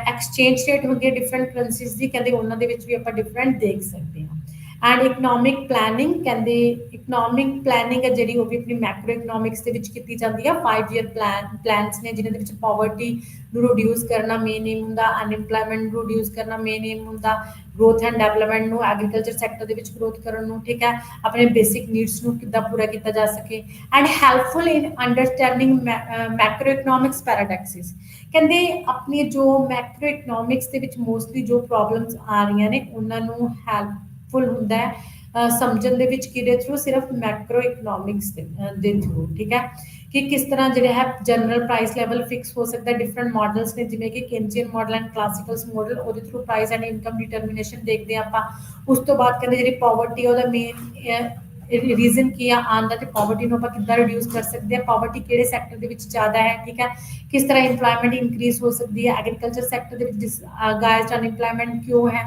एक्सचेंज रेट हुंदी है डिफरेंट करेंसीज दी कहते उन्हां दे विच भी आपां डिफरेंट देख सकते हैं एंड इकनॉमिक प्लैनिंग कहते इकनॉमिक प्लैनिंग है जी वो भी अपनी मैक्रो इकनॉमिक्स के की जाती है 5 ईयर प्लान्स ने जिन्होंने पॉवर्टी रिड्यूस करना मेन एम होंगे अनएम्पलॉयमेंट रिड्यूस करना मेन एम होंगे ग्रोथ एंड डेवलपमेंट को एग्रीकल्चर सैक्टर के ग्रोथ करने ठीक है अपने बेसिक नीड्स को कितना पूरा किया जा सके and helpful in understanding macro economics paradoxes कहते अपनी जो मैक्रो इकनॉमिक्स के मोस्टली जो प्रॉब्लम्स आ रही ने उन्होंने हैल्प फुल होंगे समझण दे विच किहदे थ्रू सिर्फ मैक्रो इकनॉमिक्स दे थ्रू ठीक है कि किस तरह जो है जनरल प्राइस लैवल फिक्स हो सकता है डिफरेंट मॉडल्स ने जिवें कि Keynesian model and classicals model उहदे through price and income determination देखते हैं आपां उस तो बाद कहते जी पॉवर्टी ਉਹਦਾ मेन रीजन की आंदा ते पॉवर्टी ਨੂੰ ਆਪਾਂ ਕਿੱਦਾਂ ਰਿਡਿਊਸ ਕਰ ਸਕਦੇ ਹਾਂ ਪॉवर्टी ਕਿਹੜੇ ਸੈਕਟਰ ਦੇ ਵਿੱਚ ਜ਼ਿਆਦਾ ਹੈ ਠੀਕ ਹੈ ਕਿਸ ਤਰ੍ਹਾਂ ਇੰਪਲੋਇਮੈਂਟ ਇਨਕਰੀਜ਼ ਹੋ ਸਕਦੀ ਹੈ ਐਗਰੀਕਲਚਰ ਸੈਕਟਰ ਦੇ ਵਿੱਚ ਗਾਇਜ਼ ਅਨਇੰਪਲੋਇਮੈਂਟ ਕਿਉਂ ਹੈ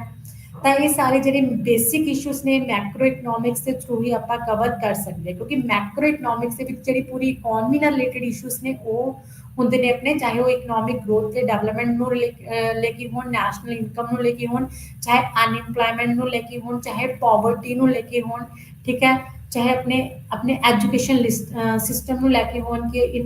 ਤਾਂ ਇਹ ਸਾਰੇ ਜਿਹੜੇ ਬੇਸਿਕ ਇਸ਼ੂਸ ਨੇ ਮੈਕਰੋ ਇਕਨੋਮਿਕਸ ਦੇ ਥਰੂ ਹੀ ਆਪਾਂ ਕਵਰ ਕਰ ਸਕਦੇ ਕਿਉਂਕਿ ਮੈਕਰੋ ਇਕਨੋਮਿਕਸ ਦੇ ਵਿੱਚ ਜਿਹੜੀ ਪੂਰੀ ਇਕਨੋਮੀ ਨਾਲ ਰਿਲੇਟਡ ਇਸ਼ੂਸ ਨੇ ਉਹ ਹੁੰਦੇ ਨੇ ਆਪਣੇ ਚਾਹੇ ਉਹ ਇਕਨੋਮਿਕ ਗਰੋਥ ਤੇ ਡਿਵੈਲਪਮੈਂਟ ਨੂੰ ਲੈ ਕੇ ਹੋਣ ਨੈਸ਼ਨਲ ਇਨਕਮ ਨੂੰ ਲੈ ਕੇ ਹੋਣ ਚਾਹੇ ਅਨਇੰਪਲੋਇਮੈਂਟ ਨੂੰ ਲੈ ਕੇ ਹੋਣ ਚਾਹੇ ਪॉवर्टी ਨੂੰ ਲੈ ਕੇ ਹੋਣ ਠੀਕ ਹੈ ਚਾਹੇ ਆਪਣੇ ਐਜੂਕੇਸ਼ਨ ਸਿਸਟਮ ਨੂੰ ਲੈ ਕੇ ਹੋਣ ਕਿ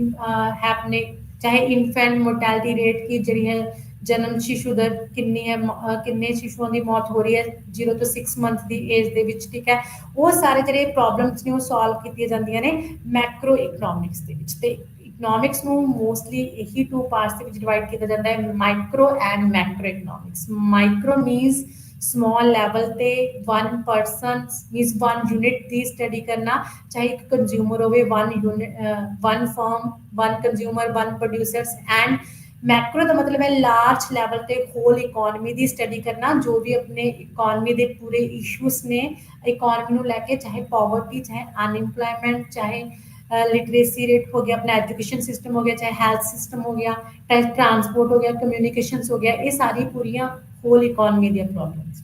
ਹੈ ਆਪਣੇ ਚਾਹੇ ਇਨਫੈਂਟ ਮੋਰਟੈਲਿਟੀ ਰੇਟ की ਜਿਹੜੀ ਹੈ जन्म शिशु दर किन्नी है किन्ने शिशुओं की मौत हो रही है 0 to 6 मंथ की एज दे विच ठीक है वो सारे जो प्रॉब्लम्स ने वो सॉल्व की जांदियां ने मैक्रो इकनॉमिक्स दे विच ते इकनॉमिक्स नू मोस्टली यही 2 पार्ट्स दे विच डिवाइड किया जाता है micro and macro economics micro means small level ते one person means one unit की स्टडी करना चाहे एक कंज्यूमर हो one unit one firm one consumer one producers and macro का मतलब है लार्ज लैवल पे होल इकोनॉमी की स्टडी करना जो भी अपने इकोनॉमी के पूरे इशूज ने इकोनॉमी को लैके चाहे पॉवर्टी चाहे अनएम्पलॉयमेंट चाहे लिटरेसी रेट हो गया अपना एजुकेशन सिस्टम हो गया चाहे हेल्थ सिस्टम हो गया चाहे ट्रांसपोर्ट हो गया कम्युनिकेशंस हो गया ये सारी पूरी होल इकोनॉमी दी प्रॉब्लम्स